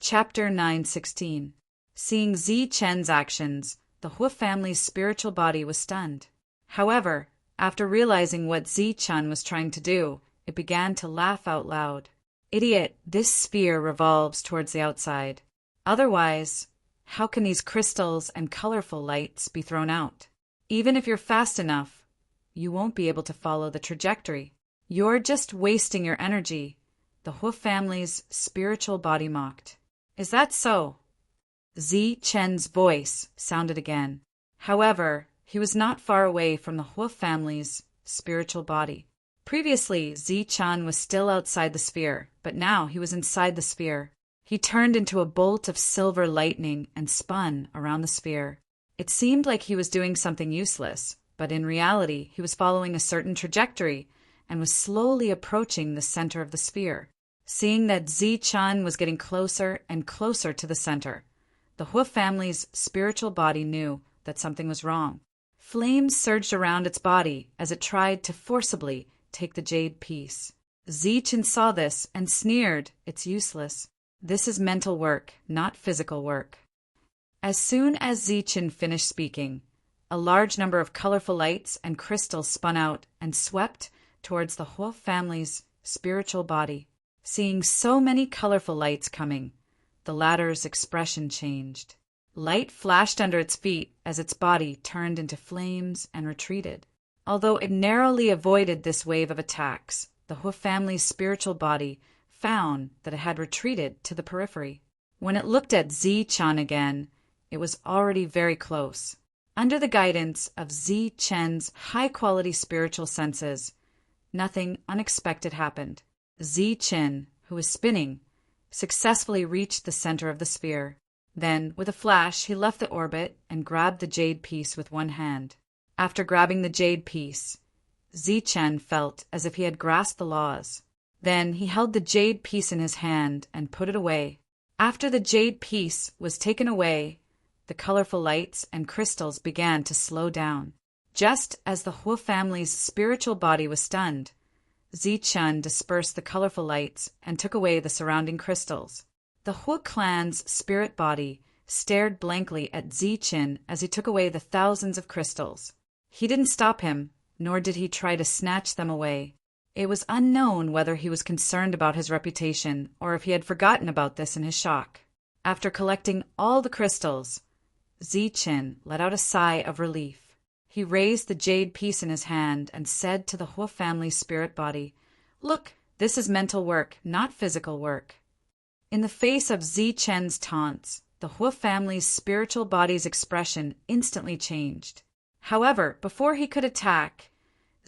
Chapter 916. Seeing Zi Chen's actions, the Hua family's spiritual body was stunned. However, after realizing what Zi Chen was trying to do, it began to laugh out loud. Idiot, this sphere revolves towards the outside. Otherwise, how can these crystals and colorful lights be thrown out? Even if you're fast enough, you won't be able to follow the trajectory. You're just wasting your energy, the Hua family's spiritual body mocked. Is that so? Zi Chen's voice sounded again. However, he was not far away from the Hua family's spiritual body. Previously, Zi Chen was still outside the sphere, but now he was inside the sphere. He turned into a bolt of silver lightning and spun around the sphere. It seemed like he was doing something useless, but in reality, he was following a certain trajectory and was slowly approaching the center of the sphere. Seeing that Zi Chen was getting closer and closer to the center, the Hua family's spiritual body knew that something was wrong. Flames surged around its body as it tried to forcibly take the jade piece. Zi Chen saw this and sneered, "It's useless. This is mental work, not physical work." As soon as Zi Chen finished speaking, a large number of colorful lights and crystals spun out and swept towards the Hua family's spiritual body. Seeing so many colorful lights coming, the latter's expression changed. Light flashed under its feet as its body turned into flames and retreated. Although it narrowly avoided this wave of attacks, the Hua family's spiritual body found that it had retreated to the periphery. When it looked at Zi Chen again, it was already very close. Under the guidance of Zi Chen's high-quality spiritual senses, nothing unexpected happened. Zi Chen, who was spinning, successfully reached the center of the sphere. Then, with a flash, he left the orbit and grabbed the jade piece with one hand. After grabbing the jade piece, Zi Chen felt as if he had grasped the laws. Then he held the jade piece in his hand and put it away. After the jade piece was taken away, the colorful lights and crystals began to slow down. Just as the Hua family's spiritual body was stunned, Zi Chen dispersed the colorful lights and took away the surrounding crystals. The Hua clan's spirit body stared blankly at Zi Chen as he took away the thousands of crystals. He didn't stop him, nor did he try to snatch them away. It was unknown whether he was concerned about his reputation or if he had forgotten about this in his shock. After collecting all the crystals, Zi Chen let out a sigh of relief. He raised the jade piece in his hand and said to the Hua family's spirit body, "Look, this is mental work, not physical work." In the face of Zi Chen's taunts, the Hua family's spiritual body's expression instantly changed. However, before he could attack,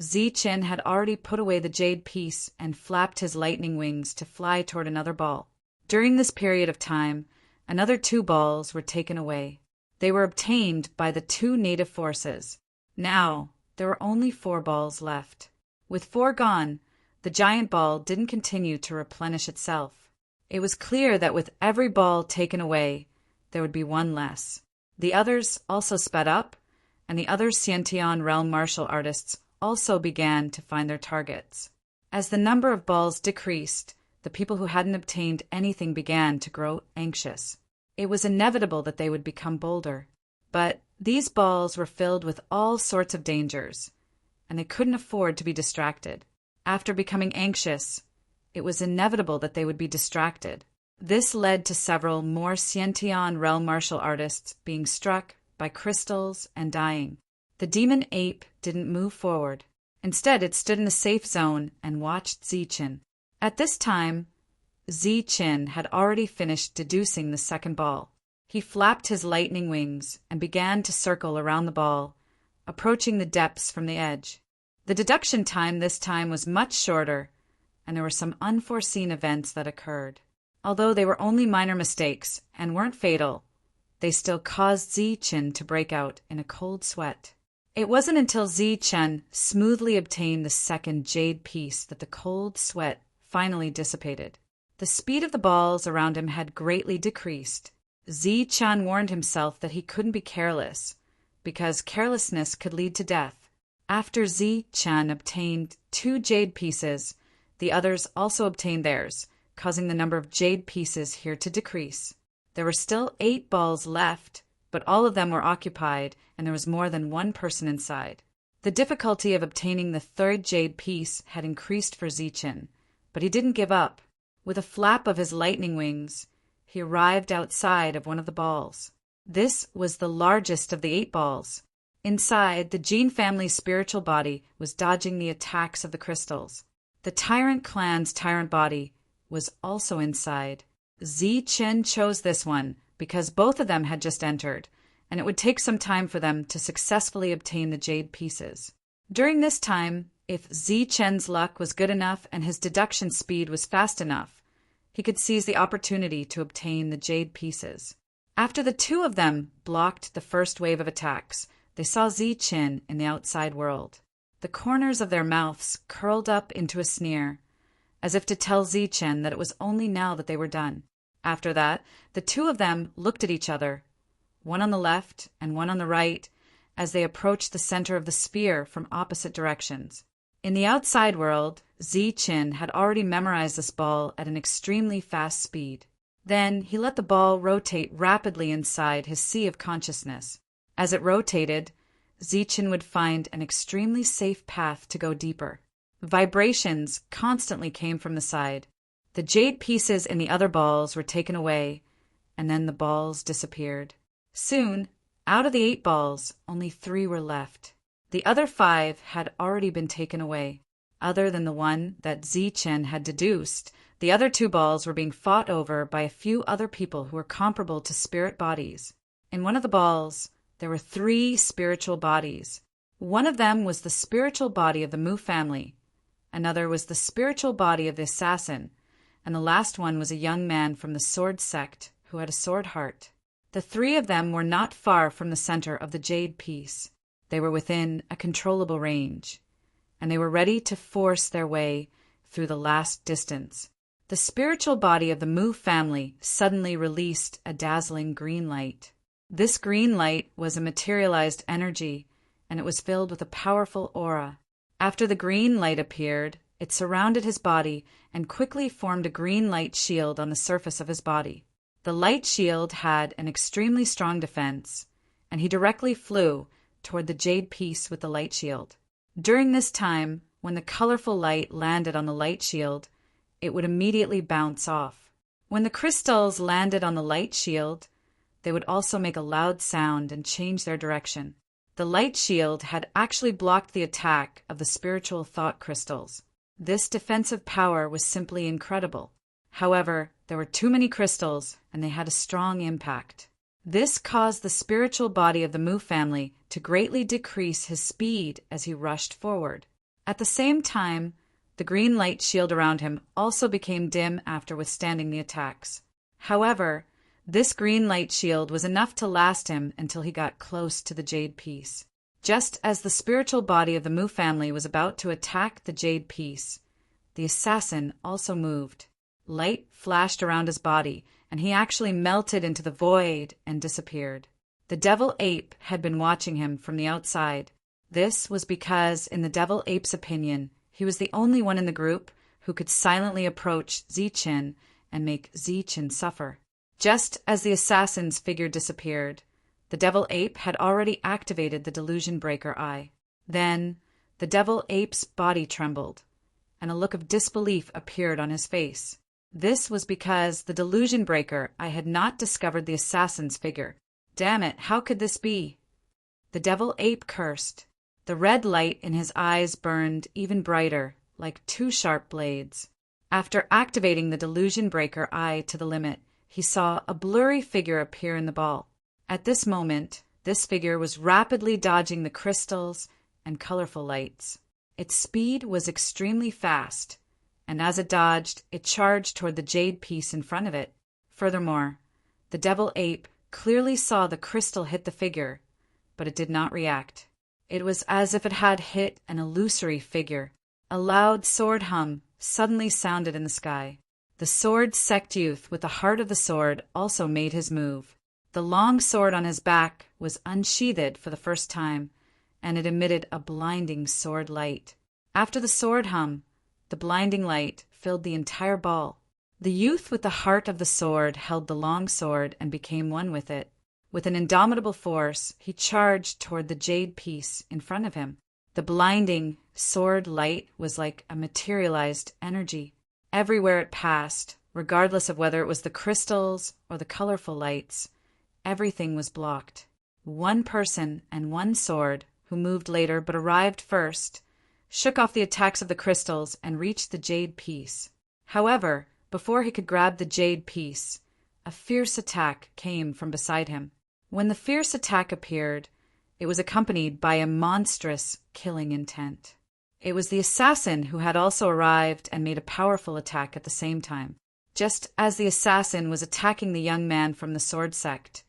Zi Chen had already put away the jade piece and flapped his lightning wings to fly toward another ball. During this period of time, another 2 balls were taken away. They were obtained by the 2 native forces. Now, there were only 4 balls left. With 4 gone, the giant ball didn't continue to replenish itself. It was clear that with every ball taken away, there would be 1 less. The others also sped up, and the other Xiantian realm martial artists also began to find their targets. As the number of balls decreased, the people who hadn't obtained anything began to grow anxious. It was inevitable that they would become bolder. But these balls were filled with all sorts of dangers, and they couldn't afford to be distracted. After becoming anxious, it was inevitable that they would be distracted. This led to several more Xiantian realm martial artists being struck by crystals and dying. The demon ape didn't move forward. Instead, it stood in a safe zone and watched Zi Chen. At this time, Zi Chen had already finished deducing the second ball. He flapped his lightning wings and began to circle around the ball, approaching the depths from the edge. The deduction time this time was much shorter, and there were some unforeseen events that occurred. Although they were only minor mistakes and weren't fatal, they still caused Zi Chen to break out in a cold sweat. It wasn't until Zi Chen smoothly obtained the second jade piece that the cold sweat finally dissipated. The speed of the balls around him had greatly decreased. Zi Chen warned himself that he couldn't be careless, because carelessness could lead to death. After Zi Chen obtained 2 jade pieces, the others also obtained theirs, causing the number of jade pieces here to decrease. There were still 8 balls left, but all of them were occupied, and there was more than one person inside. The difficulty of obtaining the 3rd jade piece had increased for Zichen, but he didn't give up. With a flap of his lightning wings, he arrived outside of one of the balls. This was the largest of the 8 balls. Inside, the Jin family's spiritual body was dodging the attacks of the crystals. The Tyrant clan's tyrant body was also inside. Zichen chose this one because both of them had just entered, and it would take some time for them to successfully obtain the jade pieces. During this time, if Zichen's luck was good enough and his deduction speed was fast enough, he could seize the opportunity to obtain the jade pieces. After the 2 of them blocked the first wave of attacks, they saw Zichen in the outside world. The corners of their mouths curled up into a sneer, as if to tell Zichen that it was only now that they were done. After that, the 2 of them looked at each other, one on the left and one on the right, as they approached the center of the sphere from opposite directions. In the outside world, Zichen had already memorized this ball at an extremely fast speed. Then he let the ball rotate rapidly inside his sea of consciousness. As it rotated, Zichen would find an extremely safe path to go deeper. Vibrations constantly came from the side. The jade pieces in the other balls were taken away, and then the balls disappeared. Soon, out of the 8 balls, only 3 were left. The other 5 had already been taken away. Other than the one that Zichen had deduced, the other 2 balls were being fought over by a few other people who were comparable to spirit bodies. In one of the balls, there were 3 spiritual bodies. One of them was the spiritual body of the Mu family, another was the spiritual body of the assassin, and the last one was a young man from the sword sect who had a sword heart. The 3 of them were not far from the center of the jade piece. They were within a controllable range, and they were ready to force their way through the last distance. The spiritual body of the Mu family suddenly released a dazzling green light. This green light was a materialized energy, and it was filled with a powerful aura. After the green light appeared, it surrounded his body and quickly formed a green light shield on the surface of his body. The light shield had an extremely strong defense, and he directly flew toward the jade piece with the light shield. During this time, when the colorful light landed on the light shield, it would immediately bounce off. When the crystals landed on the light shield, they would also make a loud sound and change their direction. The light shield had actually blocked the attack of the spiritual thought crystals. This defensive power was simply incredible. However, there were too many crystals, and they had a strong impact. This caused the spiritual body of the Mu family to greatly decrease his speed as he rushed forward. At the same time, the green light shield around him also became dim after withstanding the attacks. However, this green light shield was enough to last him until he got close to the jade piece. Just as the spiritual body of the Mu family was about to attack the jade piece, the assassin also moved. Light flashed around his body, and he actually melted into the void and disappeared. The devil ape had been watching him from the outside. This was because, in the devil ape's opinion, he was the only one in the group who could silently approach Zichen and make Zichen suffer. Just as the assassin's figure disappeared, the devil ape had already activated the delusion breaker eye. Then, the devil ape's body trembled, and a look of disbelief appeared on his face. This was because the delusion breaker eye had not discovered the assassin's figure. Damn it, how could this be? The devil ape cursed. The red light in his eyes burned even brighter, like 2 sharp blades. After activating the delusion breaker eye to the limit, he saw a blurry figure appear in the ball. At this moment, this figure was rapidly dodging the crystals and colorful lights. Its speed was extremely fast, and as it dodged, it charged toward the jade piece in front of it. Furthermore, the devil ape clearly saw the crystal hit the figure, but it did not react. It was as if it had hit an illusory figure. A loud sword hum suddenly sounded in the sky. The sword sect youth with the heart of the sword also made his move. The long sword on his back was unsheathed for the first time, and it emitted a blinding sword light. After the sword hum, the blinding light filled the entire ball. The youth with the heart of the sword held the long sword and became one with it. With an indomitable force, he charged toward the jade piece in front of him. The blinding sword light was like a materialized energy. Everywhere it passed, regardless of whether it was the crystals or the colorful lights, everything was blocked. One person and one sword, who moved later but arrived first, shook off the attacks of the crystals and reached the jade piece. However, before he could grab the jade piece, a fierce attack came from beside him. When the fierce attack appeared, it was accompanied by a monstrous killing intent. It was the assassin who had also arrived and made a powerful attack at the same time. Just as the assassin was attacking the young man from the sword sect,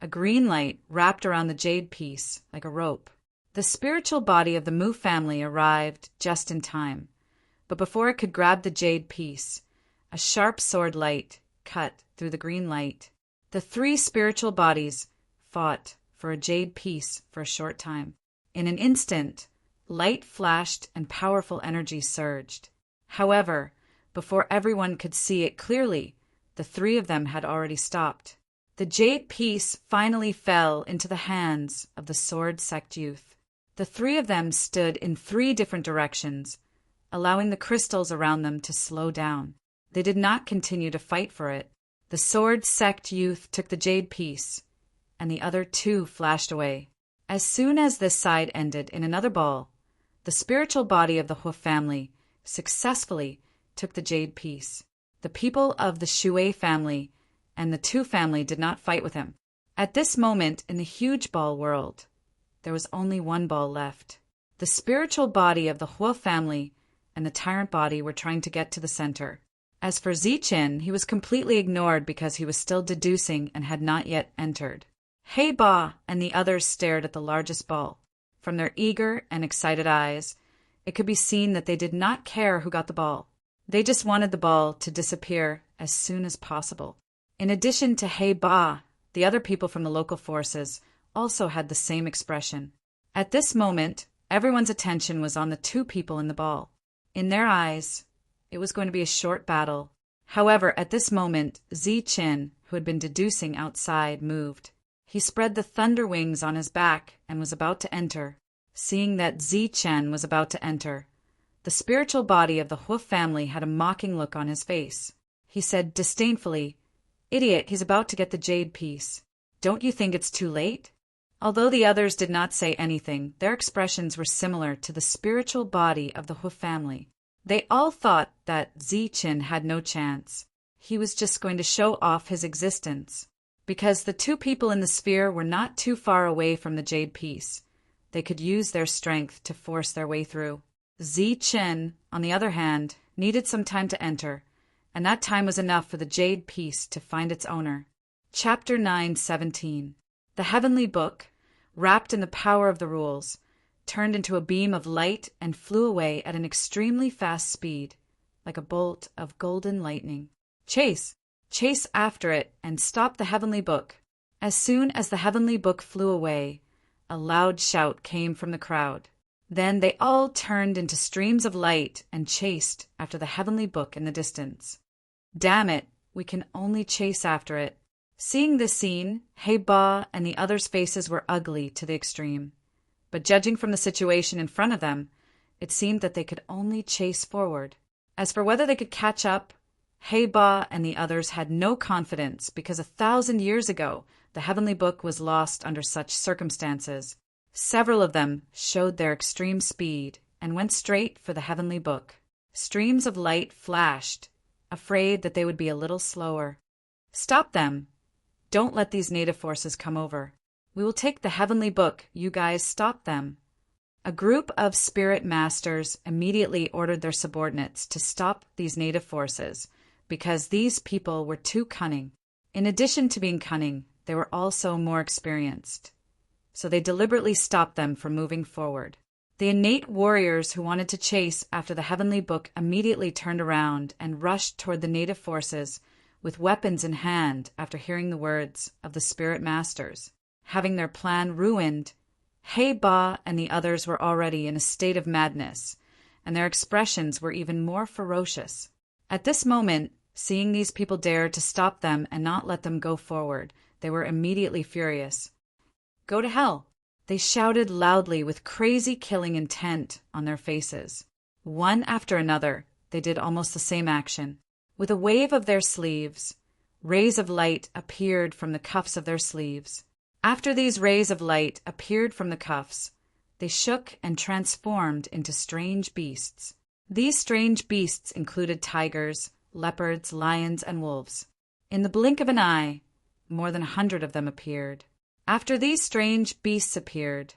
a green light wrapped around the jade piece like a rope. The spiritual body of the Mu family arrived just in time, but before it could grab the jade piece, a sharp sword light cut through the green light. The three spiritual bodies fought for a jade piece for a short time. In an instant, light flashed and powerful energy surged. However, before everyone could see it clearly, the three of them had already stopped. The jade piece finally fell into the hands of the sword sect youth. The three of them stood in three different directions, allowing the crystals around them to slow down. They did not continue to fight for it. The sword sect youth took the jade piece, and the other two flashed away. As soon as this side ended in another ball, the spiritual body of the Hua family successfully took the jade piece. The people of the Shui family and the Tu family did not fight with him. At this moment in the huge ball world, there was only one ball left. The spiritual body of the Hua family and the tyrant body were trying to get to the center. As for Zichen, he was completely ignored because he was still deducing and had not yet entered. Hei Ba and the others stared at the largest ball. From their eager and excited eyes, it could be seen that they did not care who got the ball. They just wanted the ball to disappear as soon as possible. In addition to Hei Ba, the other people from the local forces also had the same expression. At this moment, everyone's attention was on the two people in the ball. In their eyes, it was going to be a short battle. However, at this moment, Zichen, who had been deducing outside, moved. He spread the thunder wings on his back and was about to enter. Seeing that Zichen was about to enter, the spiritual body of the Hua family had a mocking look on his face. He said disdainfully, "Idiot, he's about to get the jade piece. Don't you think it's too late?" Although the others did not say anything, their expressions were similar to the spiritual body of the Hua family. They all thought that Zichen had no chance. He was just going to show off his existence. Because the two people in the sphere were not too far away from the jade piece, they could use their strength to force their way through. Zichen, on the other hand, needed some time to enter, and that time was enough for the jade piece to find its owner. Chapter 9:17. The heavenly book, wrapped in the power of the rules, turned into a beam of light and flew away at an extremely fast speed, like a bolt of golden lightning. Chase! Chase after it and stop the heavenly book. As soon as the heavenly book flew away, a loud shout came from the crowd. Then they all turned into streams of light and chased after the heavenly book in the distance. Damn it, we can only chase after it. Seeing this scene, Hei Ba and the others' faces were ugly to the extreme. But judging from the situation in front of them, it seemed that they could only chase forward. As for whether they could catch up, Hei Ba and the others had no confidence because 1,000 years ago the heavenly book was lost under such circumstances. Several of them showed their extreme speed and went straight for the heavenly book. Streams of light flashed, afraid that they would be a little slower. Stop them! Don't let these native forces come over. We will take the heavenly book, you guys stop them. A group of spirit masters immediately ordered their subordinates to stop these native forces because these people were too cunning. In addition to being cunning, they were also more experienced. So they deliberately stopped them from moving forward. The innate warriors who wanted to chase after the heavenly book immediately turned around and rushed toward the native forces with weapons in hand after hearing the words of the spirit masters. Having their plan ruined, Hei Ba and the others were already in a state of madness, and their expressions were even more ferocious. At this moment, Seeing these people dare to stop them and not let them go forward, they were immediately furious. "Go to hell!" They shouted loudly with crazy killing intent on their faces. One after another, they did almost the same action. With a wave of their sleeves, rays of light appeared from the cuffs of their sleeves. After these rays of light appeared from the cuffs, they shook and transformed into strange beasts. These strange beasts included tigers, leopards, lions, and wolves. In the blink of an eye, more than 100 of them appeared. After these strange beasts appeared,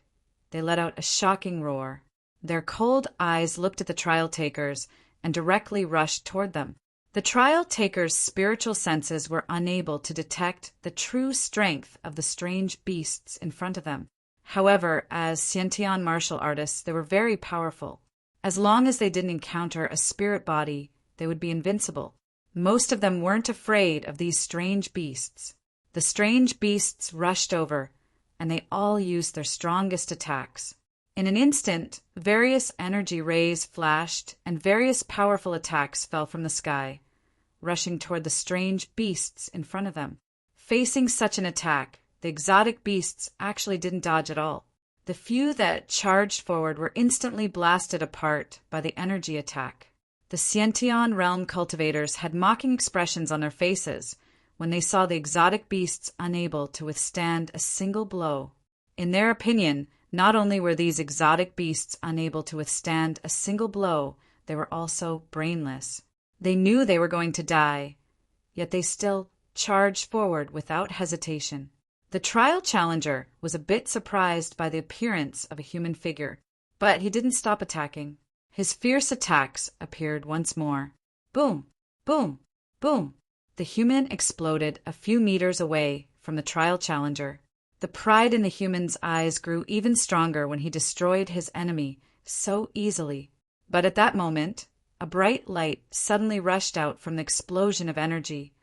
they let out a shocking roar. Their cold eyes looked at the trial takers and directly rushed toward them. The trial takers' spiritual senses were unable to detect the true strength of the strange beasts in front of them. However, as Xiantian martial artists, they were very powerful. As long as they didn't encounter a spirit body, they would be invincible. Most of them weren't afraid of these strange beasts. The strange beasts rushed over, and they all used their strongest attacks. In an instant, various energy rays flashed, and various powerful attacks fell from the sky, rushing toward the strange beasts in front of them. Facing such an attack, the exotic beasts actually didn't dodge at all. The few that charged forward were instantly blasted apart by the energy attack. The Xiantian realm cultivators had mocking expressions on their faces when they saw the exotic beasts unable to withstand a single blow. In their opinion, not only were these exotic beasts unable to withstand a single blow, they were also brainless. They knew they were going to die, yet they still charged forward without hesitation. The trial challenger was a bit surprised by the appearance of a human figure, but he didn't stop attacking. His fierce attacks appeared once more. Boom! Boom! Boom! The human exploded a few meters away from the trial challenger. The pride in the human's eyes grew even stronger when he destroyed his enemy so easily. But at that moment, a bright light suddenly rushed out from the explosion of energy,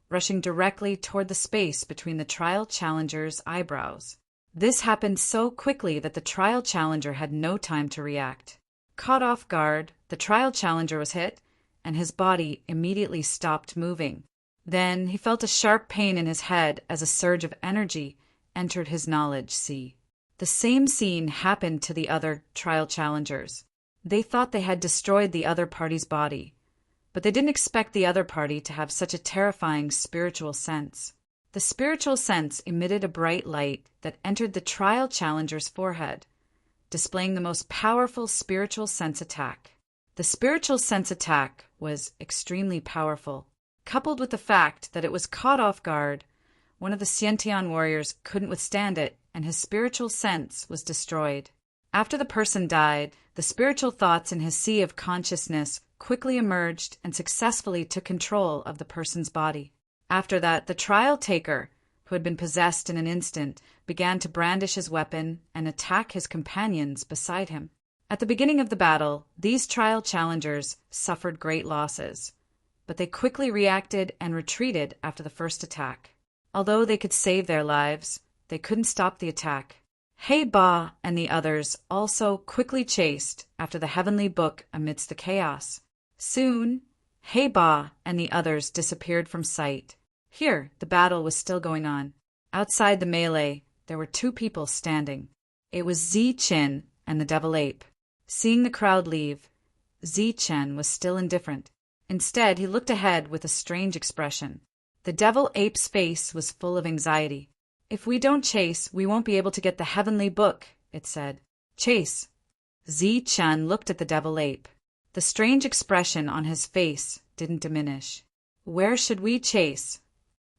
rushing directly toward the space between the trial challenger's eyebrows. This happened so quickly that the trial challenger had no time to react. Caught off guard, the trial challenger was hit, and his body immediately stopped moving. Then he felt a sharp pain in his head as a surge of energy entered his knowledge sea. The same scene happened to the other trial challengers. They thought they had destroyed the other party's body, but they didn't expect the other party to have such a terrifying spiritual sense. The spiritual sense emitted a bright light that entered the trial challenger's forehead, displaying the most powerful spiritual sense attack. The spiritual sense attack was extremely powerful. Coupled with the fact that it was caught off guard, one of the Xiantian warriors couldn't withstand it, and his spiritual sense was destroyed. After the person died, the spiritual thoughts in his sea of consciousness quickly emerged and successfully took control of the person's body. After that, the trial taker, who had been possessed in an instant, began to brandish his weapon and attack his companions beside him. At the beginning of the battle, these trial challengers suffered great losses, but they quickly reacted and retreated after the first attack. Although they could save their lives, they couldn't stop the attack. Hey Ba and the others also quickly chased after the heavenly book amidst the chaos. Soon, Hey Ba and the others disappeared from sight. Here, the battle was still going on. Outside the melee, there were two people standing. It was Zi Qin and the devil ape. Seeing the crowd leave, Zi Chen was still indifferent. Instead, he looked ahead with a strange expression. The devil ape's face was full of anxiety. "If we don't chase, we won't be able to get the heavenly book," it said. "Chase." Zi Chen looked at the devil ape. The strange expression on his face didn't diminish. "Where should we chase?"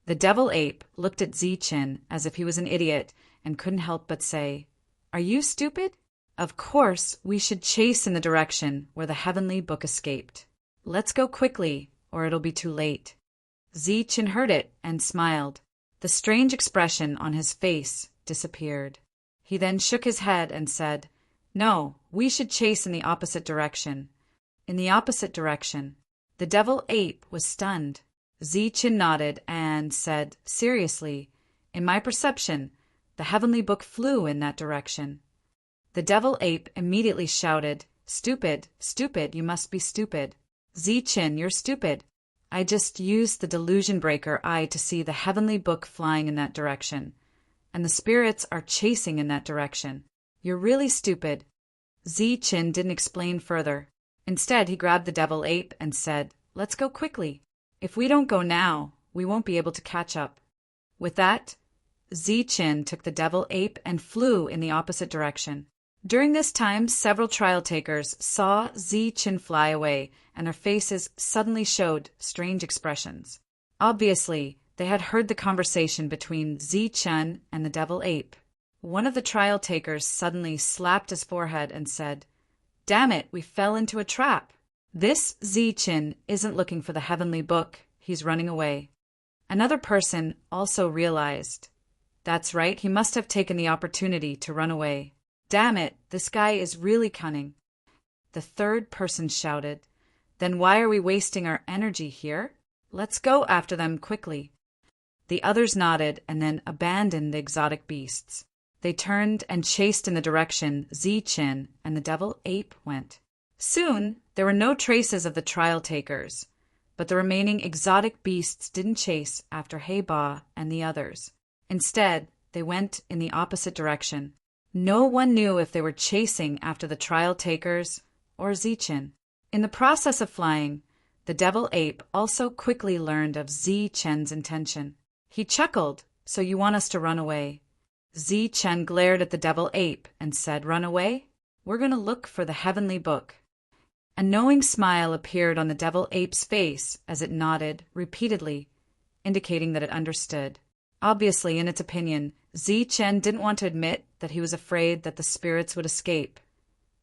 The devil ape looked at Zi Chen as if he was an idiot and couldn't help but say, "Are you stupid? Of course, we should chase in the direction where the heavenly book escaped. Let's go quickly, or it'll be too late." Zi Chen heard it and smiled. The strange expression on his face disappeared. He then shook his head and said, "No, we should chase in the opposite direction." In the opposite direction. The devil ape was stunned. Zi Chen nodded and said, seriously, "In my perception, the heavenly book flew in that direction." The devil ape immediately shouted, "Stupid, stupid, you must be stupid. Zi Chen, you're stupid. I just used the delusion breaker eye to see the heavenly book flying in that direction, and the spirits are chasing in that direction. You're really stupid. Zi-Chin didn't explain further. Instead, he grabbed the devil ape and said, "Let's go quickly. If we don't go now, we won't be able to catch up." With that, Zi-Chin took the devil ape and flew in the opposite direction. During this time, several trial takers saw Zi-Chin fly away, and their faces suddenly showed strange expressions. Obviously, they had heard the conversation between Zi-Chin and the devil ape. One of the trial takers suddenly slapped his forehead and said, "Damn it, we fell into a trap. This Zi-Chin isn't looking for the heavenly book, he's running away." Another person also realized, that's right, he must have taken the opportunity to run away. "Damn it, this guy is really cunning." The third person shouted, "Then why are we wasting our energy here? Let's go after them quickly." The others nodded and then abandoned the exotic beasts. They turned and chased in the direction Zi-Chin and the devil ape went. Soon, there were no traces of the trial takers, but the remaining exotic beasts didn't chase after Hei-Ba and the others. Instead, they went in the opposite direction. No one knew if they were chasing after the trial takers or Zi-Chin. In the process of flying, the devil ape also quickly learned of Zi-Chen's intention. He chuckled, "So you want us to run away?" Zi-Chen glared at the devil ape and said, "Run away? We're going to look for the heavenly book." A knowing smile appeared on the devil ape's face as it nodded repeatedly, indicating that it understood. Obviously, in its opinion, Zi-Chen didn't want to admit that he was afraid that the spirits would escape,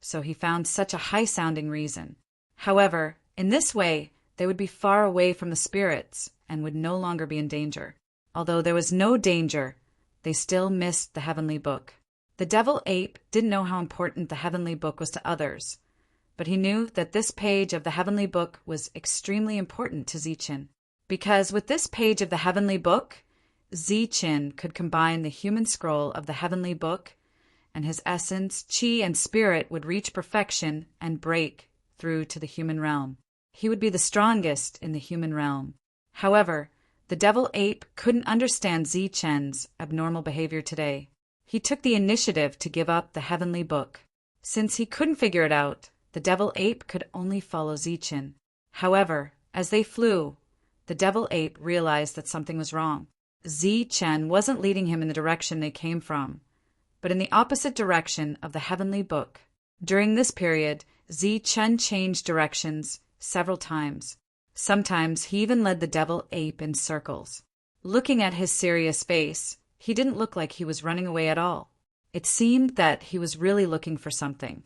so he found such a high-sounding reason. However, in this way, they would be far away from the spirits and would no longer be in danger. Although there was no danger, they still missed the heavenly book. The devil ape didn't know how important the heavenly book was to others, but he knew that this page of the heavenly book was extremely important to Zi-Chin, because with this page of the heavenly book, Zi-Chin could combine the human scroll of the heavenly book, and his essence, chi, and spirit would reach perfection and break through to the human realm. He would be the strongest in the human realm. However, the devil ape couldn't understand Zi-Chen's abnormal behavior today. He took the initiative to give up the heavenly book. Since he couldn't figure it out, the devil ape could only follow Zi-Chin. However, as they flew, the devil ape realized that something was wrong. Zi-Chen wasn't leading him in the direction they came from, but in the opposite direction of the heavenly book. During this period, Zi-Chen changed directions several times. Sometimes he even led the devil ape in circles. Looking at his serious face, he didn't look like he was running away at all. It seemed that he was really looking for something.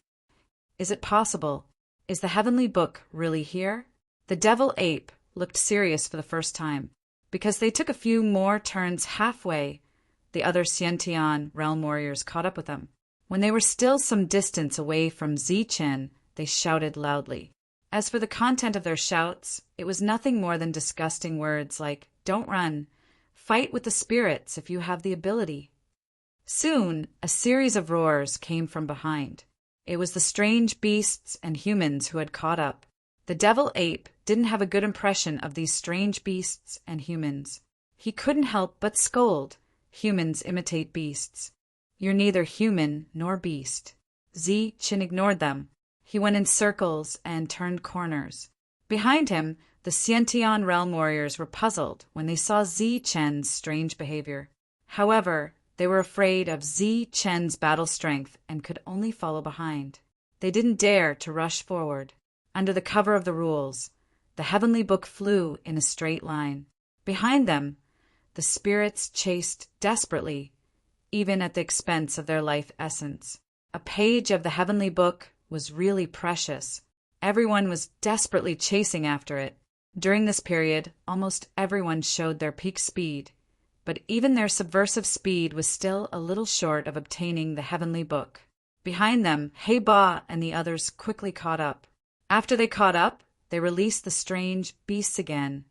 Is it possible? Is the heavenly book really here? The devil ape looked serious for the first time. Because they took a few more turns halfway, the other Xiantian realm warriors caught up with them. When they were still some distance away from Zi-Chen, they shouted loudly. As for the content of their shouts, it was nothing more than disgusting words like, "Don't run. Fight with the spirits if you have the ability." Soon, a series of roars came from behind. It was the strange beasts and humans who had caught up. The devil ape didn't have a good impression of these strange beasts and humans. He couldn't help but scold. Humans imitate beasts. You're neither human nor beast. Zi-Chin ignored them. He went in circles and turned corners. Behind him, the Xiantian realm warriors were puzzled when they saw Zi-Chen's strange behavior. However, they were afraid of Zi-Chen's battle strength and could only follow behind. They didn't dare to rush forward. Under the cover of the rules, the heavenly book flew in a straight line. Behind them, the spirits chased desperately, even at the expense of their life essence. A page of the heavenly book was really precious. Everyone was desperately chasing after it. During this period, almost everyone showed their peak speed, but even their subversive speed was still a little short of obtaining the heavenly book. Behind them, Hei-Ba and the others quickly caught up. After they caught up, they released the strange beasts again,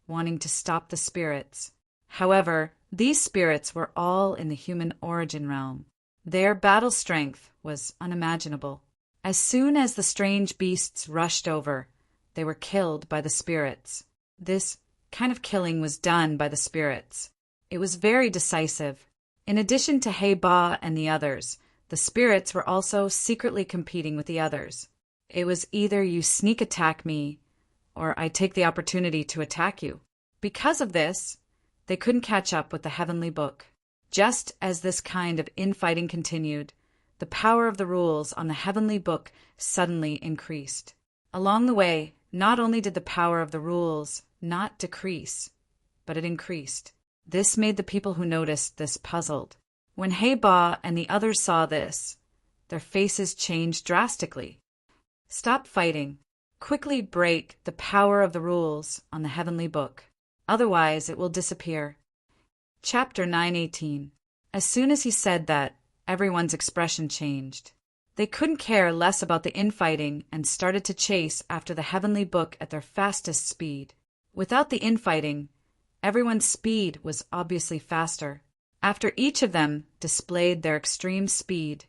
wanting to stop the spirits. However, these spirits were all in the human origin realm. Their battle strength was unimaginable. As soon as the strange beasts rushed over, they were killed by the spirits. This kind of killing was done by the spirits. It was very decisive. In addition to Hey Ba and the others, the spirits were also secretly competing with the others. It was either you sneak attack me, or I take the opportunity to attack you. Because of this, they couldn't catch up with the heavenly book. Just as this kind of infighting continued, the power of the rules on the heavenly book suddenly increased. Along the way, not only did the power of the rules not decrease, but it increased. This made the people who noticed this puzzled. When Hey Ba and the others saw this, their faces changed drastically. Stop fighting. Quickly break the power of the rules on the heavenly book. Otherwise, it will disappear. Chapter 9:18. As soon as he said that, everyone's expression changed. They couldn't care less about the infighting and started to chase after the heavenly book at their fastest speed. Without the infighting, everyone's speed was obviously faster. After each of them displayed their extreme speed,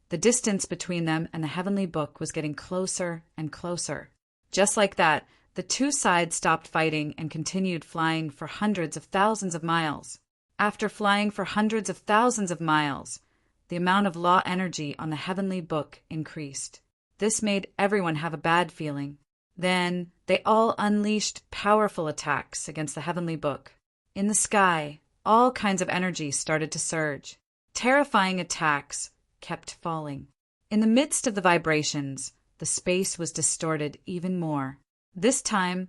the distance between them and the heavenly book was getting closer and closer. Just like that, the two sides stopped fighting and continued flying for hundreds of thousands of miles. After flying for hundreds of thousands of miles, the amount of law energy on the heavenly book increased. This made everyone have a bad feeling. Then they all unleashed powerful attacks against the heavenly book. In the sky, all kinds of energy started to surge. Terrifying attacks kept falling. In the midst of the vibrations, the space was distorted even more. This time,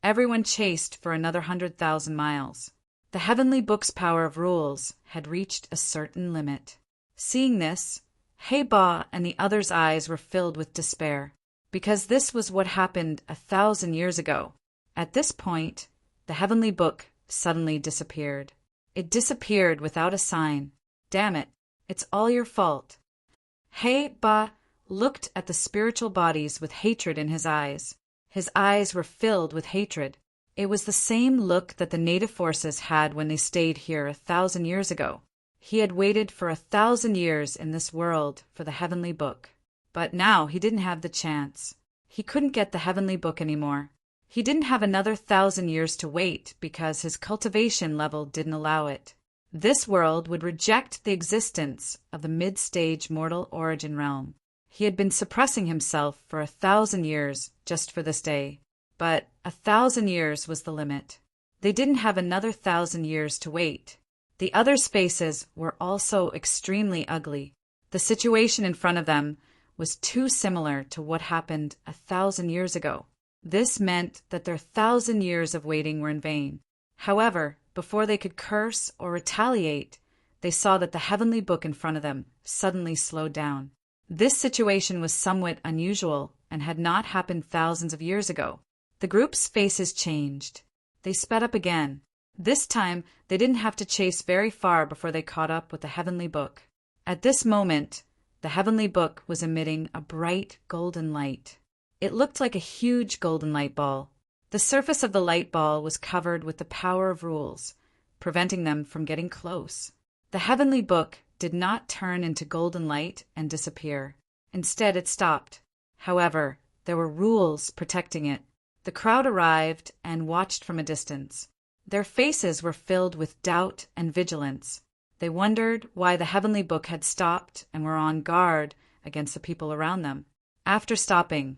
everyone chased for another 100,000 miles. The heavenly book's power of rules had reached a certain limit. Seeing this, Hey Ba and the others' eyes were filled with despair, because this was what happened 1,000 years ago. At this point, the heavenly book suddenly disappeared. It disappeared without a sign. Damn it, it's all your fault. Hey Ba looked at the spiritual bodies with hatred in his eyes. His eyes were filled with hatred. It was the same look that the native forces had when they stayed here 1,000 years ago. He had waited for 1,000 years in this world for the heavenly book. But now he didn't have the chance. He couldn't get the heavenly book anymore. He didn't have another 1,000 years to wait because his cultivation level didn't allow it. This world would reject the existence of the mid-stage mortal origin realm. He had been suppressing himself for 1,000 years just for this day. But 1,000 years was the limit. They didn't have another 1,000 years to wait. The others' faces were also extremely ugly. The situation in front of them was too similar to what happened 1,000 years ago. This meant that their 1,000 years of waiting were in vain. However, before they could curse or retaliate, they saw that the heavenly book in front of them suddenly slowed down. This situation was somewhat unusual and had not happened thousands of years ago. The group's faces changed. They sped up again. This time, they didn't have to chase very far before they caught up with the heavenly book. At this moment, the heavenly book was emitting a bright golden light. It looked like a huge golden light ball. The surface of the light ball was covered with the power of rules, preventing them from getting close. The heavenly book did not turn into golden light and disappear. Instead, it stopped. However, there were rules protecting it. The crowd arrived and watched from a distance. Their faces were filled with doubt and vigilance. They wondered why the heavenly book had stopped and were on guard against the people around them. After stopping,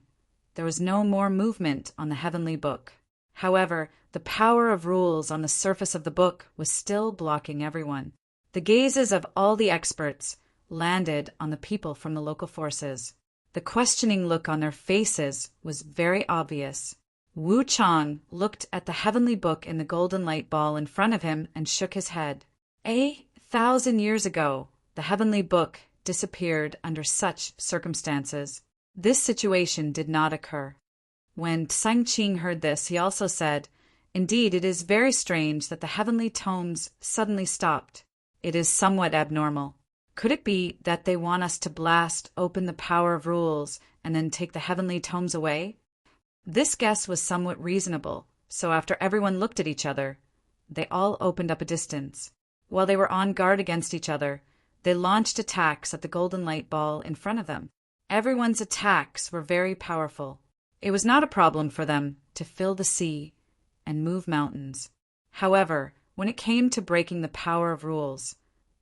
there was no more movement on the heavenly book. However, the power of rules on the surface of the book was still blocking everyone. The gazes of all the experts landed on the people from the local forces. The questioning look on their faces was very obvious. Wu Chang looked at the heavenly book in the golden light ball in front of him and shook his head. 1,000 years ago, the heavenly book disappeared under such circumstances. This situation did not occur. When Tsang Qing heard this, he also said, "Indeed, it is very strange that the heavenly tomes suddenly stopped. It is somewhat abnormal. Could it be that they want us to blast open the power of rules and then take the heavenly tomes away?" This guess was somewhat reasonable, so after everyone looked at each other, they all opened up a distance. While they were on guard against each other, they launched attacks at the golden light ball in front of them. Everyone's attacks were very powerful. It was not a problem for them to fill the sea and move mountains. However, when it came to breaking the power of rules,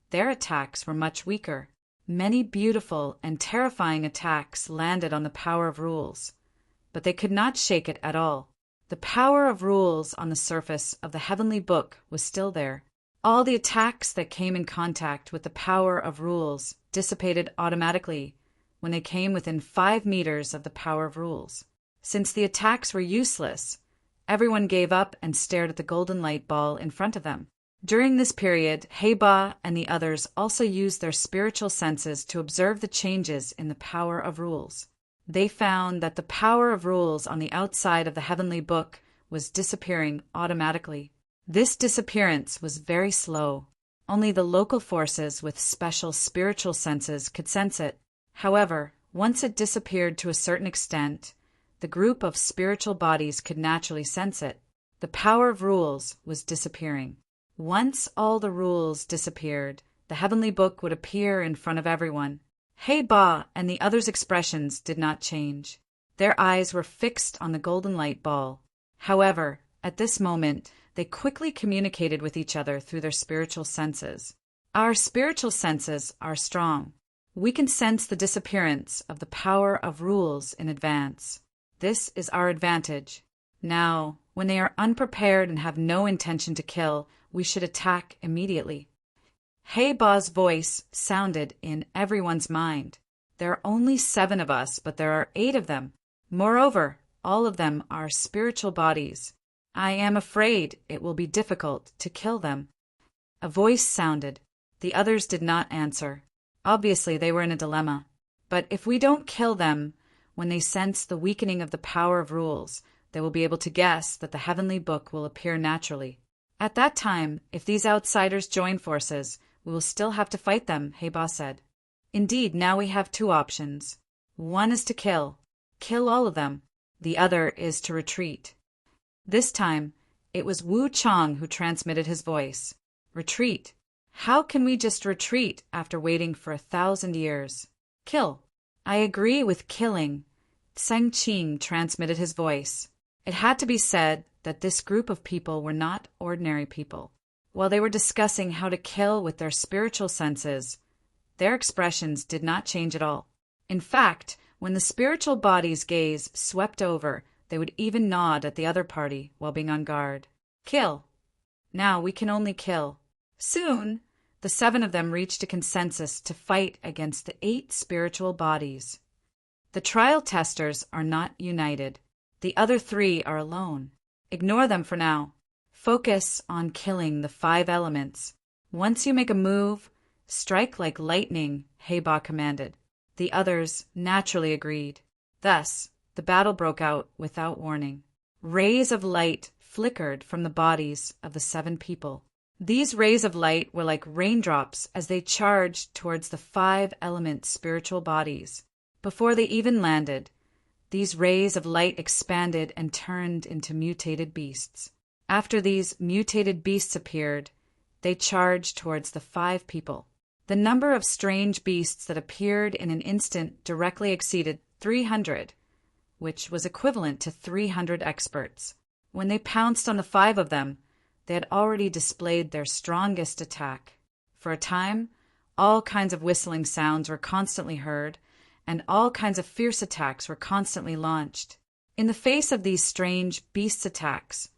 their attacks were much weaker. Many beautiful and terrifying attacks landed on the power of rules, but they could not shake it at all. The power of rules on the surface of the heavenly book was still there. All the attacks that came in contact with the power of rules dissipated automatically when they came within 5 meters of the power of rules. Since the attacks were useless, everyone gave up and stared at the golden light ball in front of them. During this period, Heba and the others also used their spiritual senses to observe the changes in the power of rules. They found that the power of rules on the outside of the heavenly book was disappearing automatically. This disappearance was very slow. Only the local forces with special spiritual senses could sense it. However, once it disappeared to a certain extent, the group of spiritual bodies could naturally sense it. The power of rules was disappearing. Once all the rules disappeared, the heavenly book would appear in front of everyone. Heba and the others' expressions did not change. Their eyes were fixed on the golden light ball. However, at this moment, they quickly communicated with each other through their spiritual senses. Our spiritual senses are strong. We can sense the disappearance of the power of rules in advance. This is our advantage. Now, when they are unprepared and have no intention to kill, we should attack immediately. Heba's voice sounded in everyone's mind. There are only 7 of us, but there are 8 of them. Moreover, all of them are spiritual bodies. I am afraid it will be difficult to kill them. A voice sounded. The others did not answer. Obviously, they were in a dilemma. But if we don't kill them, when they sense the weakening of the power of rules, they will be able to guess that the heavenly book will appear naturally. At that time, if these outsiders join forces, we will still have to fight them, Heba said. Indeed, now we have 2 options. One is to kill all of them. The other is to retreat. This time, it was Wu Chang who transmitted his voice. Retreat. How can we just retreat after waiting for 1,000 years? Kill. I agree with killing. Seng Qing transmitted his voice. It had to be said that this group of people were not ordinary people. While they were discussing how to kill with their spiritual senses, their expressions did not change at all. In fact, when the spiritual body's gaze swept over, they would even nod at the other party while being on guard. Kill. Now we can only kill. Soon, the 7 of them reached a consensus to fight against the 8 spiritual bodies. The trial testers are not united. The other 3 are alone. Ignore them for now. Focus on killing the 5 elements. Once you make a move, strike like lightning, Heba commanded. The others naturally agreed. Thus, the battle broke out without warning. Rays of light flickered from the bodies of the 7 people. These rays of light were like raindrops as they charged towards the 5 element spiritual bodies. Before they even landed, these rays of light expanded and turned into mutated beasts. After these mutated beasts appeared, they charged towards the 5 people. The number of strange beasts that appeared in an instant directly exceeded 300, which was equivalent to 300 experts. When they pounced on the 5 of them, they had already displayed their strongest attack. For a time, all kinds of whistling sounds were constantly heard, and all kinds of fierce attacks were constantly launched. In the face of these strange beasts' attacks,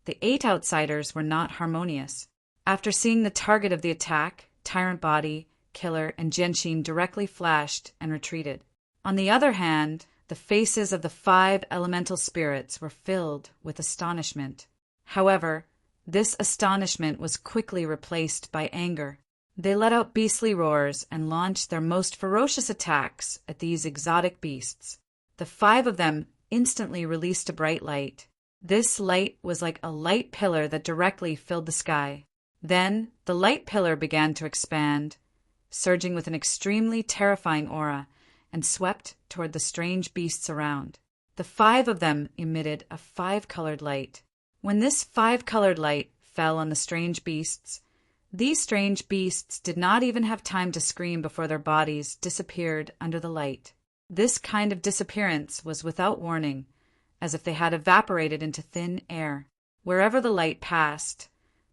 the 8 outsiders were not harmonious. After seeing the target of the attack, Tyrant Body, Killer, and Genshin directly flashed and retreated. On the other hand, the faces of the 5 elemental spirits were filled with astonishment. However, this astonishment was quickly replaced by anger. They let out beastly roars and launched their most ferocious attacks at these exotic beasts. The 5 of them instantly released a bright light. This light was like a light pillar that directly filled the sky. Then the light pillar began to expand, surging with an extremely terrifying aura, and swept toward the strange beasts around. The 5 of them emitted a 5-colored light. When this 5-colored light fell on the strange beasts, these strange beasts did not even have time to scream before their bodies disappeared under the light. This kind of disappearance was without warning, as if they had evaporated into thin air. Wherever the light passed,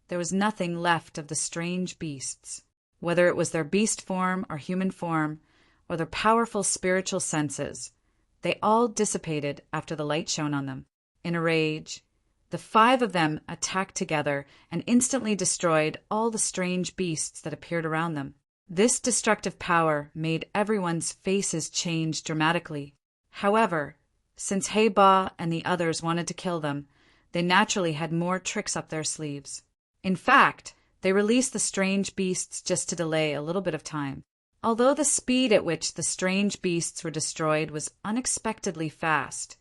there was nothing left of the strange beasts. Whether it was their beast form or human form, or their powerful spiritual senses, they all dissipated after the light shone on them. In a rage, the 5 of them attacked together and instantly destroyed all the strange beasts that appeared around them. This destructive power made everyone's faces change dramatically. However, since Ba and the others wanted to kill them, they naturally had more tricks up their sleeves. In fact, they released the strange beasts just to delay a little bit of time. Although the speed at which the strange beasts were destroyed was unexpectedly fast,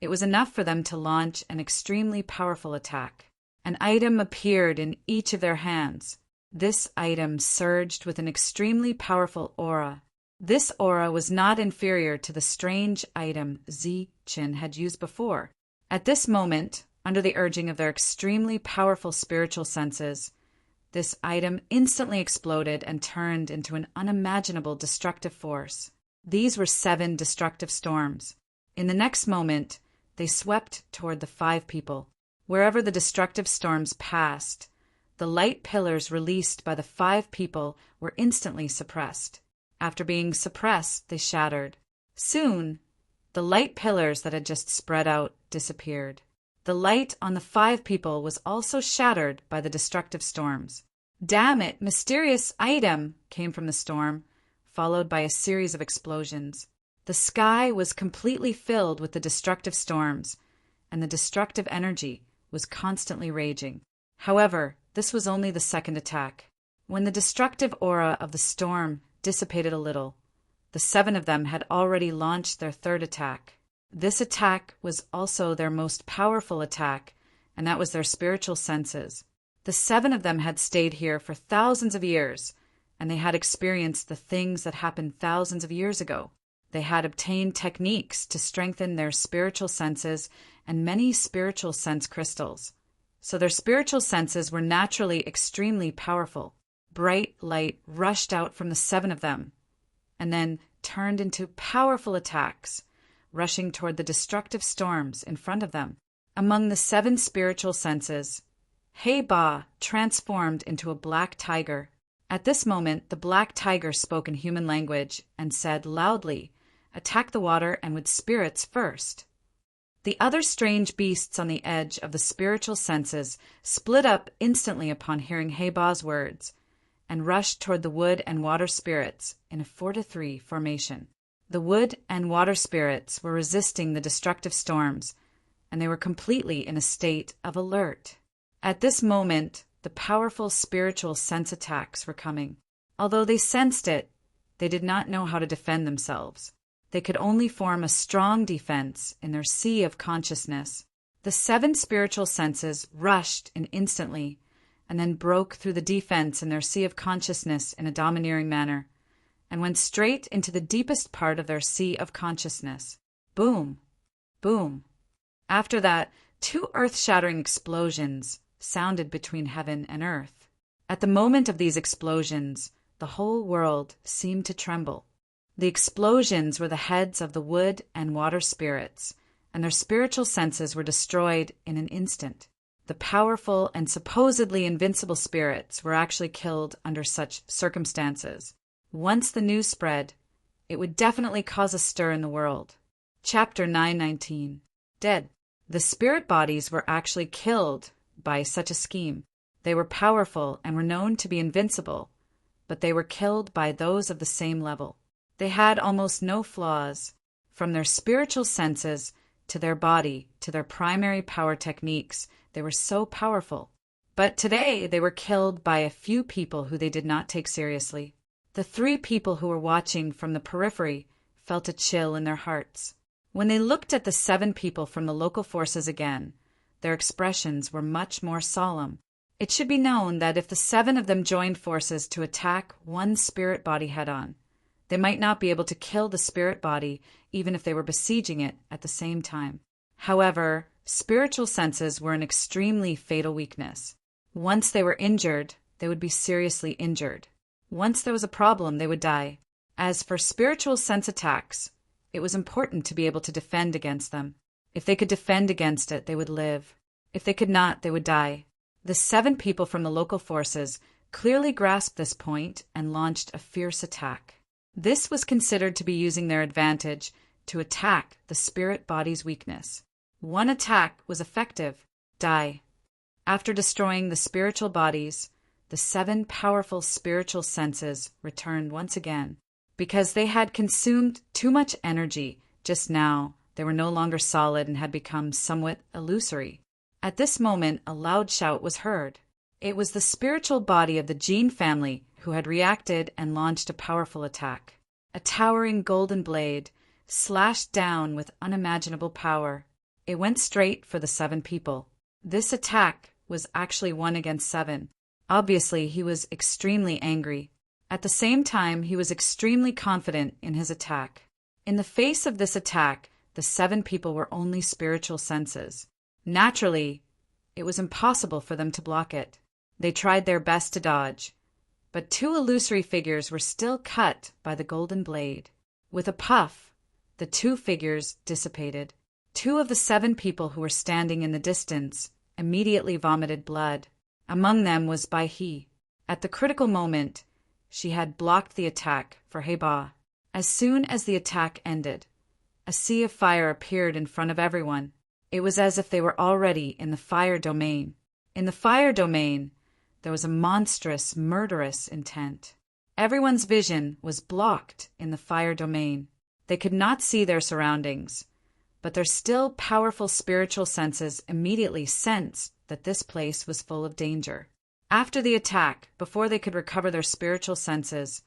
it was enough for them to launch an extremely powerful attack. An item appeared in each of their hands. This item surged with an extremely powerful aura. This aura was not inferior to the strange item Zi-Chin had used before. At this moment, under the urging of their extremely powerful spiritual senses, this item instantly exploded and turned into an unimaginable destructive force. These were 7 destructive storms. In the next moment, they swept toward the 5 people. Wherever the destructive storms passed, the light pillars released by the 5 people were instantly suppressed. After being suppressed, they shattered. Soon, the light pillars that had just spread out disappeared. The light on the 5 people was also shattered by the destructive storms. "Damn it, mysterious item!" came from the storm, followed by a series of explosions. The sky was completely filled with the destructive storms, and the destructive energy was constantly raging. However, this was only the second attack. When the destructive aura of the storm dissipated a little, the 7 of them had already launched their third attack. This attack was also their most powerful attack, and that was their spiritual senses. The 7 of them had stayed here for thousands of years, and they had experienced the things that happened thousands of years ago. They had obtained techniques to strengthen their spiritual senses and many spiritual sense crystals. So their spiritual senses were naturally extremely powerful. Bright light rushed out from the 7 of them, and then turned into powerful attacks, rushing toward the destructive storms in front of them. Among the 7 spiritual senses, Ba transformed into a black tiger. At this moment, the black tiger spoke in human language and said loudly, "Attack the water and with spirits first." The other strange beasts on the edge of the spiritual senses split up instantly upon hearing Ba's words and rushed toward the wood and water spirits in a 4-3 formation. The wood and water spirits were resisting the destructive storms, and they were completely in a state of alert. At this moment, the powerful spiritual sense attacks were coming. Although they sensed it, they did not know how to defend themselves. They could only form a strong defense in their sea of consciousness. The 7 spiritual senses rushed in instantly, and then broke through the defense in their sea of consciousness in a domineering manner, and went straight into the deepest part of their sea of consciousness. Boom! Boom! After that, 2 earth-shattering explosions sounded between heaven and earth. At the moment of these explosions, the whole world seemed to tremble. The explosions were the heads of the wood and water spirits, and their spiritual senses were destroyed in an instant. The powerful and supposedly invincible spirits were actually killed under such circumstances. Once the news spread, it would definitely cause a stir in the world. Chapter 919. Dead. The spirit bodies were actually killed by such a scheme. They were powerful and were known to be invincible, but they were killed by those of the same level. They had almost no flaws. From their spiritual senses to their body to their primary power techniques, they were so powerful. But today they were killed by a few people who they did not take seriously. The 3 people who were watching from the periphery felt a chill in their hearts. When they looked at the 7 people from the local forces again, their expressions were much more solemn. It should be known that if the 7 of them joined forces to attack one spirit body head-on, they might not be able to kill the spirit body even if they were besieging it at the same time. However, spiritual senses were an extremely fatal weakness. Once they were injured, they would be seriously injured. Once there was a problem, they would die. As for spiritual sense attacks, it was important to be able to defend against them. If they could defend against it, they would live. If they could not, they would die. The 7 people from the local forces clearly grasped this point and launched a fierce attack. This was considered to be using their advantage to attack the spirit body's weakness. One attack was effective. Die. After destroying the spiritual bodies, the 7 powerful spiritual senses returned once again. Because they had consumed too much energy just now, they were no longer solid and had become somewhat illusory. At this moment, a loud shout was heard. It was the spiritual body of the Jean family who had reacted and launched a powerful attack. A towering golden blade slashed down with unimaginable power. It went straight for the 7 people. This attack was actually 1 against 7. Obviously, he was extremely angry. At the same time, he was extremely confident in his attack. In the face of this attack, the 7 people were only spiritual senses. Naturally, it was impossible for them to block it. They tried their best to dodge, but 2 illusory figures were still cut by the golden blade. With a puff, the 2 figures dissipated. 2 of the 7 people who were standing in the distance immediately vomited blood. Among them was Bai He. At the critical moment, she had blocked the attack for Heba. As soon as the attack ended, a sea of fire appeared in front of everyone. It was as if they were already in the fire domain. In the fire domain, there was a monstrous, murderous intent. Everyone's vision was blocked in the fire domain. They could not see their surroundings, but their still powerful spiritual senses immediately sensed that this place was full of danger. After the attack, before they could recover their spiritual senses,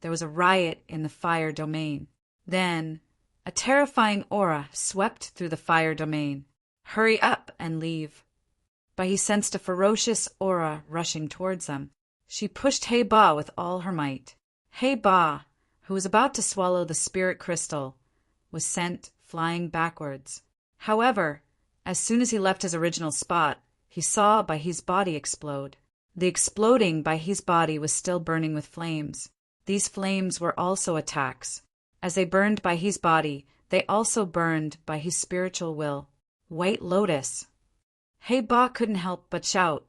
there was a riot in the fire domain. Then, a terrifying aura swept through the fire domain. Hurry up and leave. But he sensed a ferocious aura rushing towards them. She pushed He Ba with all her might. He Ba, who was about to swallow the spirit crystal, was sent flying backwards. However, as soon as he left his original spot, he saw Bai He's body explode. The exploding Bai He's body was still burning with flames. These flames were also attacks. As they burned Bai He's body, they also burned Bai He's spiritual will. White Lotus. He Ba couldn't help but shout.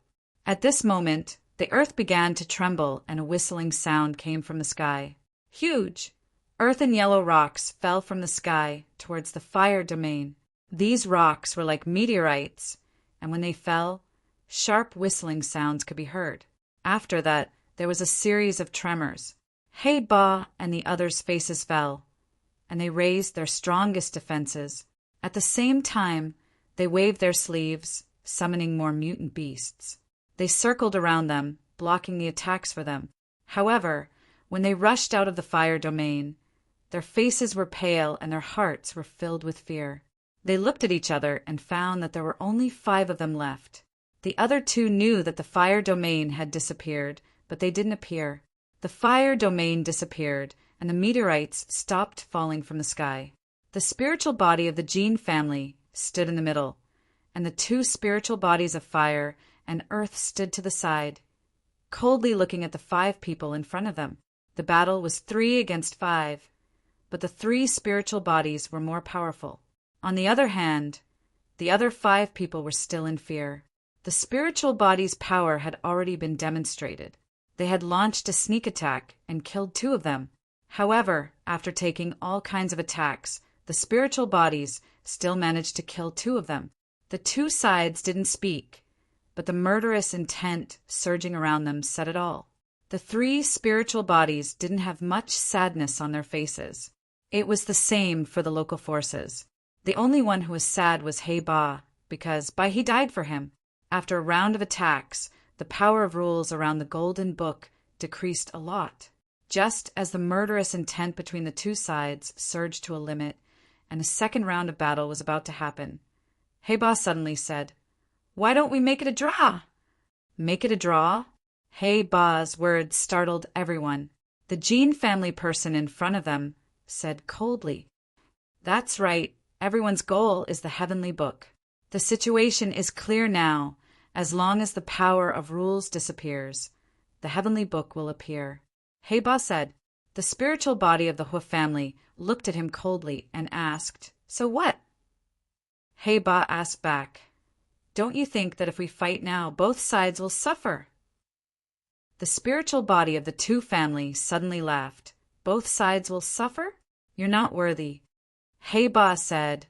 At this moment, the earth began to tremble and a whistling sound came from the sky. Huge! Earth and yellow rocks fell from the sky towards the fire domain. These rocks were like meteorites, and when they fell, sharp whistling sounds could be heard. After that, there was a series of tremors. He Ba and the others' faces fell, and they raised their strongest defenses. At the same time, they waved their sleeves, summoning more mutant beasts. They circled around them, blocking the attacks for them. However, when they rushed out of the fire domain, their faces were pale and their hearts were filled with fear. They looked at each other and found that there were only 5 of them left. The other 2 knew that the fire domain had disappeared, but they didn't appear. The fire domain disappeared, and the meteorites stopped falling from the sky. The spiritual body of the Jean family stood in the middle, and the 2 spiritual bodies of fire and earth stood to the side, coldly looking at the 5 people in front of them. The battle was 3 against 5, but the 3 spiritual bodies were more powerful. On the other hand, the other 5 people were still in fear. The spiritual body's power had already been demonstrated. They had launched a sneak attack and killed 2 of them. However, after taking all kinds of attacks, the spiritual bodies still managed to kill 2 of them. The 2 sides didn't speak, but the murderous intent surging around them said it all. The 3 spiritual bodies didn't have much sadness on their faces. It was the same for the local forces. The only one who was sad was He Ba, because Bai He died for him. After a round of attacks, the power of rules around the Golden Book decreased a lot. Just as the murderous intent between the 2 sides surged to a limit, and a second round of battle was about to happen, He Ba suddenly said, "Why don't we make it a draw?" Make it a draw? He Ba's words startled everyone. The Jean family person in front of them said coldly, "That's right, everyone's goal is the heavenly book. The situation is clear now. As long as the power of rules disappears, the heavenly book will appear." He Ba said. The spiritual body of the Hua family looked at him coldly and asked, "So what?" He Ba asked back, Don't you think that if we fight now, both sides will suffer? The spiritual body of the two families suddenly laughed. Both sides will suffer? You're not worthy. Heba said,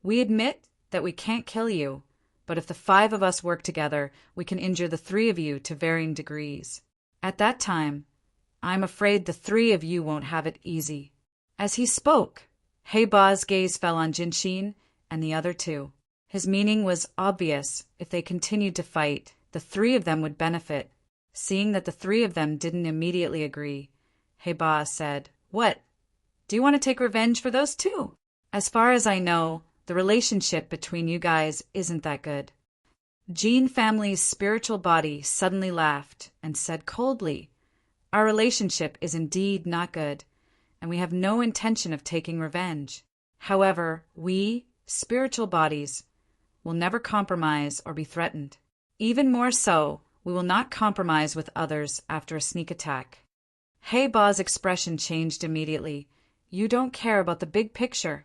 we admit that we can't kill you, but if the 5 of us work together, we can injure the 3 of you to varying degrees. At that time, I'm afraid the 3 of you won't have it easy. As he spoke, Heba's gaze fell on Jinshin and the other 2. His meaning was obvious. If they continued to fight, the 3 of them would benefit. Seeing that the 3 of them didn't immediately agree, Heba said, what? Do you want to take revenge for those 2? As far as I know, the relationship between you guys isn't that good. Jin family's spiritual body suddenly laughed and said coldly, our relationship is indeed not good, and we have no intention of taking revenge. However, we, spiritual bodies, will never compromise or be threatened. Even more so, we will not compromise with others after a sneak attack. Heba's expression changed immediately. You don't care about the big picture.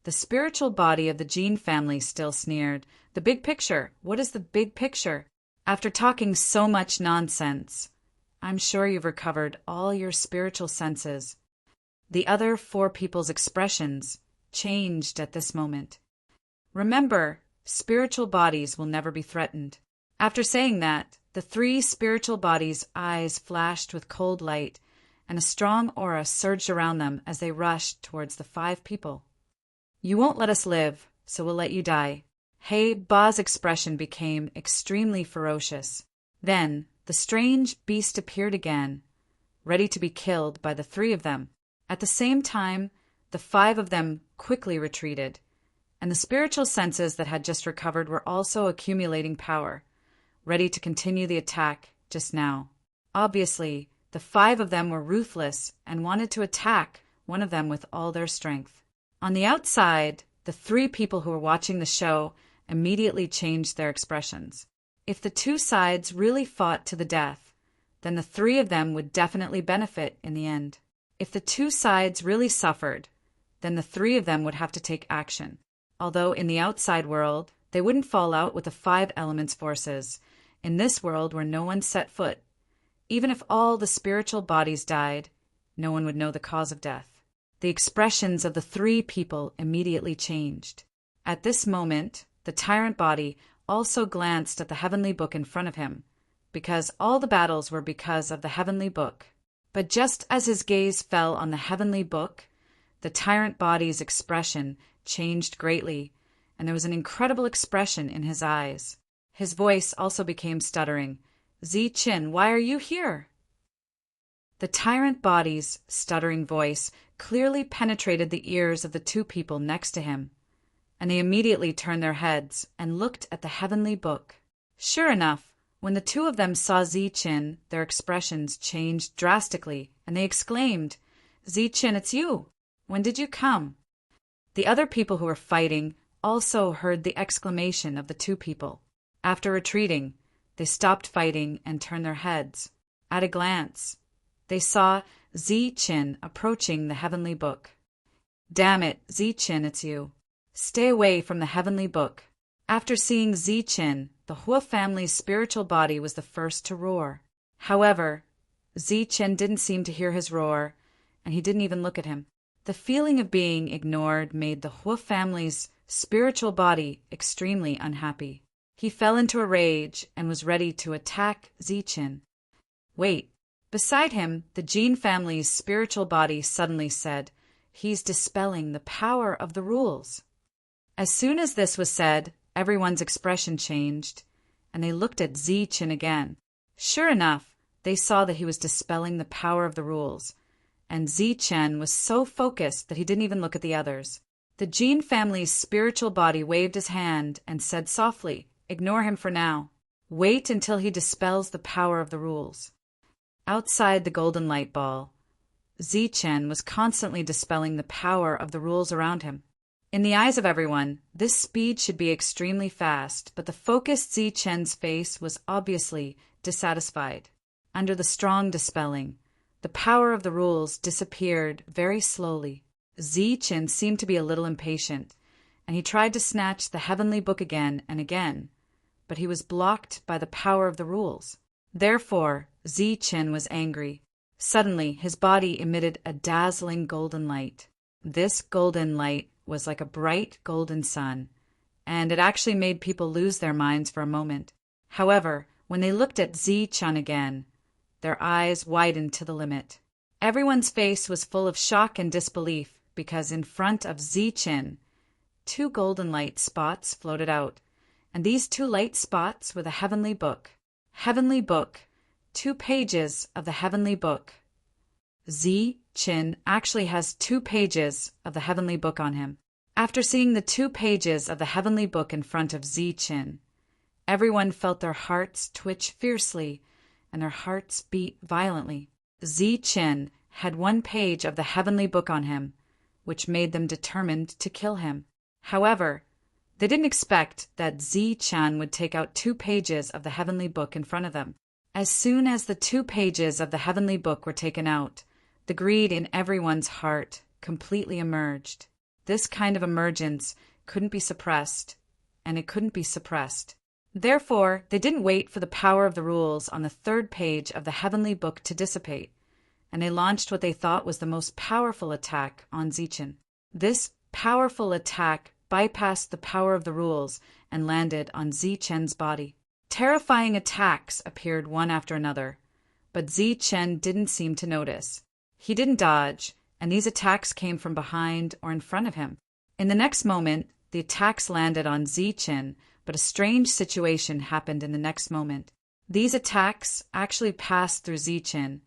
The spiritual body of the Jin family still sneered. The big picture? What is the big picture? After talking so much nonsense, I'm sure you've recovered all your spiritual senses. The other 4 people's expressions changed at this moment. Remember, spiritual bodies will never be threatened. After saying that, the 3 spiritual bodies' eyes flashed with cold light, and a strong aura surged around them as they rushed towards the 5 people. You won't let us live, so we'll let you die. Heba's expression became extremely ferocious. Then, the strange beast appeared again, ready to be killed by the 3 of them. At the same time, the 5 of them quickly retreated, and the spiritual senses that had just recovered were also accumulating power, ready to continue the attack just now. Obviously, the 5 of them were ruthless and wanted to attack one of them with all their strength. On the outside, the 3 people who were watching the show immediately changed their expressions. If the 2 sides really fought to the death, then the 3 of them would definitely benefit in the end. If the 2 sides really suffered, then the 3 of them would have to take action. Although in the outside world, they wouldn't fall out with the 5 elements forces. In this world where no one set foot, even if all the spiritual bodies died, no one would know the cause of death. The expressions of the 3 people immediately changed. At this moment, the tyrant body also glanced at the heavenly book in front of him, because all the battles were because of the heavenly book. But just as his gaze fell on the heavenly book, the tyrant body's expression changed greatly, and there was an incredible expression in his eyes. His voice also became stuttering. Ziqin, why are you here? The tyrant body's stuttering voice clearly penetrated the ears of the 2 people next to him, and they immediately turned their heads and looked at the heavenly book. Sure enough, when the 2 of them saw Ziqin, their expressions changed drastically, and they exclaimed, Ziqin, it's you! When did you come? The other people who were fighting also heard the exclamation of the 2 people. After retreating, they stopped fighting and turned their heads. At a glance, they saw Ziqin approaching the heavenly book. Damn it, Ziqin, it's you. Stay away from the heavenly book. After seeing Ziqin, the Hua family's spiritual body was the first to roar. However, Ziqin didn't seem to hear his roar, and he didn't even look at him. The feeling of being ignored made the Hua family's spiritual body extremely unhappy. He fell into a rage and was ready to attack Ziqin. Wait. Beside him, the Jin family's spiritual body suddenly said, he's dispelling the power of the rules. As soon as this was said, everyone's expression changed, and they looked at Ziqin again. Sure enough, they saw that he was dispelling the power of the rules, and Ziqin was so focused that he didn't even look at the others. The Jin family's spiritual body waved his hand and said softly, ignore him for now. Wait until he dispels the power of the rules. Outside the golden light ball, Ziqin was constantly dispelling the power of the rules around him. In the eyes of everyone, this speed should be extremely fast, but the focused Ziqin's face was obviously dissatisfied. Under the strong dispelling, the power of the rules disappeared very slowly. Ziqin seemed to be a little impatient, and he tried to snatch the heavenly book again and again, but he was blocked by the power of the rules. Therefore, Zichen was angry. Suddenly, his body emitted a dazzling golden light. This golden light was like a bright golden sun, and it actually made people lose their minds for a moment. However, when they looked at Zichen again, their eyes widened to the limit. Everyone's face was full of shock and disbelief because in front of Zichen, 2 golden light spots floated out, and these 2 light spots were the heavenly book. Heavenly book, 2 pages of the heavenly book. Zichen actually has 2 pages of the heavenly book on him. After seeing the 2 pages of the heavenly book in front of Zichen, everyone felt their hearts twitch fiercely and their hearts beat violently. Zichen had 1 page of the heavenly book on him, which made them determined to kill him. However, they didn't expect that Zichen would take out 2 pages of the heavenly book in front of them. As soon as the 2 pages of the heavenly book were taken out, the greed in everyone's heart completely emerged. This kind of emergence couldn't be suppressed, and it couldn't be suppressed. Therefore, they didn't wait for the power of the rules on the 3rd page of the heavenly book to dissipate, and they launched what they thought was the most powerful attack on Zichen. This powerful attack bypassed the power of the rules and landed on Zichen's body. Terrifying attacks appeared one after another, but Zichen didn't seem to notice. He didn't dodge, and these attacks came from behind or in front of him. In the next moment, the attacks landed on Zichen, but a strange situation happened in the next moment. These attacks actually passed through Zichen,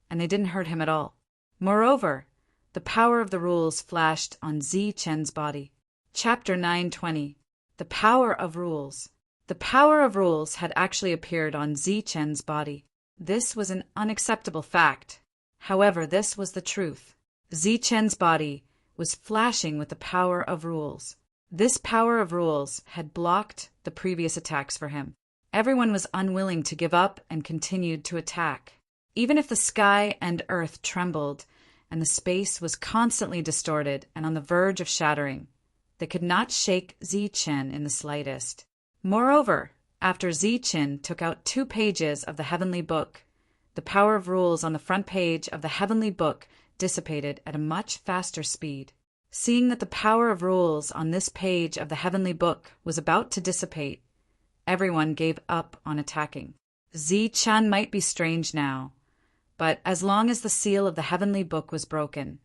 and they didn't hurt him at all. Moreover, the power of the rules flashed on Zichen's body. Chapter 9:20. The Power of Rules. The power of rules had actually appeared on Zichen's body. This was an unacceptable fact. However, this was the truth. Zichen's body was flashing with the power of rules. This power of rules had blocked the previous attacks for him. Everyone was unwilling to give up and continued to attack. Even if the sky and earth trembled and the space was constantly distorted and on the verge of shattering, they could not shake Zichen in the slightest. Moreover, after Zichen took out 2 pages of the heavenly book, the power of rules on the front page of the heavenly book dissipated at a much faster speed. Seeing that the power of rules on this page of the heavenly book was about to dissipate, everyone gave up on attacking. Zichen might be strange now, but as long as the seal of the heavenly book was broken,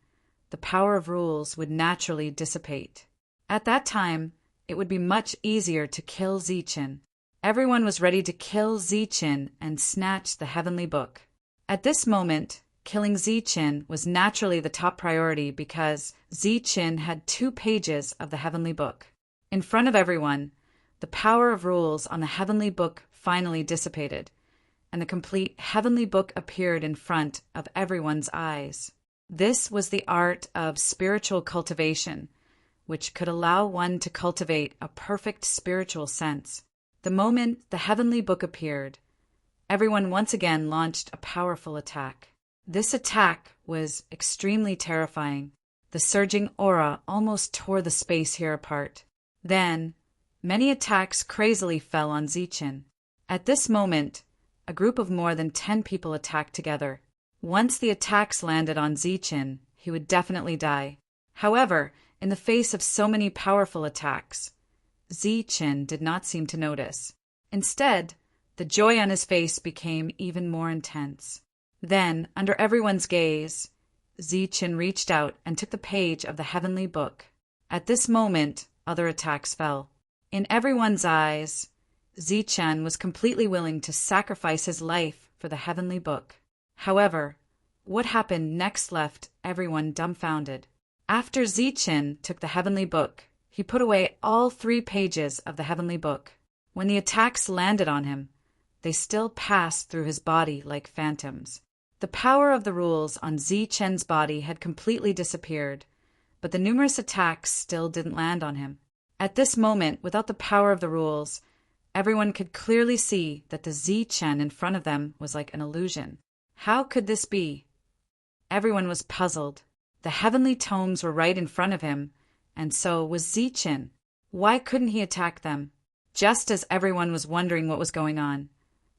the power of rules would naturally dissipate. At that time, it would be much easier to kill Zichen. Everyone was ready to kill Zichen and snatch the heavenly book. At this moment, killing Zichen was naturally the top priority because Zichen had 2 pages of the heavenly book. In front of everyone, the power of rules on the heavenly book finally dissipated, and the complete heavenly book appeared in front of everyone's eyes. This was the art of spiritual cultivation, which could allow one to cultivate a perfect spiritual sense. The moment the heavenly book appeared, everyone once again launched a powerful attack. This attack was extremely terrifying. The surging aura almost tore the space here apart. Then, many attacks crazily fell on Zichen. At this moment, a group of more than 10 people attacked together. Once the attacks landed on Zichen, he would definitely die. However, in the face of so many powerful attacks, Zichen did not seem to notice. Instead, the joy on his face became even more intense. Then, under everyone's gaze, Zichen reached out and took the page of the heavenly book. At this moment, other attacks fell. In everyone's eyes, Zichen was completely willing to sacrifice his life for the heavenly book. However, what happened next left everyone dumbfounded. After Zichen took the heavenly book, he put away all 3 pages of the heavenly book. When the attacks landed on him, they still passed through his body like phantoms. The power of the rules on Zichen's body had completely disappeared, but the numerous attacks still didn't land on him. At this moment, without the power of the rules, everyone could clearly see that the Zichen in front of them was like an illusion. How could this be? Everyone was puzzled. The heavenly tomes were right in front of him, and so was Zichen. Why couldn't he attack them? Just as everyone was wondering what was going on,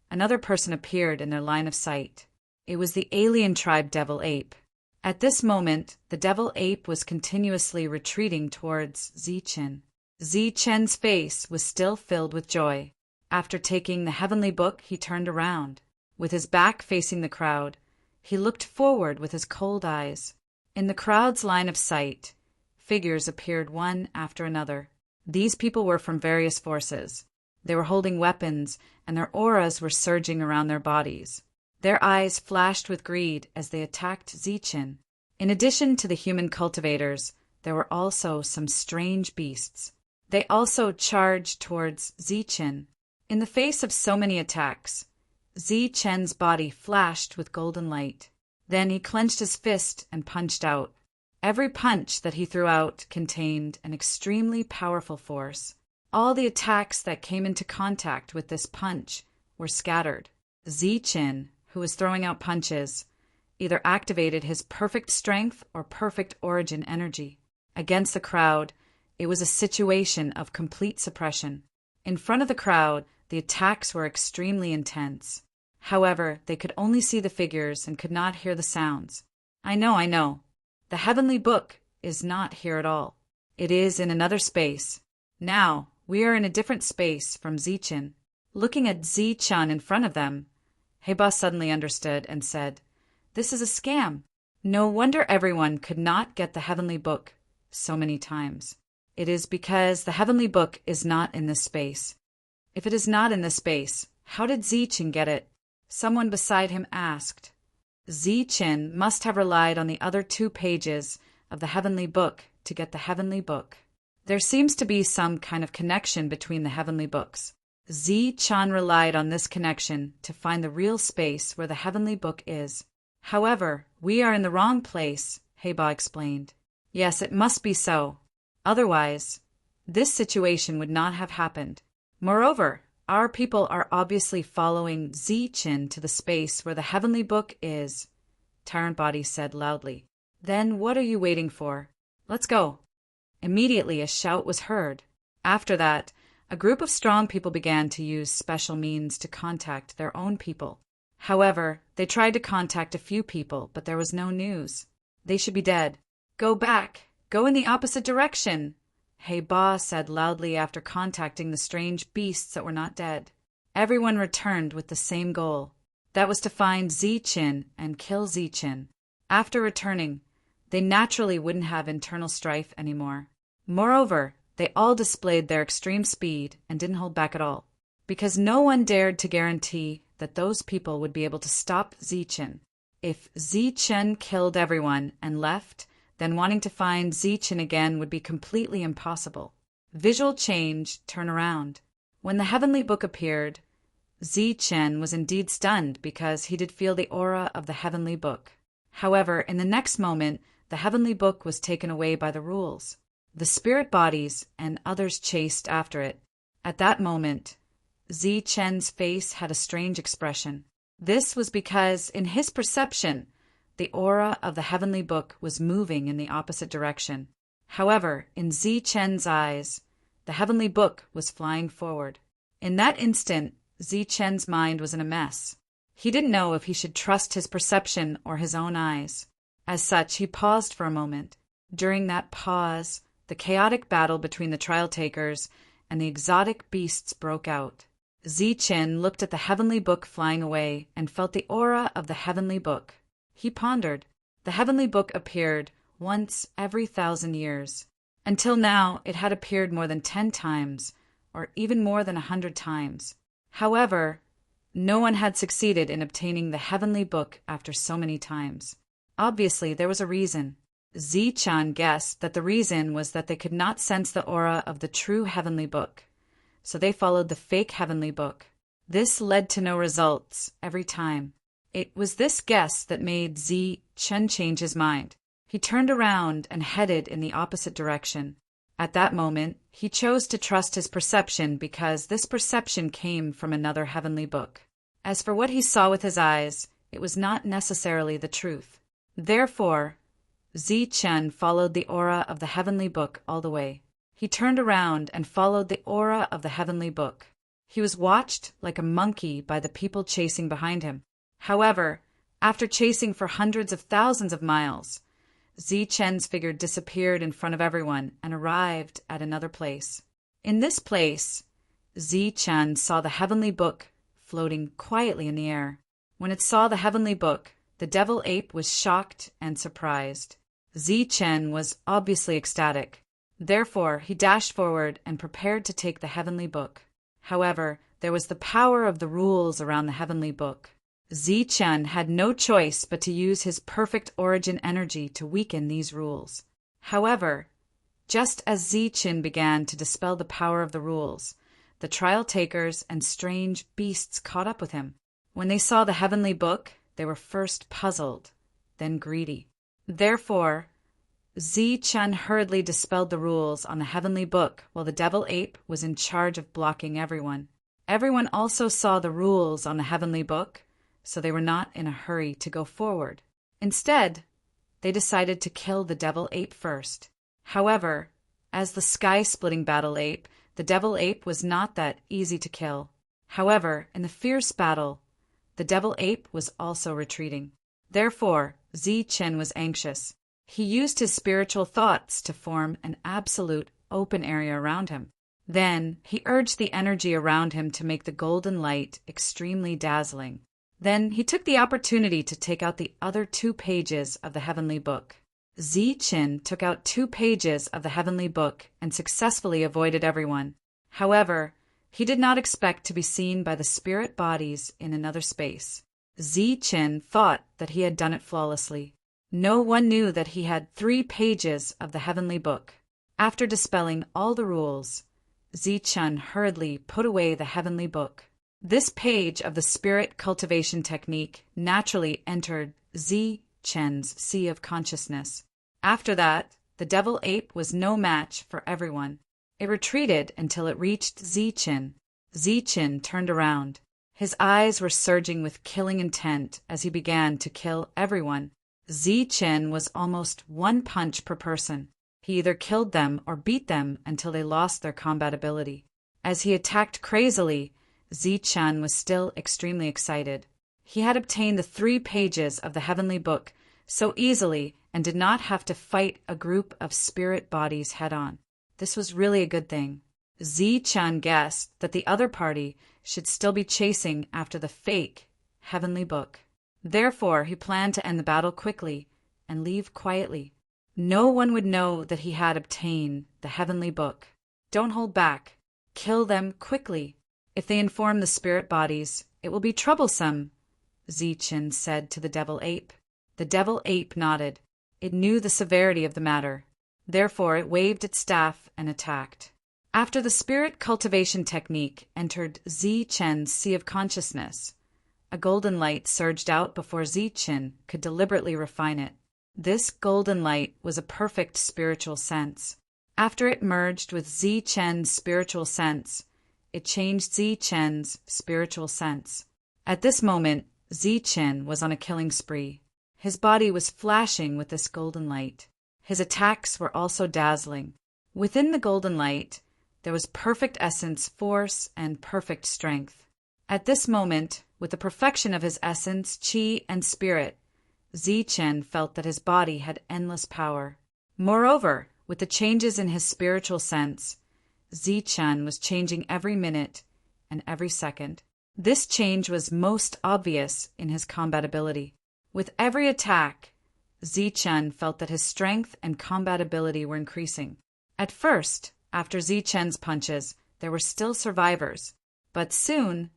another person appeared in their line of sight. It was the alien tribe Devil Ape. At this moment, the Devil Ape was continuously retreating towards Zichen. Zichen's face was still filled with joy. After taking the heavenly book, he turned around. With his back facing the crowd, he looked forward with his cold eyes. In the crowd's line of sight, figures appeared one after another. These people were from various forces. They were holding weapons, and their auras were surging around their bodies. Their eyes flashed with greed as they attacked Zichen. In addition to the human cultivators, there were also some strange beasts. They also charged towards Zichen. In the face of so many attacks, Zichen's body flashed with golden light. Then he clenched his fist and punched out. Every punch that he threw out contained an extremely powerful force. All the attacks that came into contact with this punch were scattered. Zichen, who was throwing out punches, either activated his perfect strength or perfect origin energy. Against the crowd, it was a situation of complete suppression. In front of the crowd, the attacks were extremely intense. However, they could only see the figures and could not hear the sounds. I know. The heavenly book is not here at all. It is in another space. Now, we are in a different space from Zichen. Looking at Zichen in front of them, Heba suddenly understood and said, "This is a scam." No wonder everyone could not get the heavenly book so many times. It is because the heavenly book is not in this space. If it is not in this space, how did Zichen get it? Someone beside him asked. Zichen must have relied on the other 2 pages of the heavenly book to get the heavenly book. There seems to be some kind of connection between the heavenly books. Zichen relied on this connection to find the real space where the heavenly book is. However, we are in the wrong place, Heba explained. Yes, it must be so. Otherwise, this situation would not have happened. Moreover, our people are obviously following Zichen to the space where the heavenly book is, Tyrant Body said loudly. Then what are you waiting for? Let's go. Immediately a shout was heard. After that, a group of strong people began to use special means to contact their own people. However, they tried to contact a few people, but there was no news. They should be dead. Go back. Go in the opposite direction, Heba said loudly after contacting the strange beasts that were not dead. Everyone returned with the same goal. That was to find Zichen and kill Zichen. After returning, they naturally wouldn't have internal strife anymore. Moreover, they all displayed their extreme speed and didn't hold back at all, because no one dared to guarantee that those people would be able to stop Zichen. If Zichen killed everyone and left, then wanting to find Zichen again would be completely impossible. Visual change, turn around. When the heavenly book appeared, Zichen was indeed stunned because he did feel the aura of the heavenly book. However, in the next moment, the heavenly book was taken away by the rules. The spirit bodies and others chased after it. At that moment, Zichen's face had a strange expression. This was because, in his perception, the aura of the heavenly book was moving in the opposite direction. However, in Zichen's eyes, the heavenly book was flying forward. In that instant, Zichen's mind was in a mess. He didn't know if he should trust his perception or his own eyes. As such, he paused for a moment. During that pause, the chaotic battle between the trial takers and the exotic beasts broke out. Zichen looked at the heavenly book flying away and felt the aura of the heavenly book. He pondered. The heavenly book appeared once every 1,000 years. Until now, it had appeared more than 10 times, or even more than 100 times. However, no one had succeeded in obtaining the heavenly book after so many times. Obviously, there was a reason. Zichen guessed that the reason was that they could not sense the aura of the true heavenly book, so they followed the fake heavenly book. This led to no results every time. It was this guess that made Zichen change his mind. He turned around and headed in the opposite direction. At that moment, he chose to trust his perception because this perception came from another heavenly book. As for what he saw with his eyes, it was not necessarily the truth. Therefore, Zichen followed the aura of the heavenly book all the way. He turned around and followed the aura of the heavenly book. He was watched like a monkey by the people chasing behind him. However, after chasing for hundreds of thousands of miles, Zi-Chen's figure disappeared in front of everyone and arrived at another place. In this place, Zi-Chen saw the heavenly book floating quietly in the air. When it saw the heavenly book, the devil ape was shocked and surprised. Zi-Chen was obviously ecstatic. Therefore, he dashed forward and prepared to take the heavenly book. However, there was the power of the rules around the heavenly book. Zi-Chen had no choice but to use his perfect origin energy to weaken these rules. However, just as Zi-Chen began to dispel the power of the rules, the trial takers and strange beasts caught up with him. When they saw the heavenly book, they were first puzzled, then greedy. Therefore, Zi-Chen hurriedly dispelled the rules on the heavenly book while the devil ape was in charge of blocking everyone. Everyone also saw the rules on the heavenly book, so they were not in a hurry to go forward. Instead, they decided to kill the devil ape first. However, as the sky-splitting battle ape, the devil ape was not that easy to kill. However, in the fierce battle, the devil ape was also retreating. Therefore, Zi-Chen was anxious. He used his spiritual thoughts to form an absolute open area around him. Then, he urged the energy around him to make the golden light extremely dazzling. Then, he took the opportunity to take out the other 2 pages of the heavenly book. Zi-Chen took out 2 pages of the heavenly book and successfully avoided everyone. However, he did not expect to be seen by the spirit bodies in another space. Zi-Chen thought that he had done it flawlessly. No one knew that he had 3 pages of the heavenly book. After dispelling all the rules, Zi-Chen hurriedly put away the heavenly book. This page of the spirit cultivation technique naturally entered Zi-Chen's sea of consciousness. After that, the devil ape was no match for everyone. It retreated until it reached Zi-Chen. Zi-Chen turned around. His eyes were surging with killing intent as he began to kill everyone. Zi-Chen was almost 1 punch per person. He either killed them or beat them until they lost their combat ability. As he attacked crazily, Zi-Chen was still extremely excited. He had obtained the 3 pages of the heavenly book so easily and did not have to fight a group of spirit bodies head-on. This was really a good thing. Zi-Chen guessed that the other party should still be chasing after the fake heavenly book. Therefore, he planned to end the battle quickly and leave quietly. No one would know that he had obtained the heavenly book. Don't hold back. Kill them quickly. If they inform the spirit bodies, it will be troublesome, Zi-Chen said to the devil ape. The devil ape nodded. It knew the severity of the matter. Therefore, it waved its staff and attacked. After the spirit cultivation technique entered Zi-Chen's sea of consciousness, a golden light surged out before Zi-Chen could deliberately refine it. This golden light was a perfect spiritual sense. After it merged with Zi-Chen's spiritual sense, it changed Zi-Chen's spiritual sense. At this moment, Zi-Chen was on a killing spree. His body was flashing with this golden light. His attacks were also dazzling. Within the golden light, there was perfect essence, force, and perfect strength. At this moment, with the perfection of his essence, chi, and spirit, Zi-Chen felt that his body had endless power. Moreover, with the changes in his spiritual sense, Zi-Chen was changing every minute and every second. This change was most obvious in his combat ability. With every attack, Zi-Chen felt that his strength and combat ability were increasing. At first, after Zi-Chen's punches, there were still survivors. But soon,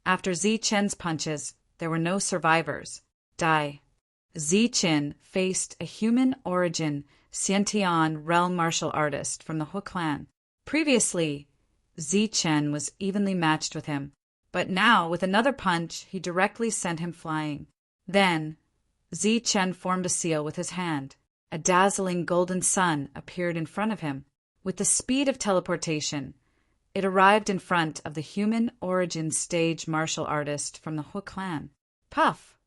after Zi-Chen's punches, there were no survivors. Die. Zi-Chen faced a human origin Xiantian realm martial artist from the He clan. Previously, Zi-Chen was evenly matched with him, but now, with another punch, he directly sent him flying. Then, Zi-Chen formed a seal with his hand. A dazzling golden sun appeared in front of him. With the speed of teleportation, it arrived in front of the human origin stage martial artist from the He clan. Puff!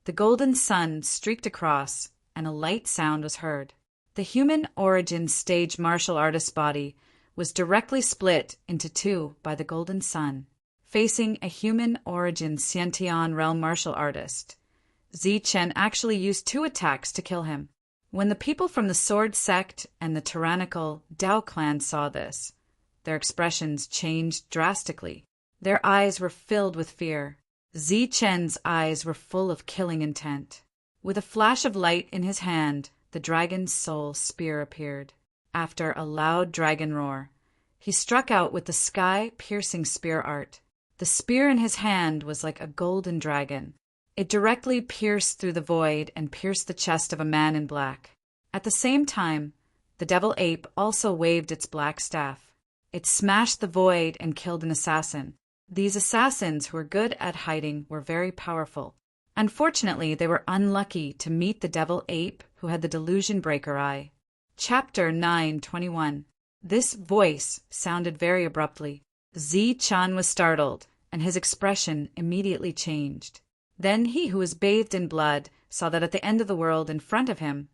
The golden sun streaked across, and a light sound was heard. The human origin stage martial artist's body was directly split into two by the golden sun. Facing a human origin Xiantian realm martial artist, Zichen actually used two attacks to kill him. When the people from the Sword Sect and the tyrannical Dao clan saw this, their expressions changed drastically. Their eyes were filled with fear. Zichen's eyes were full of killing intent. With a flash of light in his hand, the dragon's soul spear appeared. After a loud dragon roar, he struck out with the sky-piercing spear art. The spear in his hand was like a golden dragon. It directly pierced through the void and pierced the chest of a man in black. At the same time, the devil ape also waved its black staff. It smashed the void and killed an assassin. These assassins who were good at hiding were very powerful. Unfortunately, they were unlucky to meet the devil ape who had the delusion breaker eye. Chapter 9:21. This voice sounded very abruptly. Zichen was startled, and his expression immediately changed. Then he who was bathed in blood saw that at the end of the world in front of him,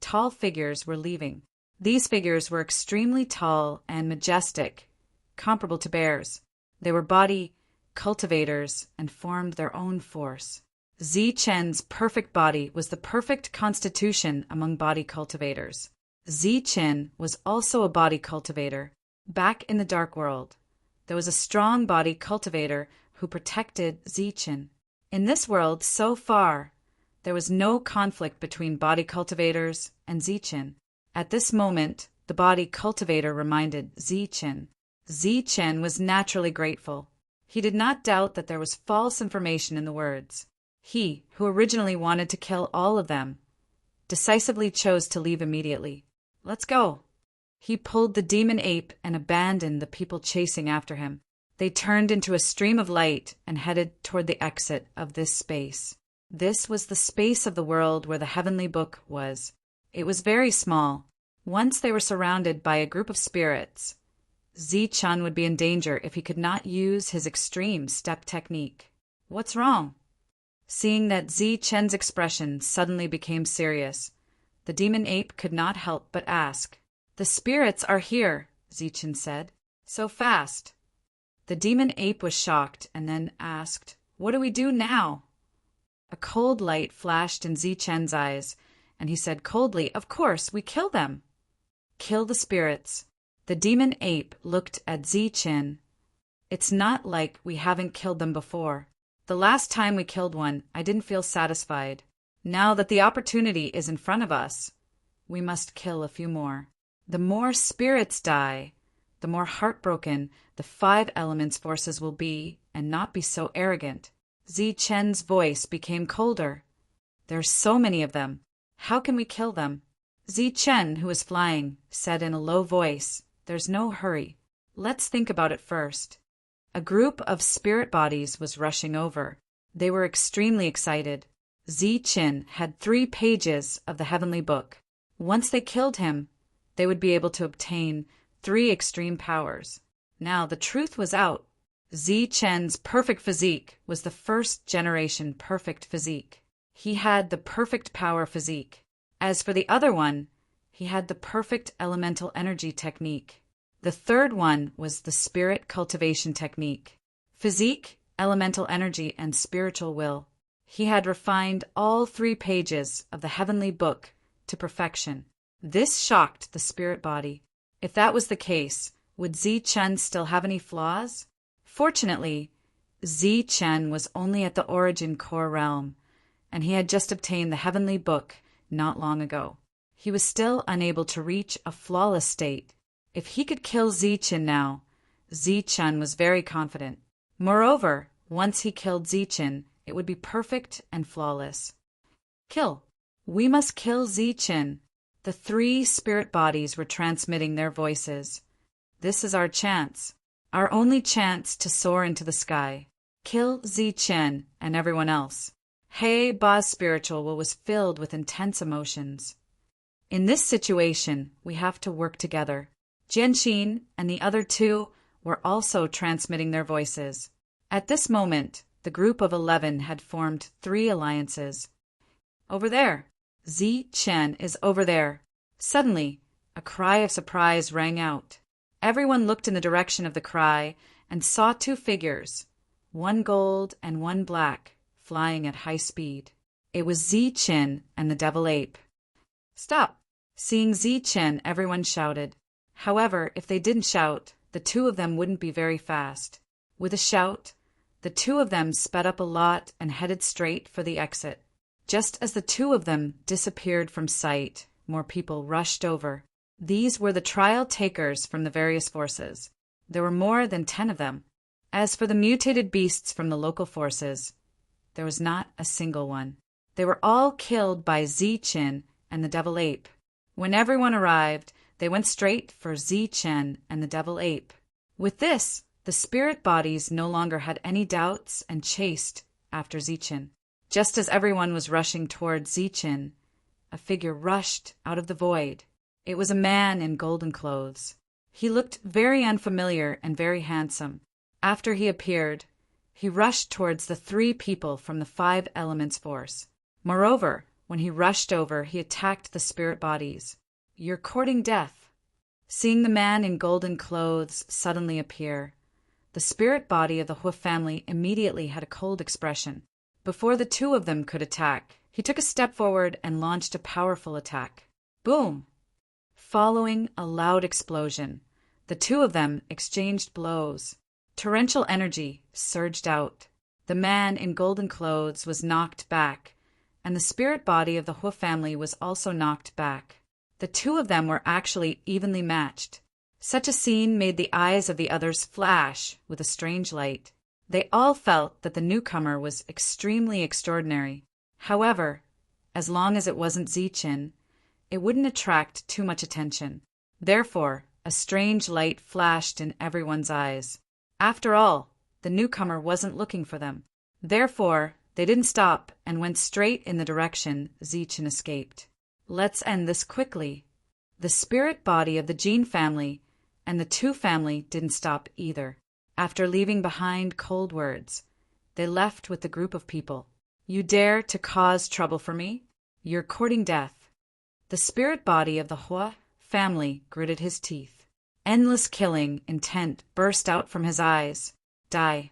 tall figures were leaving. These figures were extremely tall and majestic, comparable to bears. They were body cultivators and formed their own force. Zichen's perfect body was the perfect constitution among body cultivators. Zichen was also a body cultivator. Back in the dark world, there was a strong body cultivator who protected Zichen. In this world, so far, there was no conflict between body cultivators and Zichen. At this moment, the body cultivator reminded Zichen. Zichen was naturally grateful. He did not doubt that there was false information in the words. He, who originally wanted to kill all of them, decisively chose to leave immediately. Let's go. He pulled the demon ape and abandoned the people chasing after him. They turned into a stream of light and headed toward the exit of this space. This was the space of the world where the heavenly book was. It was very small. Once they were surrounded by a group of spirits, Zichen would be in danger if he could not use his extreme step technique. What's wrong? Seeing that Zichen's expression suddenly became serious, the demon ape could not help but ask. The spirits are here, Zichen said. So fast. The demon ape was shocked and then asked, What do we do now? A cold light flashed in Zichen's eyes, and he said coldly, Of course, we kill them. Kill the spirits. The demon ape looked at Zichen. It's not like we haven't killed them before. The last time we killed one, I didn't feel satisfied. Now that the opportunity is in front of us, we must kill a few more. The more spirits die, the more heartbroken the 5 elements forces will be and not be so arrogant. Zichen's voice became colder. There are so many of them. How can we kill them? Zichen, who was flying, said in a low voice, There's no hurry. Let's think about it first. A group of spirit bodies was rushing over. They were extremely excited. Zichen had 3 pages of the heavenly book. Once they killed him, they would be able to obtain 3 extreme powers. Now the truth was out. Zichen's perfect physique was the first generation perfect physique. He had the perfect power physique. As for the other one, he had the perfect elemental energy technique. The third one was the spirit cultivation technique. Physique, elemental energy, and spiritual will. He had refined all 3 pages of the heavenly book to perfection. This shocked the spirit body. If that was the case, would Zichen still have any flaws? Fortunately, Zichen was only at the origin core realm, and he had just obtained the heavenly book not long ago. He was still unable to reach a flawless state. If he could kill Zichen now, Zichen was very confident. Moreover, once he killed Zichen, it would be perfect and flawless. Kill. We must kill Zichen. The 3 spirit bodies were transmitting their voices. This is our chance. Our only chance to soar into the sky. Kill Zichen and everyone else. Hey Ba Spiritual was filled with intense emotions. In this situation, we have to work together. Jianxin and the other 2 were also transmitting their voices. At this moment, the group of 11 had formed 3 alliances. Over there. Zichen is over there. Suddenly, a cry of surprise rang out. Everyone looked in the direction of the cry and saw two figures, one gold and one black, flying at high speed. It was Zi-Chin and the devil ape. "Stop!" Seeing Zi-Chin, everyone shouted. However, if they didn't shout, the two of them wouldn't be very fast. With a shout, the two of them sped up a lot and headed straight for the exit. Just as the two of them disappeared from sight, more people rushed over. These were the trial takers from the various forces. There were more than 10 of them. As for the mutated beasts from the local forces, there was not a single one. They were all killed by Zi-Chin and the devil ape. When everyone arrived, they went straight for Zi-Chin and the devil ape. With this, the spirit bodies no longer had any doubts and chased after Zi-Chin. Just as everyone was rushing toward Zi-Chin, a figure rushed out of the void. It was a man in golden clothes. He looked very unfamiliar and very handsome. After he appeared, he rushed towards the 3 people from the 5 Elements force. Moreover, when he rushed over, he attacked the spirit bodies. "You're courting death." Seeing the man in golden clothes suddenly appear, the spirit body of the Hoof family immediately had a cold expression. Before the two of them could attack, he took a step forward and launched a powerful attack. Boom! Following a loud explosion, the two of them exchanged blows. Torrential energy surged out. The man in golden clothes was knocked back, and the spirit body of the Hoof family was also knocked back. The two of them were actually evenly matched. Such a scene made the eyes of the others flash with a strange light. They all felt that the newcomer was extremely extraordinary. However, as long as it wasn't Zi-Chin, it wouldn't attract too much attention. Therefore, a strange light flashed in everyone's eyes. After all, the newcomer wasn't looking for them. Therefore, they didn't stop and went straight in the direction Zi-Chin escaped. Let's end this quickly. The spirit body of the Gene family and the Tu family didn't stop either. After leaving behind cold words, they left with the group of people. "You dare to cause trouble for me? You're courting death." The spirit body of the Hua family gritted his teeth. Endless killing intent burst out from his eyes. "Die."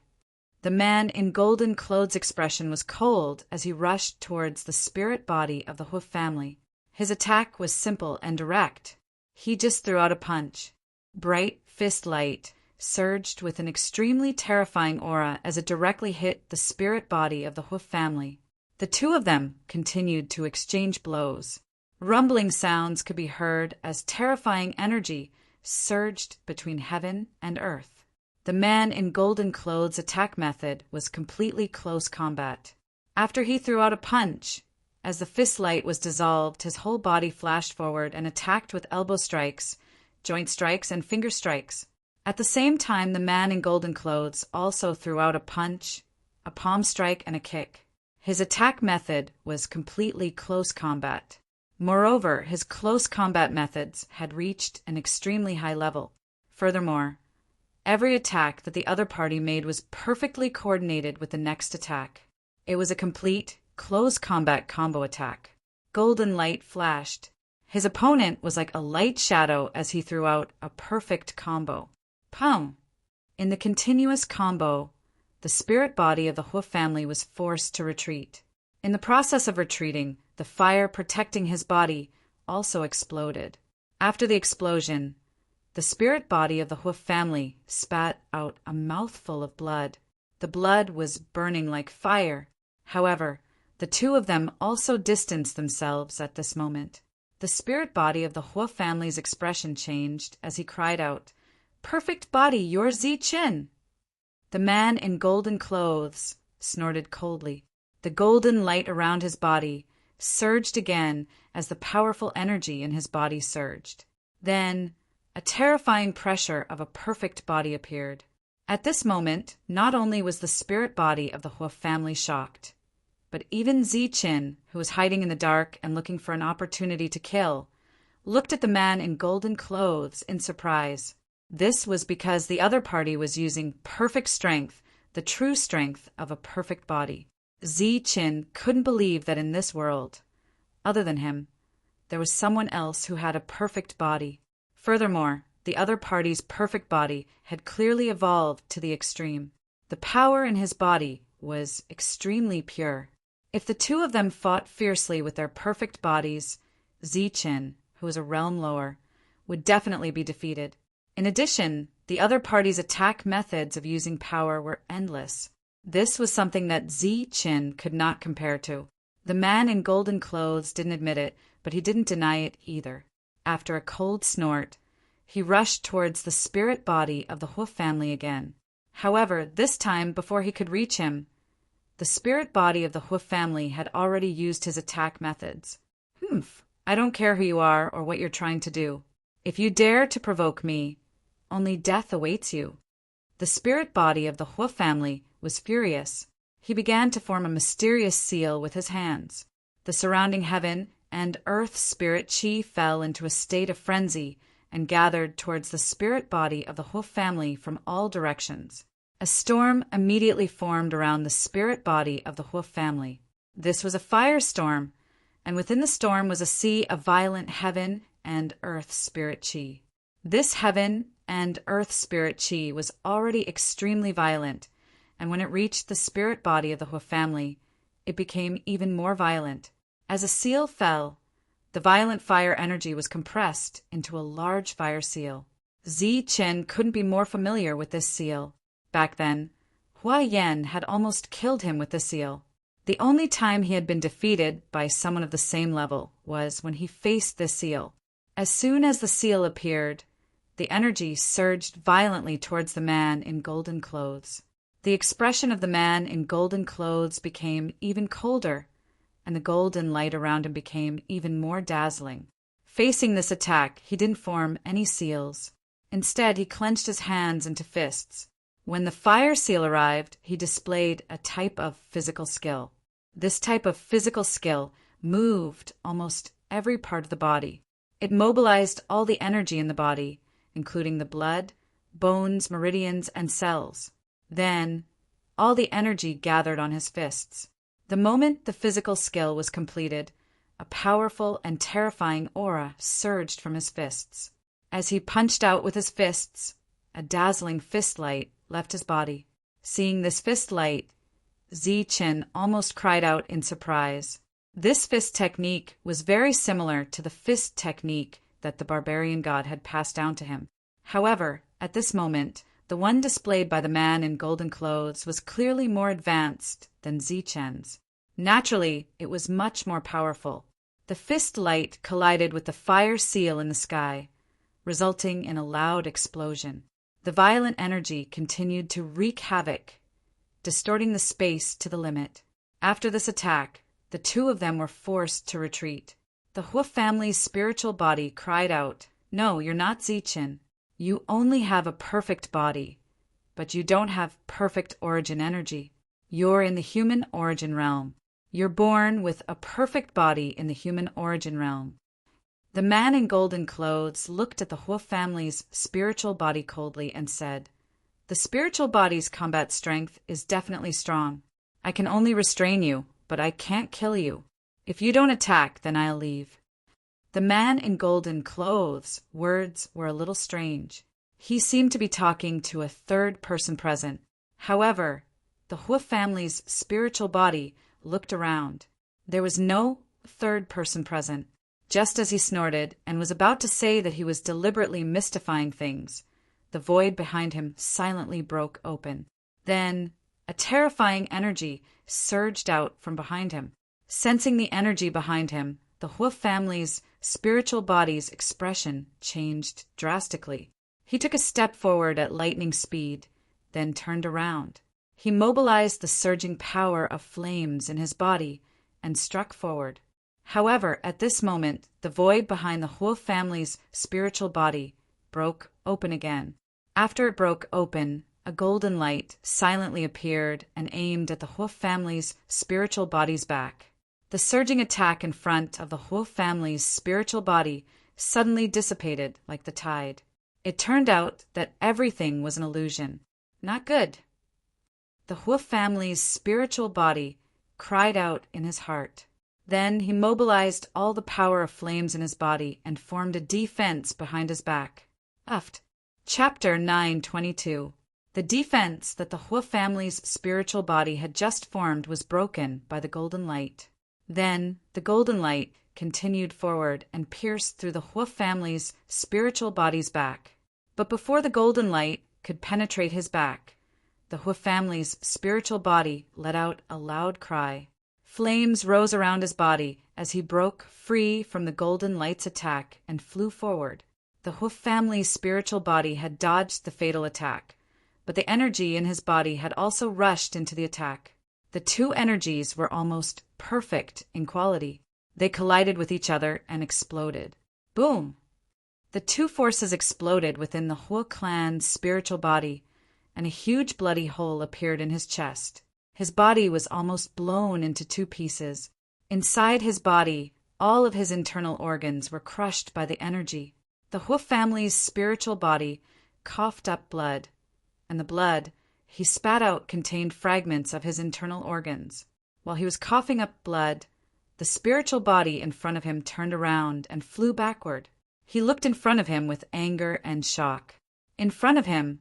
The man in golden clothes' expression was cold as he rushed towards the spirit body of the Hoof family. His attack was simple and direct. He just threw out a punch. Bright fist light surged with an extremely terrifying aura as it directly hit the spirit body of the Hoof family. The two of them continued to exchange blows. Rumbling sounds could be heard as terrifying energy surged between heaven and earth. The man in golden clothes' attack method was completely close combat. After he threw out a punch, as the fist light was dissolved, his whole body flashed forward and attacked with elbow strikes, joint strikes, and finger strikes. At the same time, the man in golden clothes also threw out a punch, a palm strike, and a kick. His attack method was completely close combat. Moreover, his close combat methods had reached an extremely high level. Furthermore, every attack that the other party made was perfectly coordinated with the next attack. It was a complete, close combat combo attack. Golden light flashed. His opponent was like a light shadow as he threw out a perfect combo. Pow! In the continuous combo, the spirit body of the Hoof family was forced to retreat. In the process of retreating, the fire protecting his body also exploded. After the explosion, the spirit body of the Hoof family spat out a mouthful of blood. The blood was burning like fire. However, the two of them also distanced themselves at this moment. The spirit body of the Hoof family's expression changed as he cried out, "Perfect body, you're Zi-Chin!" The man in golden clothes snorted coldly. The golden light around his body surged again as the powerful energy in his body surged. Then, a terrifying pressure of a perfect body appeared. At this moment, not only was the spirit body of the Hoof family shocked, but even Zi-Chin, who was hiding in the dark and looking for an opportunity to kill, looked at the man in golden clothes in surprise. This was because the other party was using perfect strength, the true strength of a perfect body. Zi-Chin couldn't believe that in this world, other than him, there was someone else who had a perfect body. Furthermore, the other party's perfect body had clearly evolved to the extreme. The power in his body was extremely pure. If the two of them fought fiercely with their perfect bodies, Zichen, who was a realm lower, would definitely be defeated. In addition, the other party's attack methods of using power were endless. This was something that Zichen could not compare to. The man in golden clothes didn't admit it, but he didn't deny it either. After a cold snort, he rushed towards the spirit body of the Hoof family again. However, this time, before he could reach him, the spirit body of the Hoof family had already used his attack methods. Humph, I don't care who you are or what you're trying to do. If you dare to provoke me, only death awaits you. The spirit body of the Hoof family was furious. He began to form a mysterious seal with his hands. The surrounding heaven and earth spirit chi fell into a state of frenzy and gathered towards the spirit body of the Hoof family from all directions. A storm immediately formed around the spirit body of the Hoof family. This was a firestorm, and within the storm was a sea of violent heaven and earth spirit chi. This heaven and earth spirit chi was already extremely violent, and when it reached the spirit body of the Hoof family, it became even more violent. As a seal fell, the violent fire energy was compressed into a large fire seal. Zichen couldn't be more familiar with this seal. Back then, Hua Yan had almost killed him with the seal. The only time he had been defeated by someone of the same level was when he faced the seal. As soon as the seal appeared, the energy surged violently towards the man in golden clothes. The expression of the man in golden clothes became even colder, and the golden light around him became even more dazzling. Facing this attack, he didn't form any seals. Instead, he clenched his hands into fists. When the fire seal arrived, he displayed a type of physical skill. This type of physical skill moved almost every part of the body. It mobilized all the energy in the body, including the blood, bones, meridians, and cells. Then, all the energy gathered on his fists. The moment the physical skill was completed, a powerful and terrifying aura surged from his fists. As he punched out with his fists, a dazzling fist light left his body. Seeing this fist light, Zichen almost cried out in surprise. This fist technique was very similar to the fist technique that the barbarian god had passed down to him. However, at this moment, the one displayed by the man in golden clothes was clearly more advanced than Zichen's. Naturally, it was much more powerful. The fist light collided with the fire seal in the sky, resulting in a loud explosion. The violent energy continued to wreak havoc, distorting the space to the limit. After this attack, the two of them were forced to retreat. The Hoof family's spiritual body cried out, "No, you're not Zichen. You only have a perfect body, but you don't have perfect origin energy. You're in the human origin realm. You're born with a perfect body in the human origin realm." The man in golden clothes looked at the Hoof family's spiritual body coldly and said, "The spiritual body's combat strength is definitely strong. I can only restrain you, but I can't kill you. If you don't attack, then I'll leave." The man in golden clothes' words were a little strange. He seemed to be talking to a third person present. However, the Hoof family's spiritual body looked around. There was no third person present. Just as he snorted and was about to say that he was deliberately mystifying things, the void behind him silently broke open. Then, a terrifying energy surged out from behind him. Sensing the energy behind him, the Hoof family's spiritual body's expression changed drastically. He took a step forward at lightning speed, then turned around. He mobilized the surging power of flames in his body and struck forward. However, at this moment, the void behind the Hoof family's spiritual body broke open again. After it broke open, a golden light silently appeared and aimed at the Hoof family's spiritual body's back. The surging attack in front of the Hoof family's spiritual body suddenly dissipated like the tide. It turned out that everything was an illusion. Not good. The Hoof family's spiritual body cried out in his heart, Then he mobilized all the power of flames in his body and formed a defense behind his back. Uft. Chapter 9:22. The defense that the Hua family's spiritual body had just formed was broken by the golden light. Then the golden light continued forward and pierced through the Hua family's spiritual body's back. But before the golden light could penetrate his back, the Hua family's spiritual body let out a loud cry. Flames rose around his body as he broke free from the golden light's attack and flew forward. The Hua family's spiritual body had dodged the fatal attack, but the energy in his body had also rushed into the attack. The two energies were almost perfect in quality. They collided with each other and exploded. Boom! The two forces exploded within the Hua clan's spiritual body, and a huge bloody hole appeared in his chest. His body was almost blown into two pieces. Inside his body, all of his internal organs were crushed by the energy. The Hua family's spiritual body coughed up blood, and the blood he spat out contained fragments of his internal organs. While he was coughing up blood, the spiritual body in front of him turned around and flew backward. He looked in front of him with anger and shock. In front of him,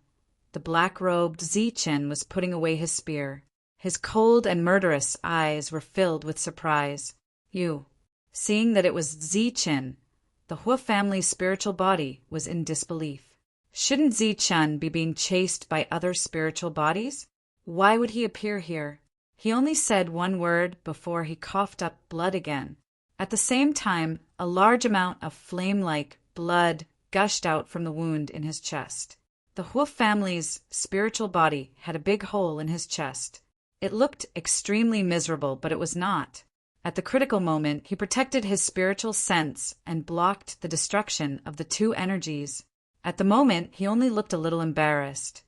the black-robed Zichen was putting away his spear. His cold and murderous eyes were filled with surprise. Seeing that it was Zichen, the Hua family's spiritual body was in disbelief. Shouldn't Zichen be being chased by other spiritual bodies? Why would he appear here? He only said one word before he coughed up blood again. At the same time, a large amount of flame-like blood gushed out from the wound in his chest. The Hua family's spiritual body had a big hole in his chest. It looked extremely miserable, but it was not. At the critical moment, he protected his spiritual sense and blocked the destruction of the two energies. At the moment, he only looked a little embarrassed.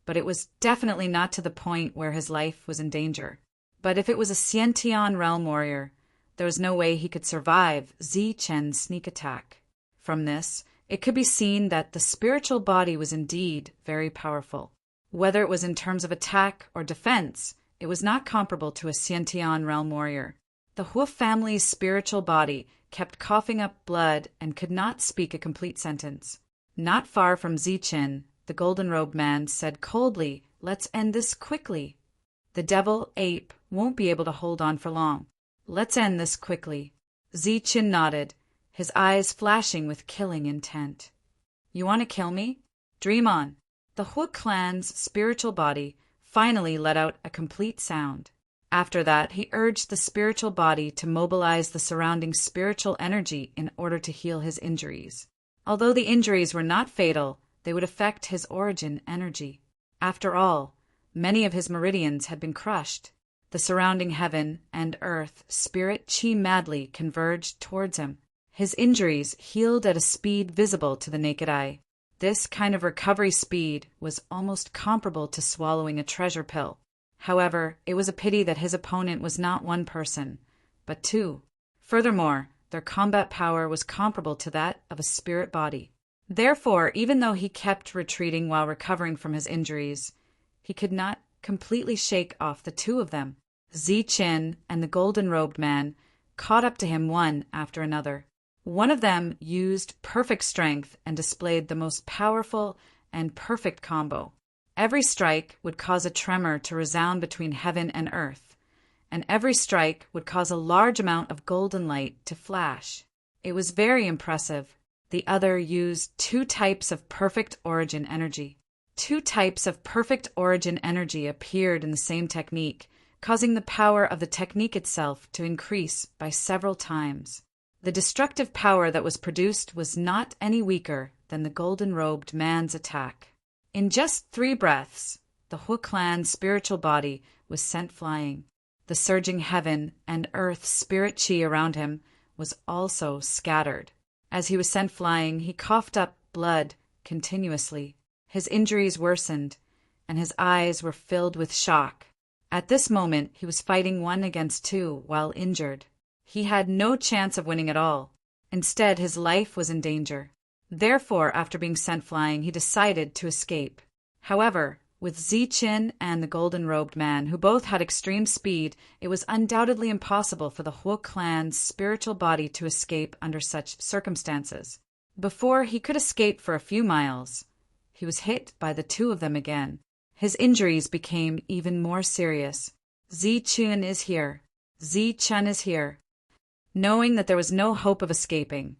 But it was definitely not to the point where his life was in danger. But if it was a Xiantian realm warrior, there was no way he could survive Zichen's sneak attack. From this, it could be seen that the spiritual body was indeed very powerful. Whether it was in terms of attack or defense, it was not comparable to a Xiantian realm warrior. The Hua family's spiritual body kept coughing up blood and could not speak a complete sentence. Not far from Zichen, the golden-robed man said coldly, "Let's end this quickly. The devil ape won't be able to hold on for long. Let's end this quickly." Zichen nodded, his eyes flashing with killing intent. "You want to kill me? Dream on." The Hua clan's spiritual body finally let out a complete sound. After that, he urged the spiritual body to mobilize the surrounding spiritual energy in order to heal his injuries. Although the injuries were not fatal, they would affect his origin energy. After all, many of his meridians had been crushed. The surrounding heaven and earth spirit chi madly converged towards him. His injuries healed at a speed visible to the naked eye. This kind of recovery speed was almost comparable to swallowing a treasure pill. However, it was a pity that his opponent was not one person, but two. Furthermore, their combat power was comparable to that of a spirit body. Therefore, even though he kept retreating while recovering from his injuries, he could not completely shake off the two of them. Zichen and the golden-robed man caught up to him one after another. One of them used perfect strength and displayed the most powerful and perfect combo. Every strike would cause a tremor to resound between heaven and earth, and every strike would cause a large amount of golden light to flash. It was very impressive. The other used two types of perfect origin energy. Two types of perfect origin energy appeared in the same technique, causing the power of the technique itself to increase by several times. The destructive power that was produced was not any weaker than the golden-robed man's attack. In just 3 breaths, the Hua clan's spiritual body was sent flying. The surging heaven and earth spirit chi around him was also scattered. As he was sent flying, he coughed up blood continuously. His injuries worsened, and his eyes were filled with shock. At this moment, he was fighting 1 against 2 while injured. He had no chance of winning at all. Instead, his life was in danger. Therefore, after being sent flying, he decided to escape. However, With Ziqin and the golden-robed man, who both had extreme speed, it was undoubtedly impossible for the Hua clan's spiritual body to escape under such circumstances. Before he could escape for a few miles, he was hit by the two of them again. His injuries became even more serious. Ziqin is here. Ziqin is here. Knowing that there was no hope of escaping,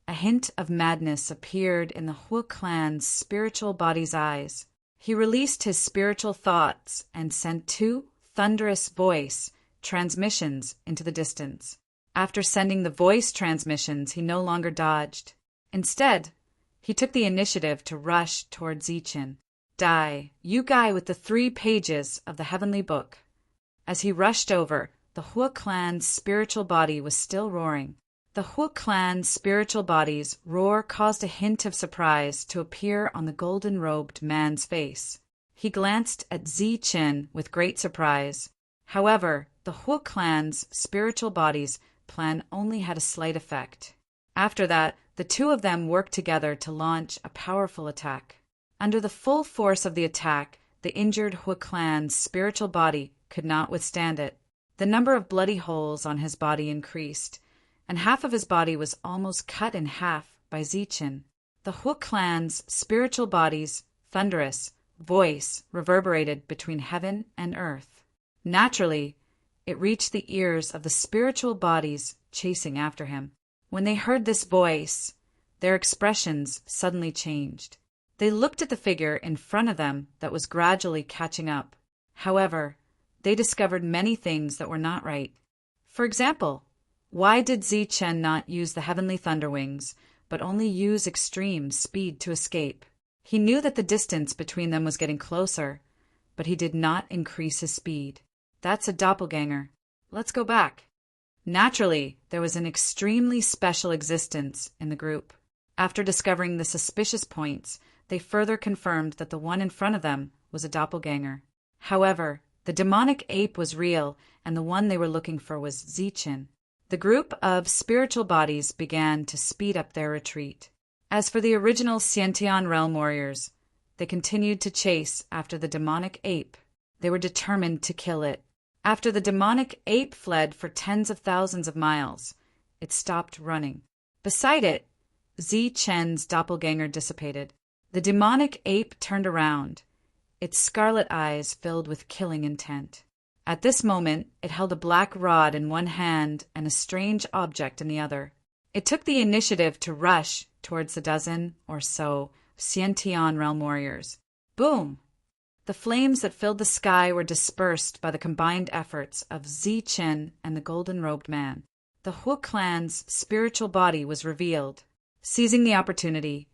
a hint of madness appeared in the Hua clan's spiritual body's eyes. He released his spiritual thoughts and sent two thunderous voice transmissions into the distance. After sending the voice transmissions, he no longer dodged. Instead, he took the initiative to rush toward Ziqin. Die, you guy with the 3 pages of the heavenly book. As he rushed over, the Hua clan's spiritual body was still roaring. The Hua clan's spiritual body's roar caused a hint of surprise to appear on the golden-robed man's face. He glanced at Ziqin with great surprise. However, the Hua clan's spiritual body's plan only had a slight effect. After that, the two of them worked together to launch a powerful attack. Under the full force of the attack, the injured Hua clan's spiritual body could not withstand it. The number of bloody holes on his body increased, and half of his body was almost cut in half by Ziqin. The Hua clan's spiritual body's thunderous voice reverberated between heaven and earth. Naturally, it reached the ears of the spiritual bodies chasing after him. When they heard this voice, their expressions suddenly changed. They looked at the figure in front of them that was gradually catching up. However, they discovered many things that were not right. For example, why did Ziqin not use the heavenly thunder wings, but only use extreme speed to escape? He knew that the distance between them was getting closer, but he did not increase his speed. That's a doppelganger. Let's go back. Naturally, there was an extremely special existence in the group. After discovering the suspicious points, they further confirmed that the one in front of them was a doppelganger. However, the demonic ape was real, and the one they were looking for was Ziqin. The group of spiritual bodies began to speed up their retreat. As for the original Xiantian realm warriors, they continued to chase after the demonic ape. They were determined to kill it. After the demonic ape fled for tens of thousands of miles, it stopped running. Beside it, Ziqin's doppelganger dissipated. The demonic ape turned around, its scarlet eyes filled with killing intent. At this moment, it held a black rod in one hand and a strange object in the other. It took the initiative to rush towards the dozen or so Xiantian realm warriors. Boom! The flames that filled the sky were dispersed by the combined efforts of Ziqin and the golden-robed man. The Hua clan's spiritual body was revealed. Seizing the opportunity,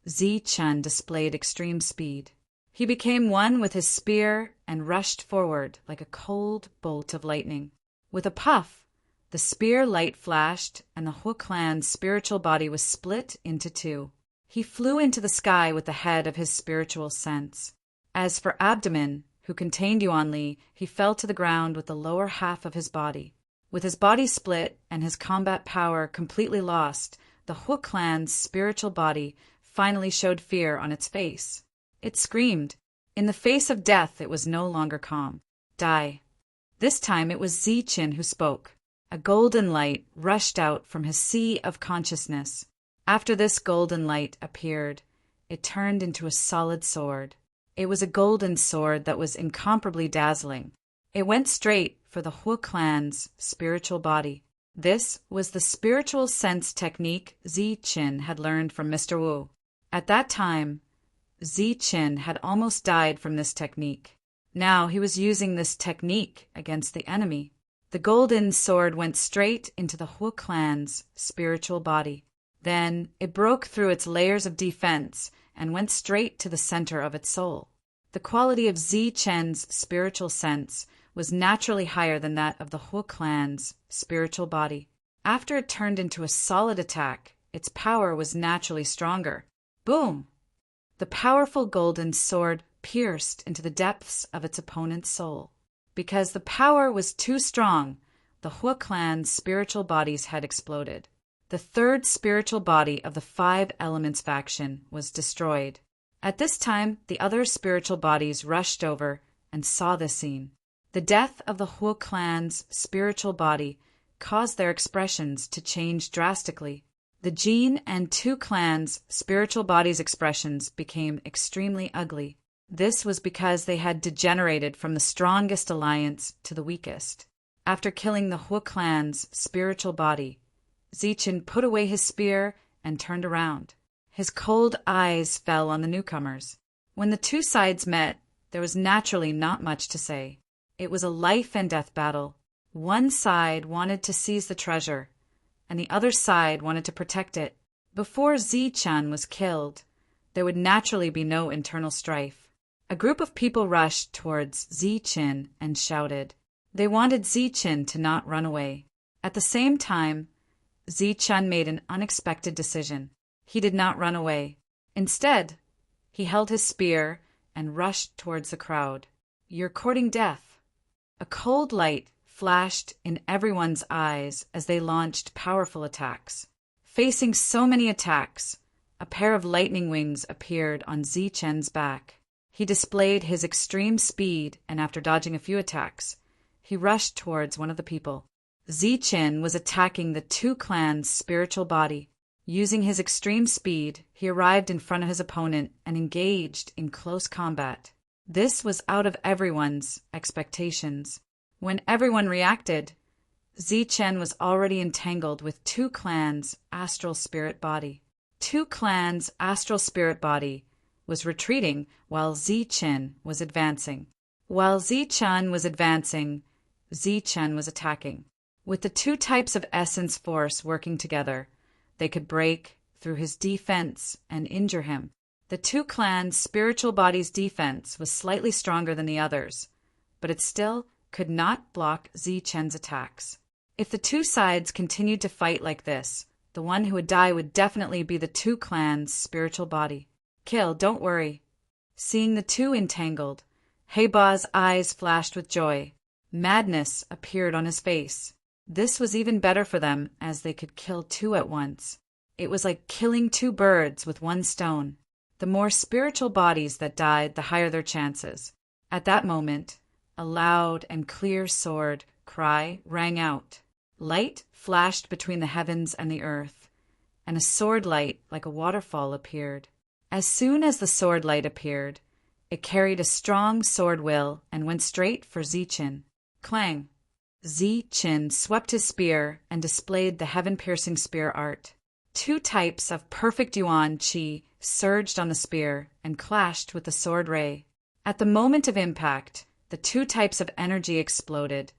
Ziqin displayed extreme speed. He became one with his spear and rushed forward like a cold bolt of lightning. With a puff, the spear light flashed and the Hua clan's spiritual body was split into two. He flew into the sky with the head of his spiritual sense. As for Abdomen, who contained Yuan Li, he fell to the ground with the lower half of his body. With his body split and his combat power completely lost, the Hua clan's spiritual body finally showed fear on its face. It screamed. In the face of death, it was no longer calm. Die. This time it was Ziqin who spoke. A golden light rushed out from his sea of consciousness. After this golden light appeared, it turned into a solid sword. It was a golden sword that was incomparably dazzling. It went straight for the Hua clan's spiritual body. This was the spiritual sense technique Ziqin had learned from Mr. Wu. At that time, Ziqin had almost died from this technique. Now he was using this technique against the enemy. The golden sword went straight into the Hua clan's spiritual body. Then it broke through its layers of defense and went straight to the center of its soul. The quality of Ziqin's spiritual sense was naturally higher than that of the Hua clan's spiritual body. After it turned into a solid attack, its power was naturally stronger. Boom! The powerful golden sword pierced into the depths of its opponent's soul. Because the power was too strong, the Hua clan's spiritual bodies had exploded. The third spiritual body of the 5 elements faction was destroyed. At this time, the other spiritual bodies rushed over and saw this scene. The death of the Hua clan's spiritual body caused their expressions to change drastically. The Jin and Tu clans' spiritual bodies' expressions became extremely ugly. This was because they had degenerated from the strongest alliance to the weakest. After killing the Hua clan's spiritual body, Zichen put away his spear and turned around. His cold eyes fell on the newcomers. When the two sides met, there was naturally not much to say. It was a life and death battle. One side wanted to seize the treasure, and the other side wanted to protect it. Before Zichen was killed, there would naturally be no internal strife. A group of people rushed towards Zichen and shouted. They wanted Zichen to not run away. At the same time, Zichen made an unexpected decision. He did not run away. Instead, he held his spear and rushed towards the crowd. "You're courting death." A cold light flashed in everyone's eyes as they launched powerful attacks. Facing so many attacks, a pair of lightning wings appeared on Zichen's back. He displayed his extreme speed, and after dodging a few attacks, he rushed towards one of the people. Zichen was attacking the Tu clan's spiritual body. Using his extreme speed, he arrived in front of his opponent and engaged in close combat. This was out of everyone's expectations. When everyone reacted, Zichen was already entangled with Tu clan's astral spirit body. Tu clan's astral spirit body was retreating while Zichen was advancing. While Zichen was advancing, Zichen was attacking. With the two types of essence force working together, they could break through his defense and injure him. The Tu clan's spiritual body's defense was slightly stronger than the others, but it still could not block Zichen's attacks. If the two sides continued to fight like this, the one who would die would definitely be the Tu clan's spiritual body. "Kill, don't worry." Seeing the two entangled, Heiba's eyes flashed with joy. Madness appeared on his face. This was even better for them, as they could kill two at once. It was like killing two birds with one stone. The more spiritual bodies that died, the higher their chances. At that moment, a loud and clear sword cry rang out. Light flashed between the heavens and the earth, and a sword light like a waterfall appeared. As soon as the sword light appeared, it carried a strong sword will and went straight for Zichen. Clang! Zichen swept his spear and displayed the heaven-piercing spear art. Two types of perfect yuan qi surged on the spear and clashed with the sword ray. At the moment of impact, the two types of energy exploded,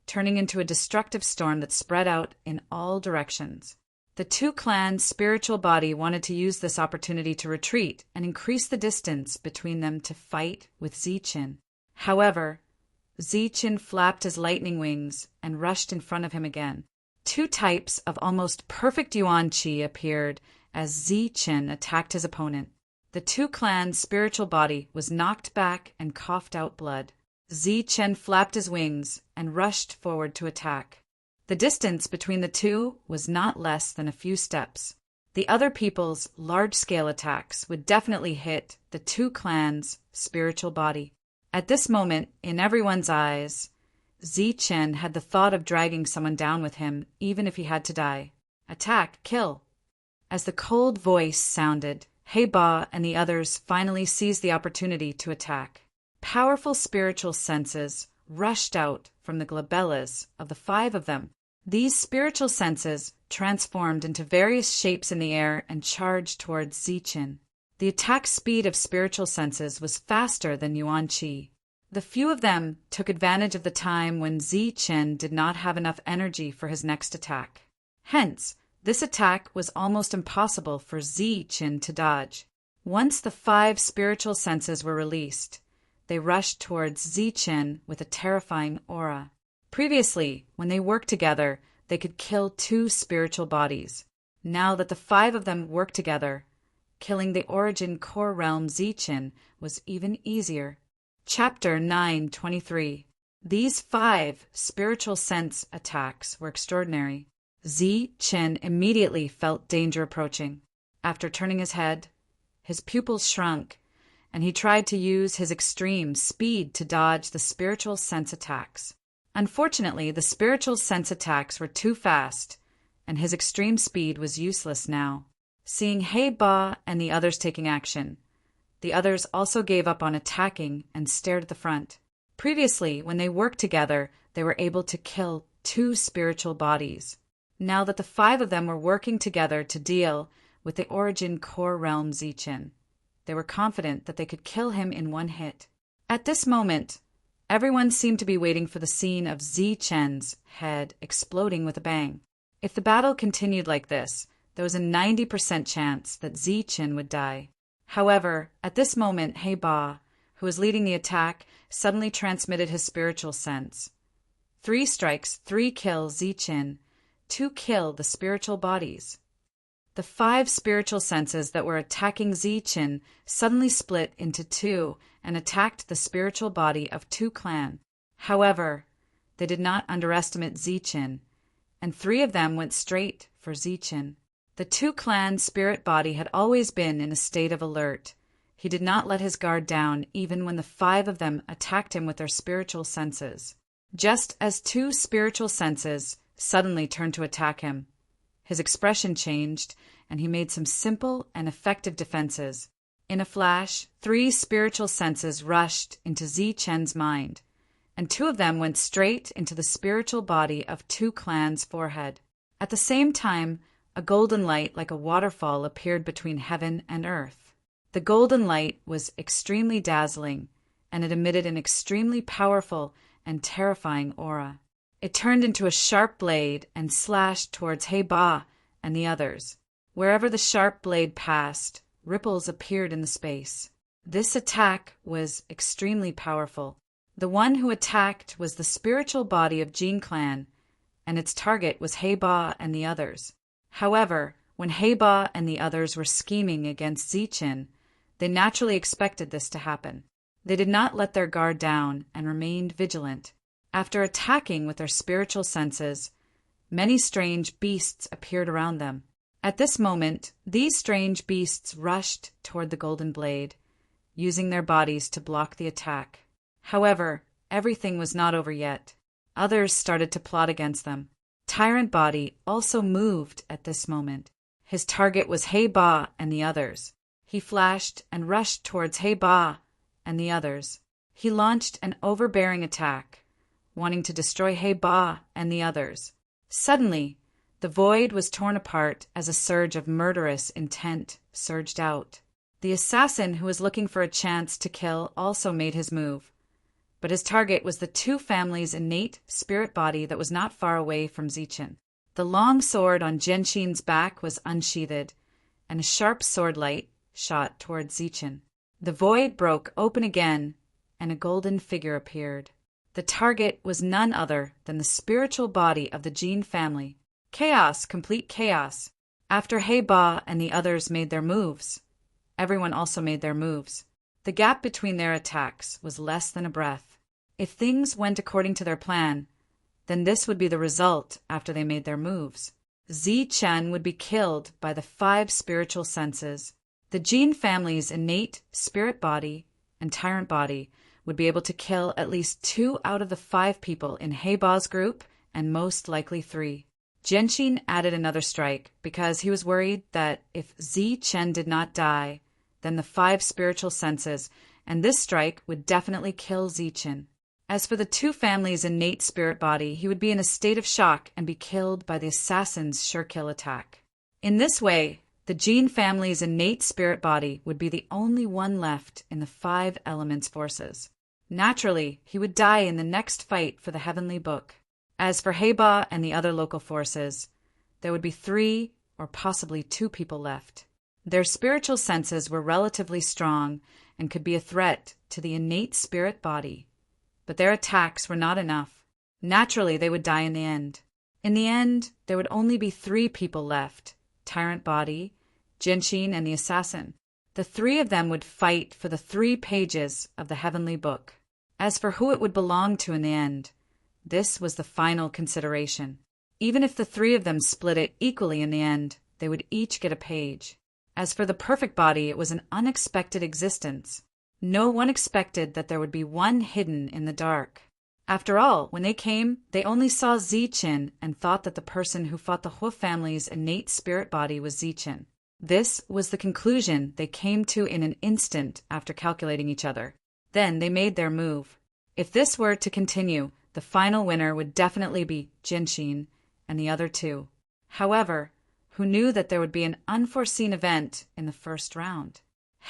turning into a destructive storm that spread out in all directions. The Tu clan's spiritual body wanted to use this opportunity to retreat and increase the distance between them to fight with Zichen. However, Zichen flapped his lightning wings and rushed in front of him again. Two types of almost perfect yuan qi appeared as Zichen attacked his opponent. The Tu clan's spiritual body was knocked back and coughed out blood. Zichen flapped his wings and rushed forward to attack. The distance between the two was not less than a few steps. The other people's large-scale attacks would definitely hit the Tu clan's spiritual body. At this moment, in everyone's eyes, Zichen had the thought of dragging someone down with him, even if he had to die. Attack, kill. As the cold voice sounded, Heiba and the others finally seized the opportunity to attack. Powerful spiritual senses rushed out from the glabellas of the five of them. These spiritual senses transformed into various shapes in the air and charged towards Zichen. The attack speed of spiritual senses was faster than yuan qi. The few of them took advantage of the time when Zichen did not have enough energy for his next attack. Hence, this attack was almost impossible for Zichen to dodge. Once the five spiritual senses were released, they rushed towards Zichen with a terrifying aura. Previously, when they worked together, they could kill two spiritual bodies. Now that the five of them worked together, killing the origin core realm Zichen was even easier. Chapter 9:23. These five spiritual sense attacks were extraordinary. Zichen immediately felt danger approaching. After turning his head, his pupils shrunk and he tried to use his extreme speed to dodge the spiritual sense attacks. Unfortunately, the spiritual sense attacks were too fast, and his extreme speed was useless now. Seeing He Ba and the others taking action, the others also gave up on attacking and stared at the front. Previously, when they worked together, they were able to kill 2 spiritual bodies. Now that the 5 of them were working together to deal with the origin core realm Zichen, they were confident that they could kill him in one hit. At this moment, everyone seemed to be waiting for the scene of Zichen's head exploding with a bang. If the battle continued like this, there was a 90% chance that Zichen would die. However, at this moment, He Ba, who was leading the attack, suddenly transmitted his spiritual sense. 3 strikes, 3 kill Zichen, 2 kill the spiritual bodies. The 5 spiritual senses that were attacking Zichen suddenly split into 2 and attacked the spiritual body of 2 clan. However, they did not underestimate Zichen, and 3 of them went straight for Zichen. The 2 clan spirit body had always been in a state of alert. He did not let his guard down even when the 5 of them attacked him with their spiritual senses. Just as 2 spiritual senses suddenly turned to attack him, his expression changed, and he made some simple and effective defenses. In a flash, 3 spiritual senses rushed into Zichen's mind, and 2 of them went straight into the spiritual body of 2 clans' forehead. At the same time, a golden light like a waterfall appeared between heaven and earth. The golden light was extremely dazzling, and it emitted an extremely powerful and terrifying aura. It turned into a sharp blade and slashed towards He Ba and the others. Wherever the sharp blade passed, ripples appeared in the space. This attack was extremely powerful. The one who attacked was the spiritual body of Jin clan, and its target was He Ba and the others. However, when He Ba and the others were scheming against Zichen, they naturally expected this to happen. They did not let their guard down and remained vigilant. After attacking with their spiritual senses, many strange beasts appeared around them. At this moment, these strange beasts rushed toward the golden blade, using their bodies to block the attack. However, everything was not over yet. Others started to plot against them. Tyrant Body also moved at this moment. His target was He Ba and the others. He flashed and rushed towards He Ba and the others. He launched an overbearing attack, wanting to destroy He Ba and the others. Suddenly, the void was torn apart as a surge of murderous intent surged out. The assassin who was looking for a chance to kill also made his move, but his target was the 2 families' innate spirit body that was not far away from Zichen. The long sword on Genshin's back was unsheathed, and a sharp sword light shot towards Zichen. The void broke open again, and a golden figure appeared. The target was none other than the spiritual body of the Jin family. Chaos, complete chaos. After He Ba and the others made their moves, everyone also made their moves. The gap between their attacks was less than a breath. If things went according to their plan, then this would be the result after they made their moves. Zichen would be killed by the 5 spiritual senses. The Jin family's innate spirit body and tyrant body would be able to kill at least 2 out of the 5 people in He Ba's group, and most likely 3. Genshin added another strike because he was worried that if Zichen did not die, then the 5 spiritual senses, and this strike would definitely kill Zichen. As for the 2 families' innate spirit body, he would be in a state of shock and be killed by the assassin's sure kill attack. In this way, the Jin family's innate spirit body would be the only one left in the 5 elements forces. Naturally, he would die in the next fight for the Heavenly Book. As for He Ba and the other local forces, there would be 3 or possibly 2 people left. Their spiritual senses were relatively strong and could be a threat to the innate spirit body, but their attacks were not enough. Naturally, they would die in the end. In the end, there would only be 3 people left: Tyrant Body, Genshin, and the assassin. The 3 of them would fight for the 3 pages of the Heavenly Book. As for who it would belong to in the end, this was the final consideration. Even if the 3 of them split it equally in the end, they would each get a page. As for the perfect body, it was an unexpected existence. No one expected that there would be one hidden in the dark. After all, when they came, they only saw Zichen and thought that the person who fought the Hua family's innate spirit body was Zichen. This was the conclusion they came to in an instant after calculating each other. Then they made their move. If this were to continue, the final winner would definitely be Jinshin and the other two. However, who knew that there would be an unforeseen event in the first round?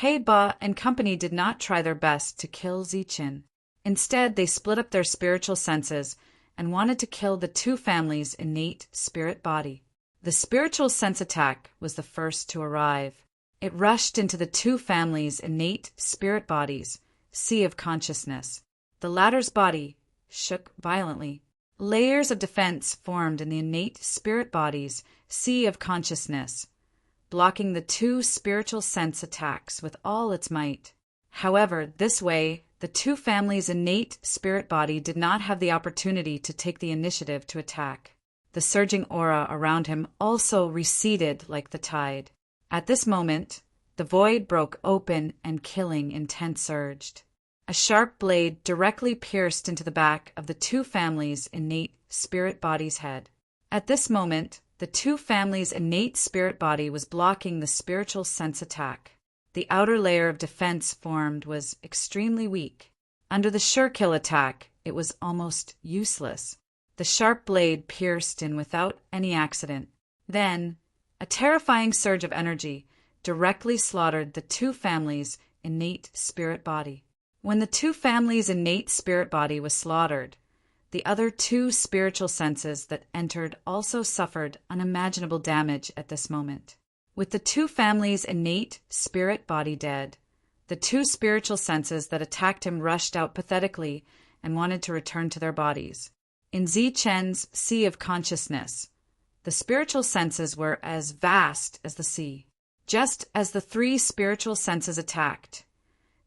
He Ba and company did not try their best to kill Zichen. Instead, they split up their spiritual senses and wanted to kill the two families' innate spirit body. The spiritual sense attack was the first to arrive. It rushed into the two families' innate spirit bodies, sea of consciousness. The latter's body shook violently. Layers of defense formed in the innate spirit bodies, sea of consciousness, blocking the two spiritual sense attacks with all its might. However, this way, the two families' innate spirit body did not have the opportunity to take the initiative to attack. The surging aura around him also receded like the tide. At this moment, the void broke open and killing intent surged. A sharp blade directly pierced into the back of the two families' innate spirit body's head. At this moment, the two families' innate spirit body was blocking the spiritual sense attack. The outer layer of defense formed was extremely weak. Under the sure kill attack, it was almost useless. The sharp blade pierced in without any accident. Then, a terrifying surge of energy directly slaughtered the two families' innate spirit body. When the two families' innate spirit body was slaughtered, the other two spiritual senses that entered also suffered unimaginable damage at this moment. With the two families' innate spirit body dead, the two spiritual senses that attacked him rushed out pathetically and wanted to return to their bodies. In Zichen's sea of consciousness, the spiritual senses were as vast as the sea. Just as the three spiritual senses attacked,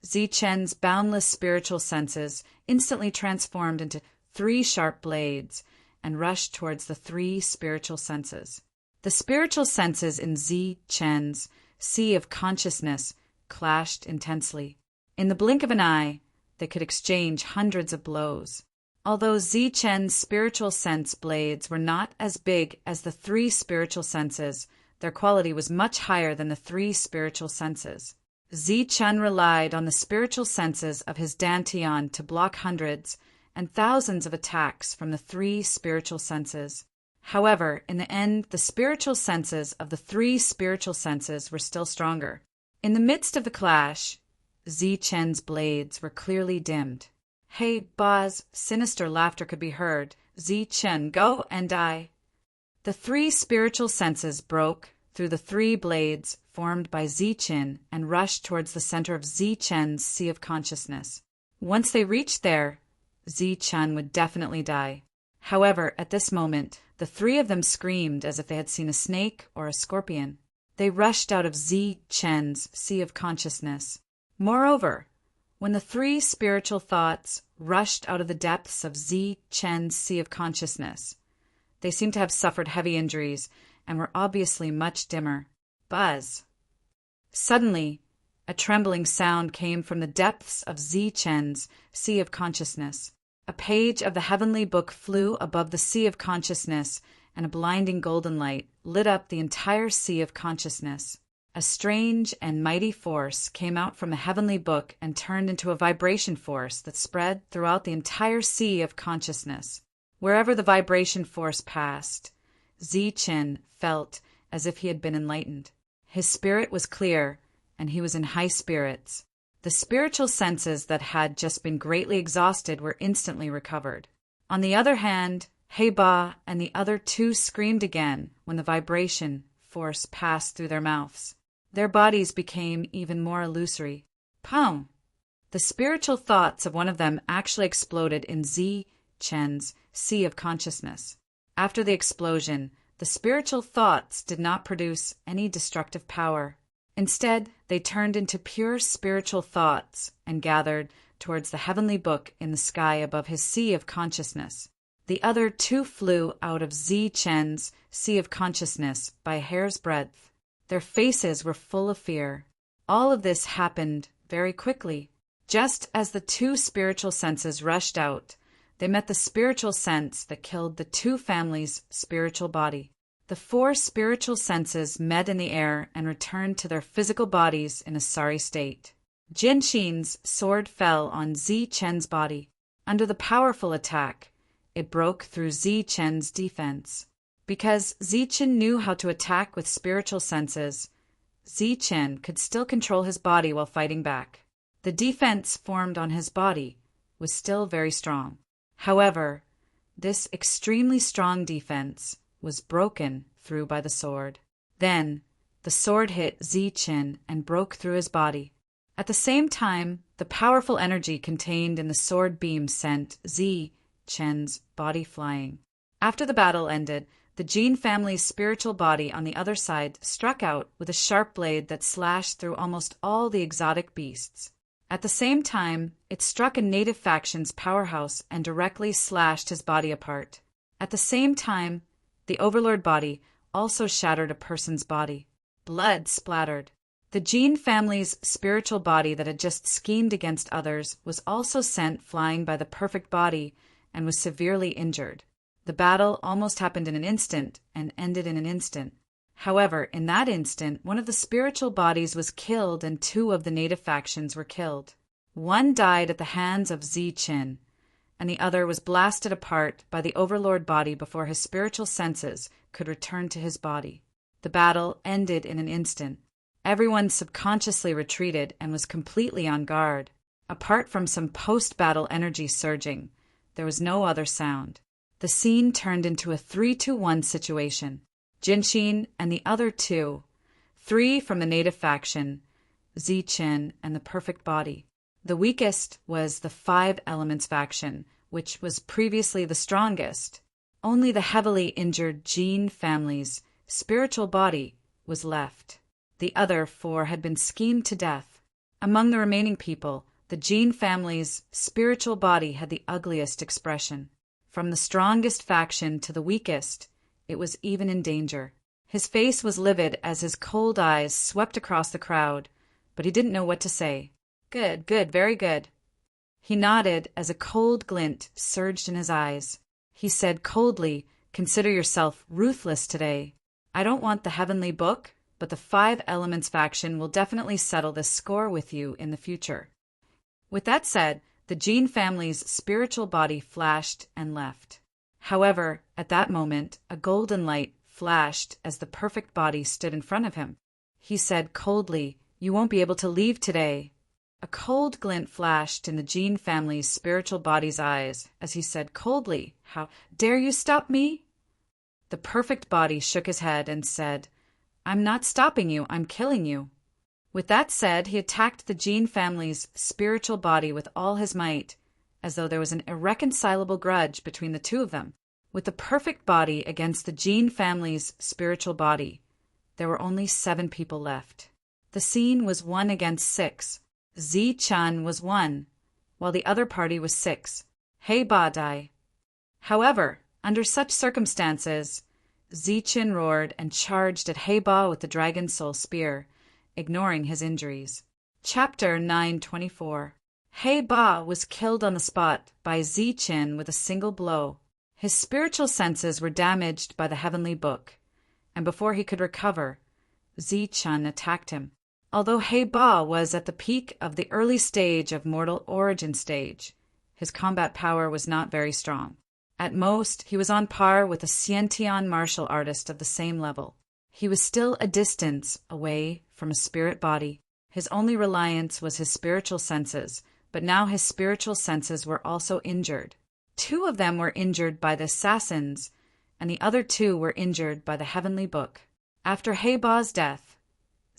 Zichen's boundless spiritual senses instantly transformed into three sharp blades and rushed towards the three spiritual senses. The spiritual senses in Zichen's sea of consciousness clashed intensely. In the blink of an eye, they could exchange hundreds of blows. Although Zichen's spiritual sense blades were not as big as the three spiritual senses, their quality was much higher than the three spiritual senses. Zichen relied on the spiritual senses of his Dantian to block hundreds and thousands of attacks from the three spiritual senses. However, in the end, the spiritual senses of the three spiritual senses were still stronger. In the midst of the clash, Zichen's blades were clearly dimmed. He Ba's sinister laughter could be heard. Zichen, go and die. The three spiritual senses broke through the three blades formed by Zichen and rushed towards the center of Zichen's sea of consciousness. Once they reached there, Zichen would definitely die. However, at this moment, the three of them screamed as if they had seen a snake or a scorpion. They rushed out of Zichen's sea of consciousness. Moreover, when the three spiritual thoughts rushed out of the depths of Zichen's sea of consciousness, they seemed to have suffered heavy injuries and were obviously much dimmer. Buzz. Suddenly, a trembling sound came from the depths of Zichen's sea of consciousness. A page of the heavenly book flew above the sea of consciousness, and a blinding golden light lit up the entire sea of consciousness. A strange and mighty force came out from the heavenly book and turned into a vibration force that spread throughout the entire sea of consciousness. Wherever the vibration force passed, Zichen felt as if he had been enlightened. His spirit was clear, and he was in high spirits. The spiritual senses that had just been greatly exhausted were instantly recovered. On the other hand, He Ba and the other two screamed again when the vibration force passed through their mouths. Their bodies became even more illusory. Pow! The spiritual thoughts of one of them actually exploded in Zichen's sea of consciousness. After the explosion, the spiritual thoughts did not produce any destructive power. Instead, they turned into pure spiritual thoughts and gathered towards the heavenly book in the sky above his sea of consciousness. The other two flew out of Zichen's sea of consciousness by a hair's breadth. Their faces were full of fear. All of this happened very quickly. Just as the two spiritual senses rushed out, they met the spiritual sense that killed the two families' spiritual body. The four spiritual senses met in the air and returned to their physical bodies in a sorry state. Jinxin's sword fell on Zi Chen's body. Under the powerful attack, it broke through Zi Chen's defense. Because Zi Chen knew how to attack with spiritual senses, Zi Chen could still control his body while fighting back. The defense formed on his body was still very strong. However, this extremely strong defense was broken through by the sword. Then, the sword hit Zi Chen and broke through his body. At the same time, the powerful energy contained in the sword beam sent Zi Chen's body flying. After the battle ended, the Jin family's spiritual body on the other side struck out with a sharp blade that slashed through almost all the exotic beasts. At the same time, it struck a native faction's powerhouse and directly slashed his body apart. At the same time, the overlord body also shattered a person's body. Blood splattered. The Jin family's spiritual body that had just schemed against others was also sent flying by the perfect body and was severely injured. The battle almost happened in an instant and ended in an instant. However, in that instant, one of the spiritual bodies was killed and two of the native factions were killed. One died at the hands of Zi Chen, and the other was blasted apart by the overlord body before his spiritual senses could return to his body. The battle ended in an instant. Everyone subconsciously retreated and was completely on guard. Apart from some post-battle energy surging, there was no other sound. The scene turned into a 3-1 situation. Jinxin and the other two, 3 from the native faction, Zi Chen and the perfect body. The weakest was the 5 elements faction, which was previously the strongest. Only the heavily injured Jin family's spiritual body was left. The other 4 had been schemed to death. Among the remaining people, the Jin family's spiritual body had the ugliest expression. From the strongest faction to the weakest, it was even in danger. His face was livid as his cold eyes swept across the crowd, but he didn't know what to say. Good, very good. He nodded as a cold glint surged in his eyes. He said coldly, "Consider yourself ruthless today. I don't want the heavenly book, but the 5 elements faction will definitely settle this score with you in the future." With that said, the Jin family's spiritual body flashed and left. However, at that moment, a golden light flashed as the perfect body stood in front of him. He said coldly, "You won't be able to leave today." A cold glint flashed in the Jin family's spiritual body's eyes as he said coldly, "How dare you stop me?" The perfect body shook his head and said, "I'm not stopping you, I'm killing you." With that said, he attacked the Jin family's spiritual body with all his might, as though there was an irreconcilable grudge between the two of them. With the perfect body against the Jin family's spiritual body, there were only 7 people left. The scene was 1 against 6. Zi Chen was 1, while the other party was 6. He Ba died. However, under such circumstances, Zi Chen roared and charged at He Ba with the Dragon Soul Spear, ignoring his injuries. Chapter 924. He Ba was killed on the spot by Zi Chen with a single blow. His spiritual senses were damaged by the heavenly book, and before he could recover, Zi Chen attacked him. Although He Ba was at the peak of the early stage of mortal origin stage, his combat power was not very strong. At most, he was on par with a Xiantian martial artist of the same level. He was still a distance away from a spirit body. His only reliance was his spiritual senses, but now his spiritual senses were also injured. 2 of them were injured by the assassins, and the other 2 were injured by the heavenly book. After He Ba's death,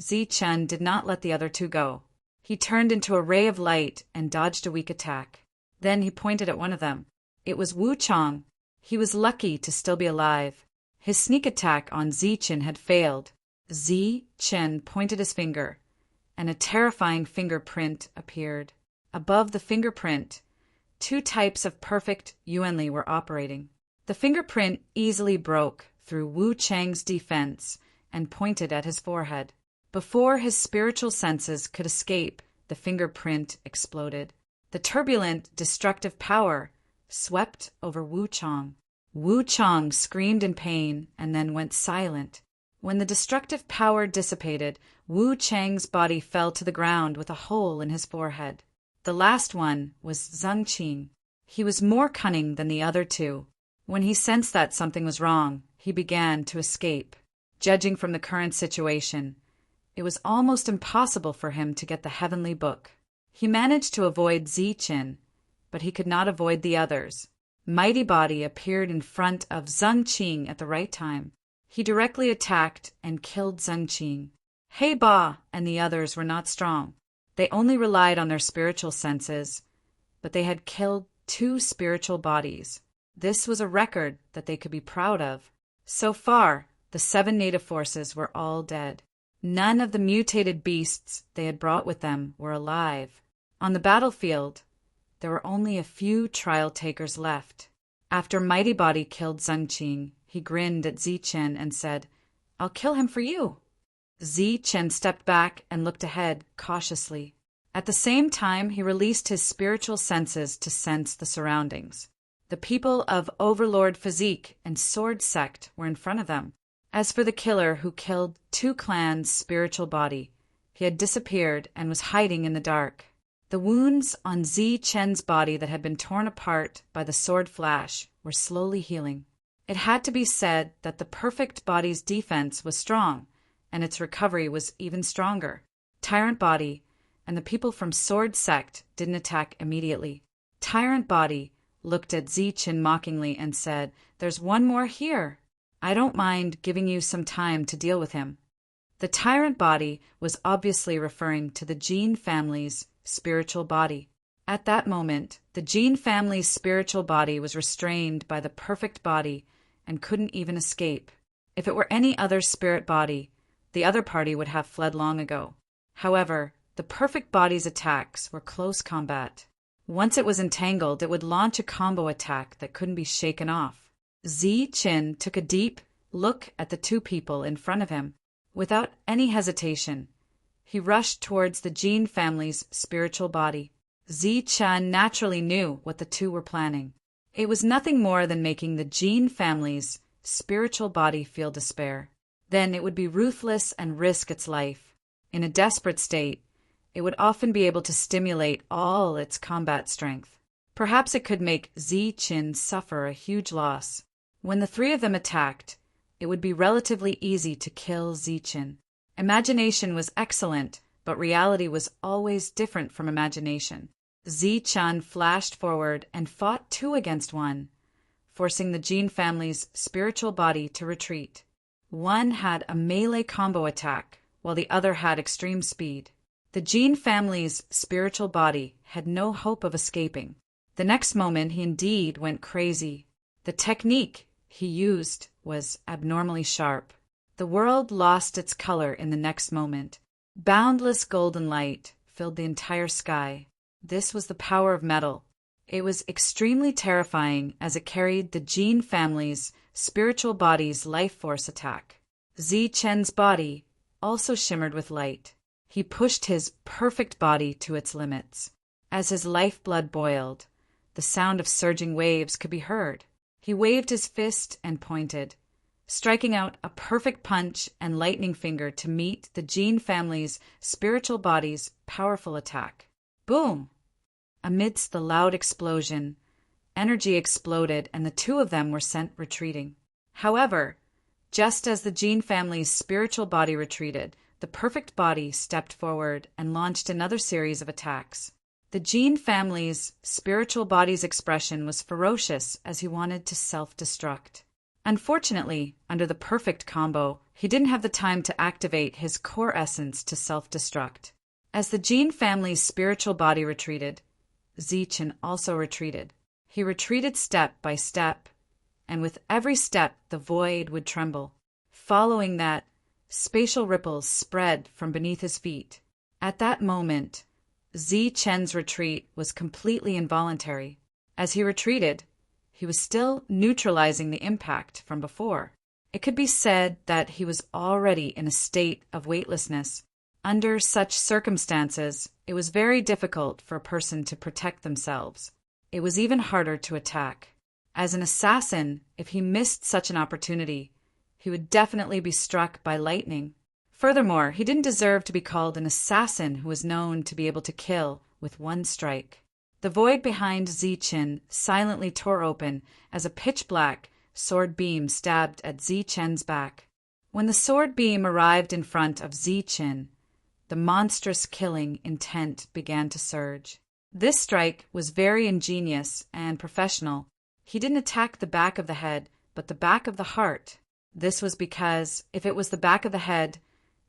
Zi Chen did not let the other 2 go. He turned into a ray of light and dodged a weak attack. Then he pointed at one of them. It was Wu Chong. He was lucky to still be alive. His sneak attack on Zi Chen had failed. Zi Chen pointed his finger, and a terrifying fingerprint appeared. Above the fingerprint, 2 types of perfect Yuanli were operating. The fingerprint easily broke through Wu Chang's defense and pointed at his forehead. Before his spiritual senses could escape, the fingerprint exploded. The turbulent, destructive power swept over Wu Chang. Wu Chang screamed in pain and then went silent. When the destructive power dissipated, Wu Chang's body fell to the ground with a hole in his forehead. The last one was Zhang Qing. He was more cunning than the other two. When he sensed that something was wrong, he began to escape. Judging from the current situation, it was almost impossible for him to get the heavenly book. He managed to avoid Ziqin, but he could not avoid the others. Mighty Body appeared in front of Zhang Qing at the right time. He directly attacked and killed Zhang Qing. He Ba and the others were not strong. They only relied on their spiritual senses, but they had killed 2 spiritual bodies. This was a record that they could be proud of. So far, the 7 native forces were all dead. None of the mutated beasts they had brought with them were alive. On the battlefield, there were only a few trial takers left. After Mighty Body killed Zhang Qing, he grinned at Ziqin and said, "I'll kill him for you." Ziqin stepped back and looked ahead cautiously. At the same time, he released his spiritual senses to sense the surroundings. The people of Overlord Physique and Sword Sect were in front of them. As for the killer who killed 2 clans' spiritual body, he had disappeared and was hiding in the dark. The wounds on Ziqin's body that had been torn apart by the sword flash were slowly healing. It had to be said that the perfect body's defense was strong, and its recovery was even stronger. Tyrant Body and the people from Sword Sect didn't attack immediately. Tyrant Body looked at Ziqin mockingly and said, "There's one more here. I don't mind giving you some time to deal with him." The Tyrant Body was obviously referring to the Jin family's spiritual body. At that moment, the Jin family's spiritual body was restrained by the perfect body and couldn't even escape. If it were any other spirit body, the other party would have fled long ago. However, the perfect body's attacks were close combat. Once it was entangled, it would launch a combo attack that couldn't be shaken off. Ziqin took a deep look at the 2 people in front of him. Without any hesitation, he rushed towards the Jin family's spiritual body. Ziqin naturally knew what the 2 were planning. It was nothing more than making the Jin family's spiritual body feel despair. Then it would be ruthless and risk its life. In a desperate state, it would often be able to stimulate all its combat strength. Perhaps it could make Ziqin suffer a huge loss. When the 3 of them attacked, it would be relatively easy to kill Ziqin. Imagination was excellent, but reality was always different from imagination. Ziqin flashed forward and fought 2 against 1, forcing the Jin family's spiritual body to retreat. One had a melee combo attack, while the other had extreme speed. The Jin family's spiritual body had no hope of escaping. The next moment, he indeed went crazy. The technique he used was abnormally sharp. The world lost its color in the next moment. Boundless golden light filled the entire sky. This was the power of metal. It was extremely terrifying as it carried the Jin family's spiritual body's life force attack. Ziqin's body also shimmered with light. He pushed his perfect body to its limits. As his lifeblood boiled, the sound of surging waves could be heard. He waved his fist and pointed, striking out a perfect punch and lightning finger to meet the Jin family's spiritual body's powerful attack. Boom! Amidst the loud explosion, energy exploded and the 2 of them were sent retreating. However, just as the Jin family's spiritual body retreated, the perfect body stepped forward and launched another series of attacks. The Jin family's spiritual body's expression was ferocious as he wanted to self-destruct. Unfortunately, under the perfect combo, he didn't have the time to activate his core essence to self-destruct. As the Jin family's spiritual body retreated, Ziqin also retreated. He retreated step by step, and with every step the void would tremble. Following that, spatial ripples spread from beneath his feet. At that moment, Ziqin's retreat was completely involuntary. As he retreated, he was still neutralizing the impact from before. It could be said that he was already in a state of weightlessness. Under such circumstances, it was very difficult for a person to protect themselves. It was even harder to attack. As an assassin, if he missed such an opportunity, he would definitely be struck by lightning. Furthermore, he didn't deserve to be called an assassin who was known to be able to kill with one strike. The void behind Zichen silently tore open as a pitch-black sword beam stabbed at Zichen's back. When the sword beam arrived in front of Zichen, the monstrous killing intent began to surge. This strike was very ingenious and professional. He didn't attack the back of the head, but the back of the heart. This was because, if it was the back of the head,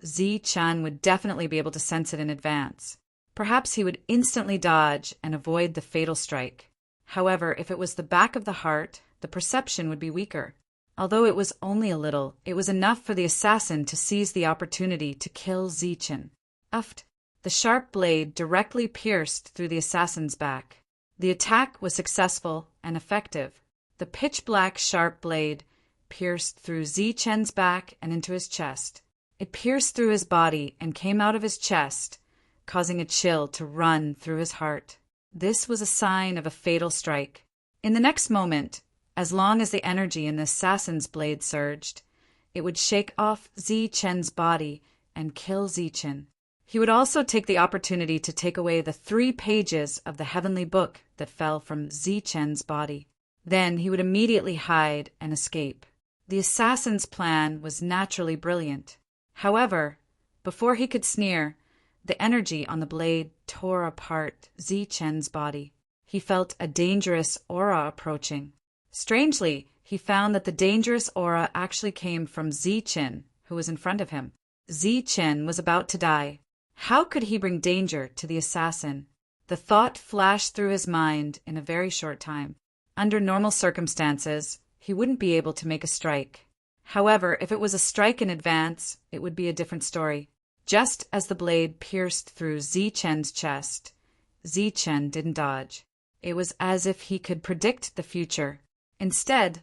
Zichen would definitely be able to sense it in advance. Perhaps he would instantly dodge and avoid the fatal strike. However, if it was the back of the heart, the perception would be weaker. Although it was only a little, it was enough for the assassin to seize the opportunity to kill Zichen. Uft! The sharp blade directly pierced through the assassin's back. The attack was successful and effective. The pitch-black sharp blade pierced through Zichen's back and into his chest. It pierced through his body and came out of his chest, causing a chill to run through his heart. This was a sign of a fatal strike. In the next moment, as long as the energy in the assassin's blade surged, it would shake off Zichen's body and kill Zichen. He would also take the opportunity to take away the 3 pages of the heavenly book that fell from Zichen's body. Then he would immediately hide and escape. The assassin's plan was naturally brilliant. However, before he could sneer, the energy on the blade tore apart Zichen's body. He felt a dangerous aura approaching. Strangely, he found that the dangerous aura actually came from Zichen, who was in front of him. Zichen was about to die. How could he bring danger to the assassin? The thought flashed through his mind in a very short time. Under normal circumstances, he wouldn't be able to make a strike. However, if it was a strike in advance, it would be a different story. Just as the blade pierced through Zichen's chest, Zichen didn't dodge. It was as if he could predict the future. Instead,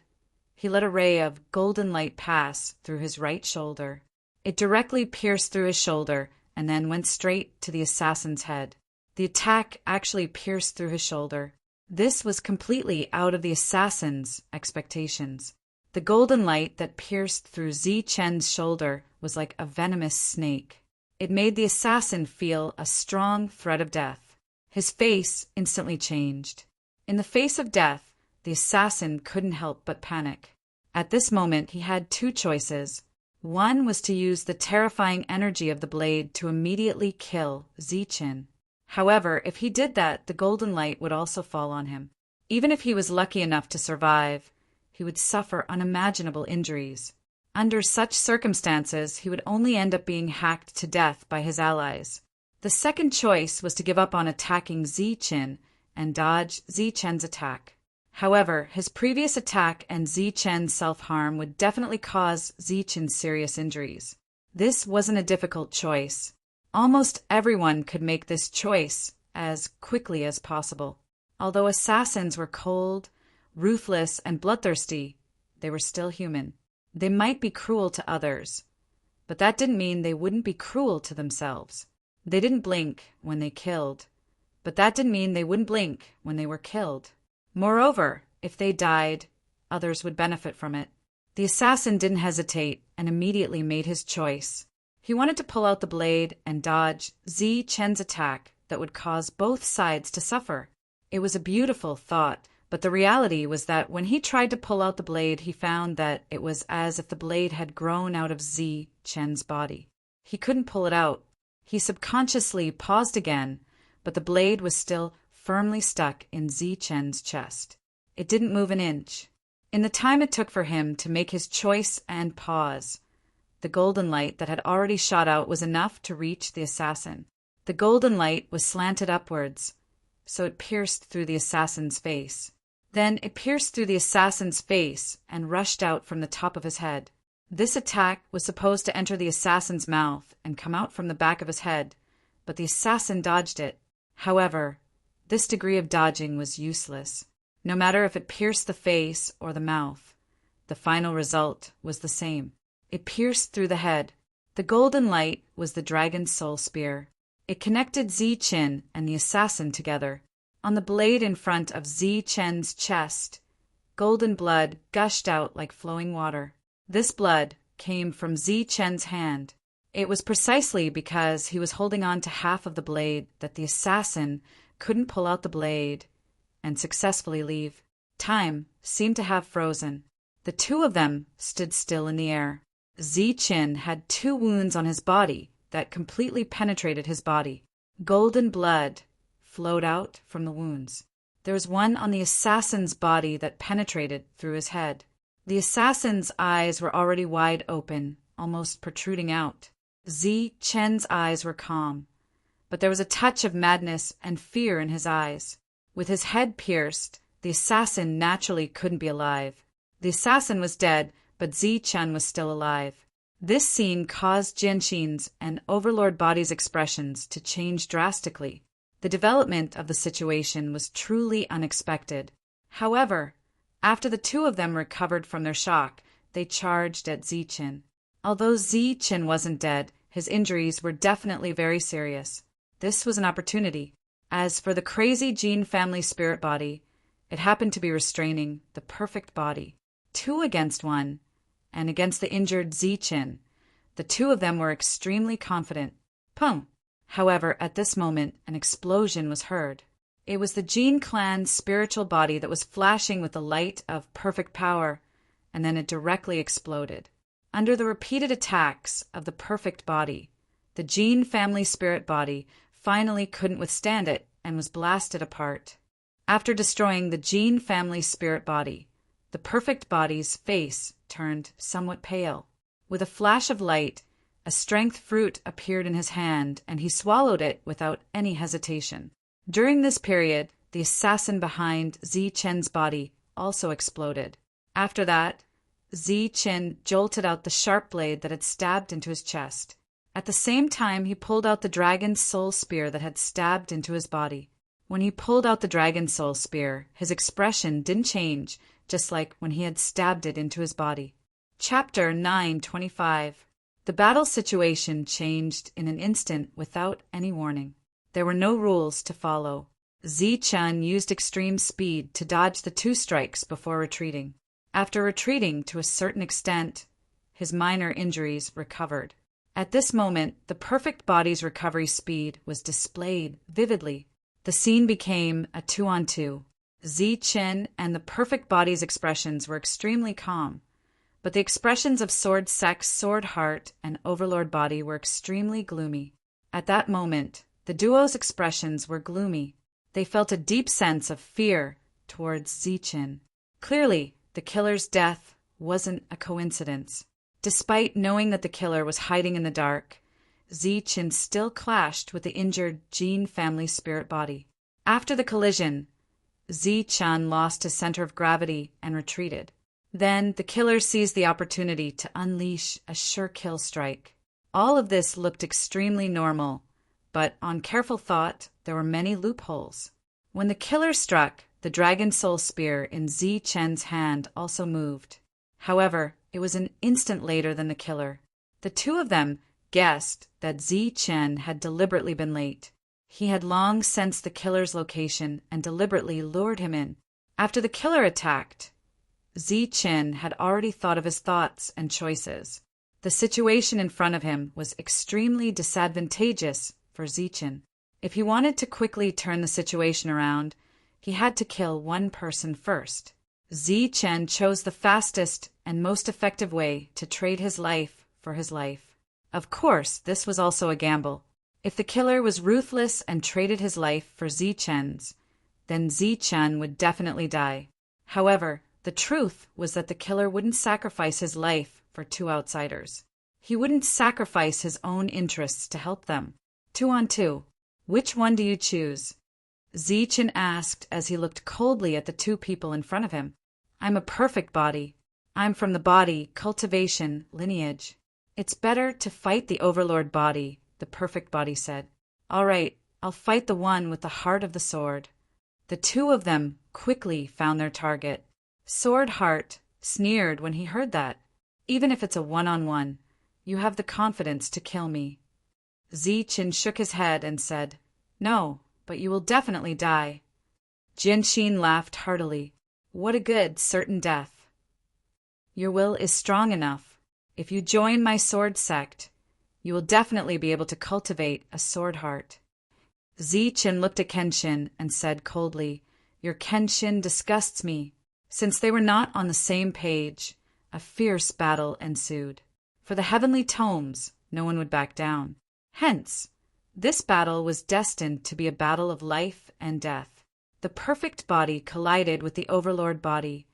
he let a ray of golden light pass through his right shoulder. It directly pierced through his shoulder and then went straight to the assassin's head. The attack actually pierced through his shoulder. This was completely out of the assassin's expectations. The golden light that pierced through Zichen's shoulder was like a venomous snake. It made the assassin feel a strong threat of death. His face instantly changed. In the face of death, the assassin couldn't help but panic. At this moment, he had 2 choices. One was to use the terrifying energy of the blade to immediately kill Zichen. However, if he did that, the golden light would also fall on him. Even if he was lucky enough to survive, he would suffer unimaginable injuries. Under such circumstances, he would only end up being hacked to death by his allies. The second choice was to give up on attacking Zichen and dodge Zichen's attack. However, his previous attack and Zichen's self-harm would definitely cause Zichen serious injuries. This wasn't a difficult choice. Almost everyone could make this choice as quickly as possible. Although assassins were cold, ruthless, and bloodthirsty, they were still human. They might be cruel to others, but that didn't mean they wouldn't be cruel to themselves. They didn't blink when they killed, but that didn't mean they wouldn't blink when they were killed. Moreover, if they died, others would benefit from it. The assassin didn't hesitate and immediately made his choice. He wanted to pull out the blade and dodge Zichen's attack that would cause both sides to suffer. It was a beautiful thought, but the reality was that when he tried to pull out the blade, he found that it was as if the blade had grown out of Zichen's body. He couldn't pull it out. He subconsciously paused again, but the blade was still firmly stuck in Zichen's chest. It didn't move an inch. In the time it took for him to make his choice and pause, the golden light that had already shot out was enough to reach the assassin. The golden light was slanted upwards, so it pierced through the assassin's face. Then it pierced through the assassin's face and rushed out from the top of his head. This attack was supposed to enter the assassin's mouth and come out from the back of his head, but the assassin dodged it. However, this degree of dodging was useless. No matter if it pierced the face or the mouth, the final result was the same. It pierced through the head. The golden light was the dragon's soul spear. It connected Zi Qin and the assassin together. On the blade in front of Zi Chen's chest, golden blood gushed out like flowing water. This blood came from Zi Chen's hand. It was precisely because he was holding on to half of the blade that the assassin couldn't pull out the blade and successfully leave. Time seemed to have frozen. The two of them stood still in the air. Zi Qin had 2 wounds on his body that completely penetrated his body. Golden blood flowed out from the wounds. There was one on the assassin's body that penetrated through his head. The assassin's eyes were already wide open, almost protruding out. Zi Chen's eyes were calm, but there was a touch of madness and fear in his eyes. With his head pierced, the assassin naturally couldn't be alive. The assassin was dead, but Zi Chen was still alive. This scene caused Jianxin's and Overlord Body's expressions to change drastically. The development of the situation was truly unexpected. However, after the two of them recovered from their shock, they charged at Zi Chen. Although Zi Chen wasn't dead, his injuries were definitely very serious. This was an opportunity. As for the crazy Jin family spirit body, it happened to be restraining the perfect body. 2 against 1, and against the injured Zi Chen. The two of them were extremely confident. Pum! However, at this moment, an explosion was heard. It was the Jin clan's spiritual body that was flashing with the light of perfect power, and then it directly exploded. Under the repeated attacks of the perfect body, the Jin family spirit body finally couldn't withstand it and was blasted apart. After destroying the Jin family spirit body, the perfect body's face turned somewhat pale. With a flash of light, a strength fruit appeared in his hand, and he swallowed it without any hesitation. During this period, the assassin behind Zi Chen's body also exploded. After that, Zi Chen jolted out the sharp blade that had stabbed into his chest. At the same time, he pulled out the dragon's soul spear that had stabbed into his body. When he pulled out the dragon's soul spear, his expression didn't change, just like when he had stabbed it into his body. Chapter 925. The battle situation changed in an instant without any warning. There were no rules to follow. Zi Chen used extreme speed to dodge the 2 strikes before retreating. After retreating to a certain extent, his minor injuries recovered. At this moment, the perfect body's recovery speed was displayed vividly. The scene became a 2-on-2. Zi Chen and the perfect body's expressions were extremely calm, but the expressions of Sword Sex, Sword Heart, and Overlord Body were extremely gloomy. At that moment, the duo's expressions were gloomy. They felt a deep sense of fear towards Zi Chen. Clearly, the killer's death wasn't a coincidence. Despite knowing that the killer was hiding in the dark, Zi Chen still clashed with the injured Jin family spirit body. After the collision, Zi Chen lost his center of gravity and retreated. Then the killer seized the opportunity to unleash a sure kill strike. All of this looked extremely normal, but on careful thought, there were many loopholes. When the killer struck, the dragon soul spear in Zi Chen's hand also moved. However, it was an instant later than the killer. The two of them guessed that Zi Chen had deliberately been late. He had long sensed the killer's location and deliberately lured him in. After the killer attacked, Zi Chen had already thought of his thoughts and choices. The situation in front of him was extremely disadvantageous for Zi Chen. If he wanted to quickly turn the situation around, he had to kill one person first. Zi Chen chose the fastest and most effective way to trade his life for his life. Of course, this was also a gamble. If the killer was ruthless and traded his life for Zi Chen's, then Zi Chen would definitely die. However, the truth was that the killer wouldn't sacrifice his life for 2 outsiders. He wouldn't sacrifice his own interests to help them. 2-on-2. Which one do you choose? Zi Chen asked as he looked coldly at the 2 people in front of him. I'm a perfect body. I'm from the body, cultivation, lineage. It's better to fight the overlord body, the perfect body said. All right, I'll fight the one with the heart of the sword. The 2 of them quickly found their target. Sword Heart sneered when he heard that. Even if it's a 1-on-1, You have the confidence to kill me." Zichen shook his head and said, "No, but you will definitely die." Jianxin laughed heartily. "What a good, certain death." "Your will is strong enough. If you join my sword sect, you will definitely be able to cultivate a sword heart." Zichen looked at Kenshin and said coldly, "Your Kenshin disgusts me." Since they were not on the same page, a fierce battle ensued. For the heavenly tomes, no one would back down. Hence, this battle was destined to be a battle of life and death. The perfect body collided with the overlord body,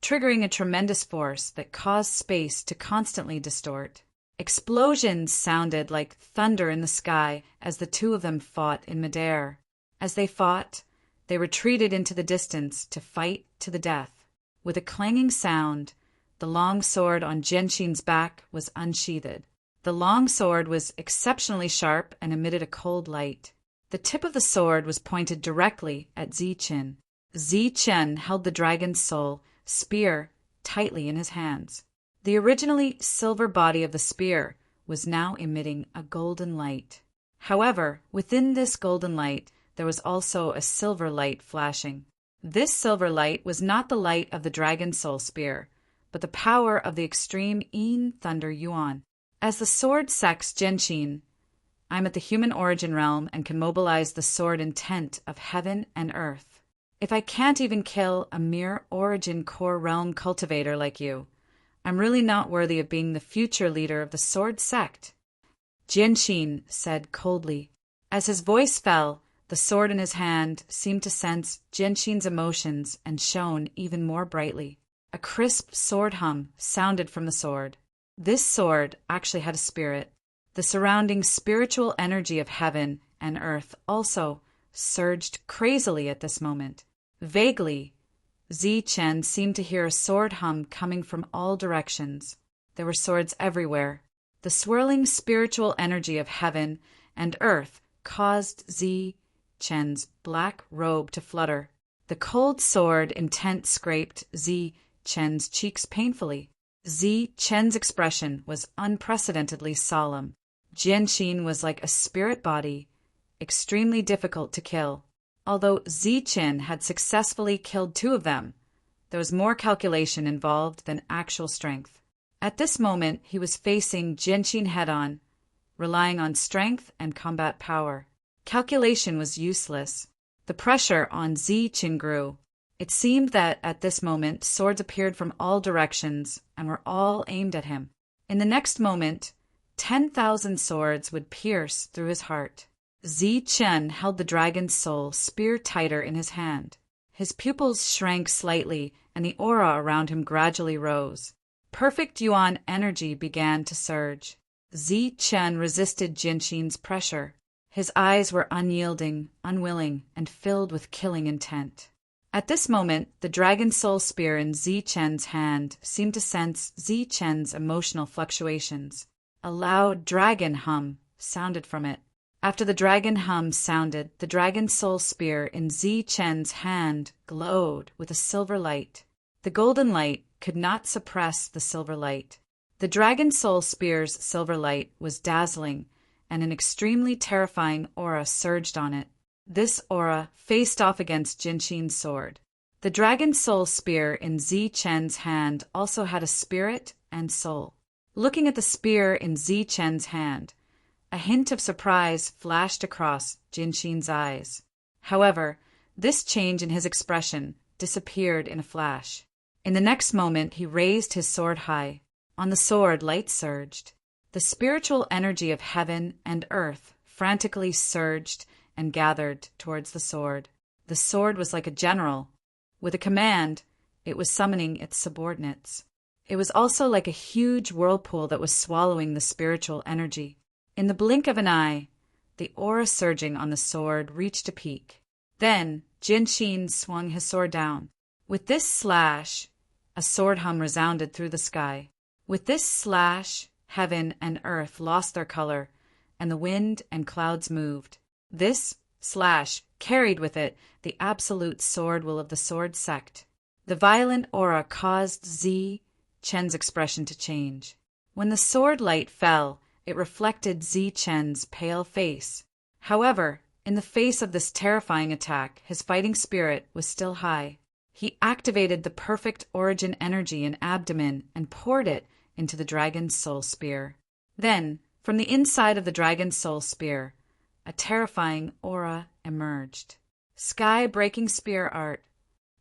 triggering a tremendous force that caused space to constantly distort. Explosions sounded like thunder in the sky as the two of them fought in midair. As they fought, they retreated into the distance to fight to the death. With a clanging sound, the long sword on Jianxin's back was unsheathed. The long sword was exceptionally sharp and emitted a cold light. The tip of the sword was pointed directly at Zichen. Zichen held the dragon's soul spear tightly in his hands. The originally silver body of the spear was now emitting a golden light. However, within this golden light, there was also a silver light flashing. This silver light was not the light of the dragon soul spear, but the power of the extreme Yin Thunder Yuan. As the sword sects Jianxin, I'm at the human origin realm and can mobilize the sword intent of heaven and earth. If I can't even kill a mere origin core realm cultivator like you, I'm really not worthy of being the future leader of the sword sect. Jianxin said coldly. As his voice fell, the sword in his hand seemed to sense Jianxin's emotions and shone even more brightly. A crisp sword hum sounded from the sword. This sword actually had a spirit. The surrounding spiritual energy of heaven and earth also surged crazily at this moment. Vaguely, Zichen seemed to hear a sword hum coming from all directions. There were swords everywhere. The swirling spiritual energy of heaven and earth caused Zichen's black robe to flutter. The cold sword intent scraped Zichen's cheeks painfully. Zichen's expression was unprecedentedly solemn. Jianxin was like a spirit body, extremely difficult to kill. Although Zichen had successfully killed two of them, there was more calculation involved than actual strength. At this moment, he was facing Jianxin head-on, relying on strength and combat power. Calculation was useless. The pressure on Zichen grew. It seemed that at this moment, swords appeared from all directions and were all aimed at him. In the next moment, 10,000 swords would pierce through his heart. Zichen held the dragon's soul spear tighter in his hand. His pupils shrank slightly, and the aura around him gradually rose. Perfect Yuan energy began to surge. Zichen resisted Jianxin's pressure. His eyes were unyielding, unwilling, and filled with killing intent. At this moment, the dragon soul spear in Zichen's hand seemed to sense Zichen's emotional fluctuations. A loud dragon hum sounded from it. After the dragon hum sounded, the dragon soul spear in Zichen's hand glowed with a silver light. The golden light could not suppress the silver light. The dragon soul spear's silver light was dazzling, and an extremely terrifying aura surged on it. This aura faced off against Jianxin's sword. The dragon soul spear in Zichen's hand also had a spirit and soul. Looking at the spear in Zichen's hand, a hint of surprise flashed across Jianxin's eyes. However, this change in his expression disappeared in a flash. In the next moment, he raised his sword high. On the sword, light surged. The spiritual energy of heaven and earth frantically surged and gathered towards the sword. The sword was like a general. With a command, it was summoning its subordinates. It was also like a huge whirlpool that was swallowing the spiritual energy. In the blink of an eye, the aura surging on the sword reached a peak. Then Jianxin swung his sword down. With this slash, a sword hum resounded through the sky. With this slash, heaven and earth lost their color, and the wind and clouds moved. This slash carried with it the absolute sword will of the sword sect. The violent aura caused Zichen's expression to change. When the sword light fell, it reflected Zi Chen's pale face. However, in the face of this terrifying attack, his fighting spirit was still high. He activated the perfect origin energy in abdomen and poured it into the dragon's soul spear. Then, from the inside of the dragon's soul spear, a terrifying aura emerged. Sky-breaking spear art.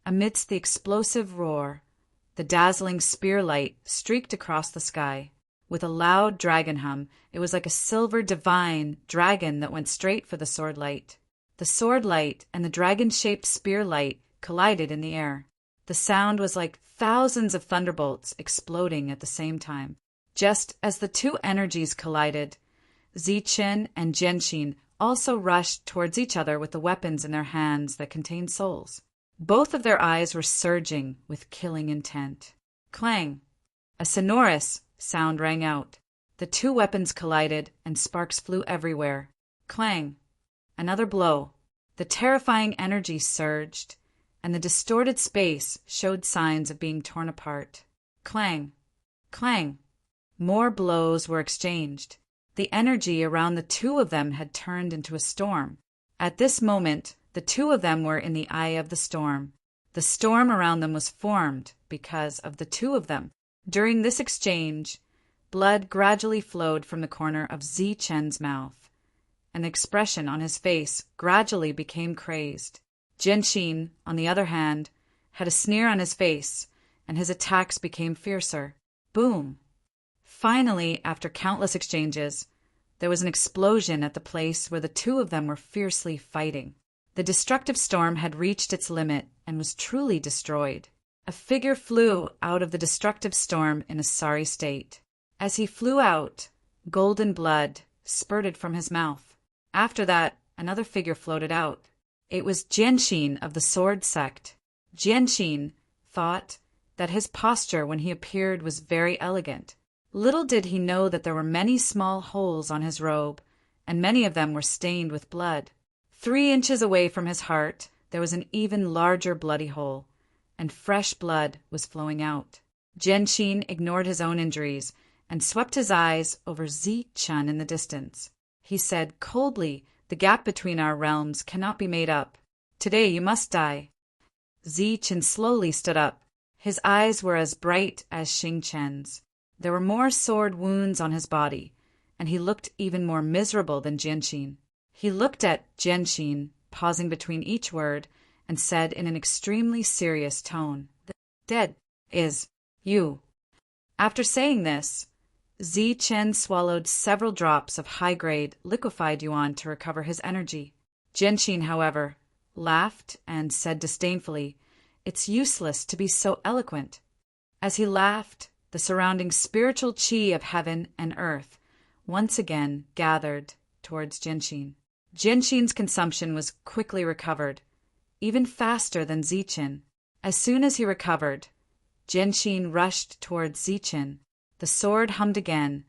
Amidst the explosive roar, the dazzling spear light streaked across the sky. With a loud dragon hum, it was like a silver divine dragon that went straight for the sword light. The sword light and the dragon-shaped spear light collided in the air. The sound was like thousands of thunderbolts exploding at the same time. Just as the two energies collided, Zichen and Genshin also rushed towards each other with the weapons in their hands that contained souls. Both of their eyes were surging with killing intent. Clang! A sonorous sound rang out. The two weapons collided and sparks flew everywhere. Clang! Another blow. The terrifying energy surged, and the distorted space showed signs of being torn apart. Clang! Clang! More blows were exchanged. The energy around the two of them had turned into a storm. At this moment, the two of them were in the eye of the storm. The storm around them was formed because of the two of them. During this exchange, blood gradually flowed from the corner of Zi Chen's mouth, and the expression on his face gradually became crazed. Genshin, on the other hand, had a sneer on his face, and his attacks became fiercer. Boom! Finally, after countless exchanges, there was an explosion at the place where the two of them were fiercely fighting. The destructive storm had reached its limit and was truly destroyed. A figure flew out of the destructive storm in a sorry state. As he flew out, golden blood spurted from his mouth. After that, another figure floated out. It was Genshin of the Sword Sect. Genshin thought that his posture when he appeared was very elegant. Little did he know that there were many small holes on his robe, and many of them were stained with blood. 3 inches away from his heart, there was an even larger bloody hole, and fresh blood was flowing out. Genshin ignored his own injuries and swept his eyes over Zi-chan in the distance. He said coldly, "The gap between our realms cannot be made up. Today you must die." Zi-chan slowly stood up. His eyes were as bright as Xing-chen's. There were more sword wounds on his body, and he looked even more miserable than Genshin. He looked at Genshin, pausing between each word, and said in an extremely serious tone, "The dead is you." After saying this, Zi Chen swallowed several drops of high-grade liquefied yuan to recover his energy. Genshin, however, laughed and said disdainfully, "It's useless to be so eloquent." As he laughed, the surrounding spiritual chi of heaven and earth once again gathered towards Genshin. Genshin's consumption was quickly recovered, even faster than Zichen. As soon as he recovered, Genshin rushed towards Zichen. The sword hummed again,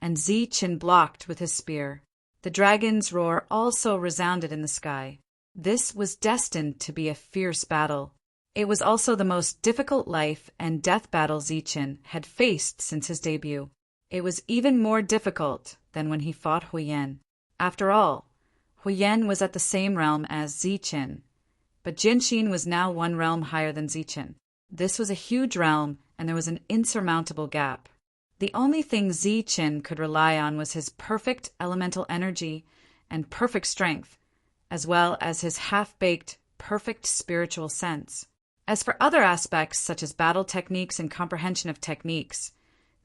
and Zichen blocked with his spear. The dragon's roar also resounded in the sky. This was destined to be a fierce battle. It was also the most difficult life and death battle Zichen had faced since his debut. It was even more difficult than when he fought Huyen. After all, Huyen was at the same realm as Zichen, but Genshin was now 1 realm higher than Zichen. This was a huge realm, and there was an insurmountable gap. The only thing Zichen could rely on was his perfect elemental energy and perfect strength, as well as his half-baked, perfect spiritual sense. As for other aspects such as battle techniques and comprehension of techniques,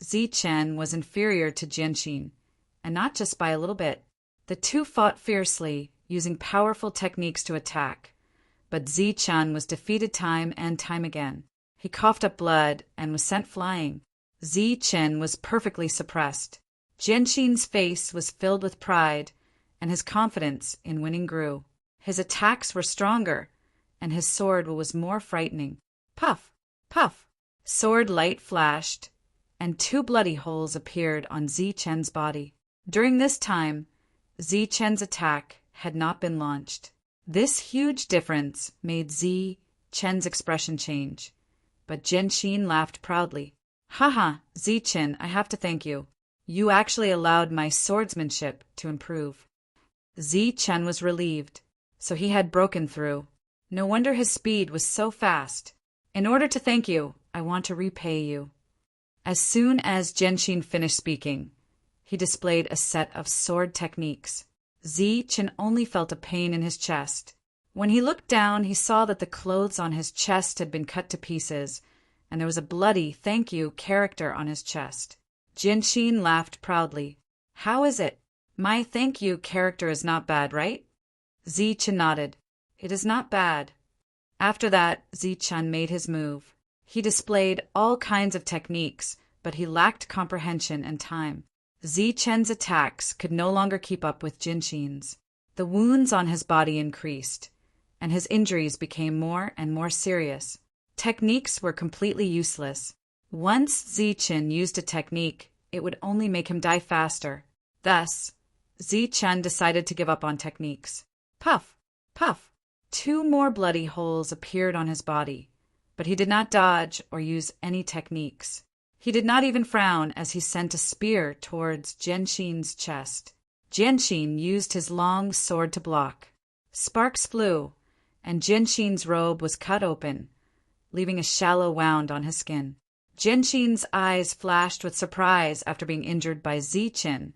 Zichen was inferior to Genshin, and not just by a little bit. The two fought fiercely, using powerful techniques to attack, but Zichen was defeated time and time again. He coughed up blood and was sent flying. Zichen was perfectly suppressed. Genshin's face was filled with pride, and his confidence in winning grew. His attacks were stronger, and his sword was more frightening. Puff! Puff! Sword light flashed, and 2 bloody holes appeared on Zichen's body. During this time, Zichen's attack had not been launched. This huge difference made Zichen's expression change, but Genshin laughed proudly. Haha, Zichen, I have to thank you. You actually allowed my swordsmanship to improve. Zichen was relieved. So he had broken through. No wonder his speed was so fast. In order to thank you, I want to repay you. As soon as Genshin finished speaking, he displayed a set of sword techniques. Zichen only felt a pain in his chest. When he looked down, he saw that the clothes on his chest had been cut to pieces, and there was a bloody thank you character on his chest. Genshin laughed proudly. How is it? My thank you character is not bad, right? Zichen nodded. It is not bad. After that, Zichen made his move. He displayed all kinds of techniques, but he lacked comprehension and time. Zichen's attacks could no longer keep up with Genshin's. The wounds on his body increased, and his injuries became more and more serious. Techniques were completely useless. Once Zichen used a technique, it would only make him die faster. Thus, Zichen decided to give up on techniques. Puff! Puff! 2 more bloody holes appeared on his body, but he did not dodge or use any techniques. He did not even frown as he sent a spear towards Genshin's chest. Genshin used his long sword to block. Sparks flew, and Genshin's robe was cut open, leaving a shallow wound on his skin. Genshin's eyes flashed with surprise after being injured by Zichen,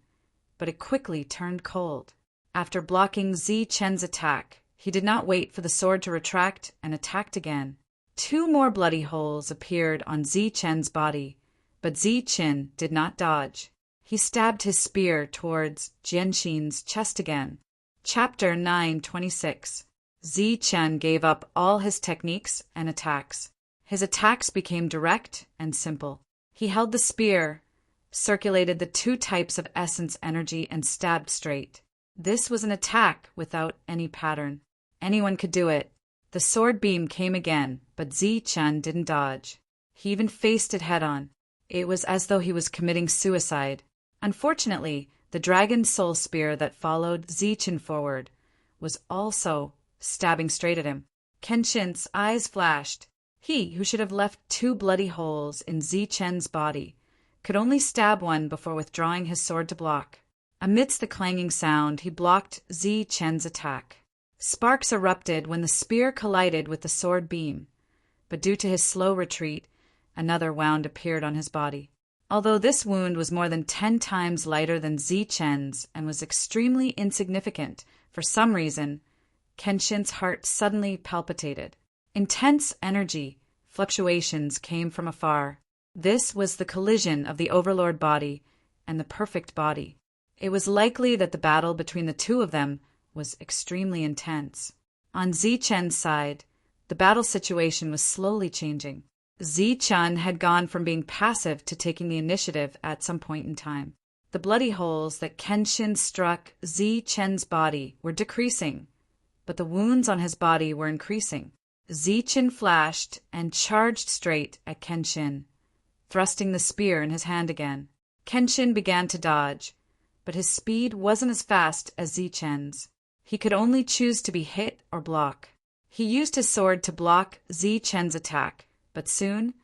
but it quickly turned cold. After blocking Zichen's attack, he did not wait for the sword to retract and attacked again. 2 more bloody holes appeared on Zichen's body, but Zichen did not dodge. He stabbed his spear towards Genshin's chest again. Chapter 9:26. Zichen gave up all his techniques and attacks. His attacks became direct and simple. He held the spear, circulated the 2 types of essence energy, and stabbed straight. This was an attack without any pattern. Anyone could do it. The sword beam came again, but Zichen didn't dodge. He even faced it head-on. It was as though he was committing suicide. Unfortunately, the dragon soul spear that followed Zichen forward was also stabbing straight at him. Kenshin's eyes flashed. He, who should have left 2 bloody holes in Zichen's body, could only stab one before withdrawing his sword to block. Amidst the clanging sound, he blocked Zichen's attack. Sparks erupted when the spear collided with the sword beam, but due to his slow retreat, another wound appeared on his body. Although this wound was more than 10 times lighter than Zichen's and was extremely insignificant, for some reason, Kenshin's heart suddenly palpitated. Intense energy fluctuations came from afar. This was the collision of the Overlord body and the perfect body. It was likely that the battle between the 2 of them was extremely intense. On Zichen's side, the battle situation was slowly changing. Zichen had gone from being passive to taking the initiative at some point in time. The bloody holes that Kenshin struck Zichen's body were decreasing, but the wounds on his body were increasing. Zichen flashed and charged straight at Kenshin, thrusting the spear in his hand again. Kenshin began to dodge, but his speed wasn't as fast as Zichen's. He could only choose to be hit or block. He used his sword to block Zichen's attack, but soon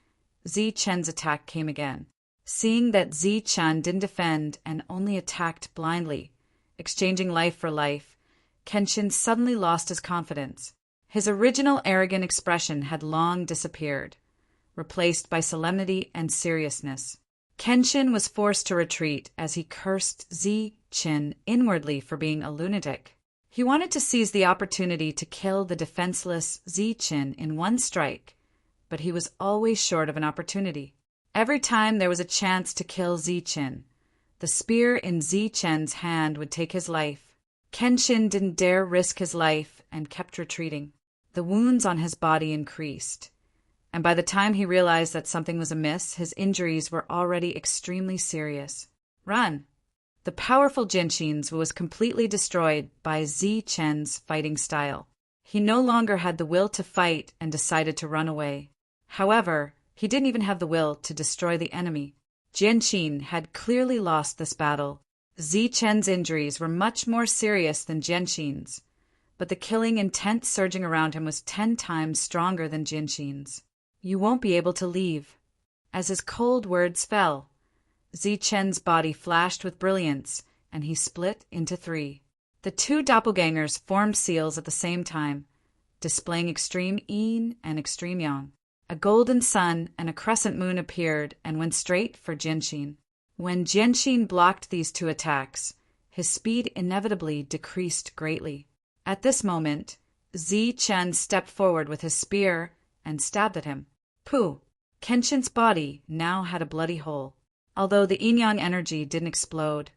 Zichen's attack came again. Seeing that Zichen didn't defend and only attacked blindly, exchanging life for life, Kenshin suddenly lost his confidence. His original arrogant expression had long disappeared, replaced by solemnity and seriousness. Kenshin was forced to retreat as he cursed Zichen inwardly for being a lunatic. He wanted to seize the opportunity to kill the defenseless Zichen in one strike, but he was always short of an opportunity. Every time there was a chance to kill Zichen, the spear in Zichen's hand would take his life. Kenshin didn't dare risk his life and kept retreating. The wounds on his body increased, and by the time he realized that something was amiss, his injuries were already extremely serious. Run! The powerful Genshin was completely destroyed by Zichen's fighting style. He no longer had the will to fight and decided to run away. However, he didn't even have the will to destroy the enemy. Genshin had clearly lost this battle. Zichen's injuries were much more serious than Genshin's, but the killing intent surging around him was 10 times stronger than Genshin's. You won't be able to leave. As his cold words fell, Zichen's body flashed with brilliance, and he split into three. The two doppelgangers formed seals at the same time, displaying extreme yin and extreme yang. A golden sun and a crescent moon appeared and went straight for Jianxin. When Jianxin blocked these two attacks, his speed inevitably decreased greatly. At this moment, Zichen stepped forward with his spear and stabbed at him. Pooh! Kenshin's body now had a bloody hole. Although the yin-yang energy didn't explode,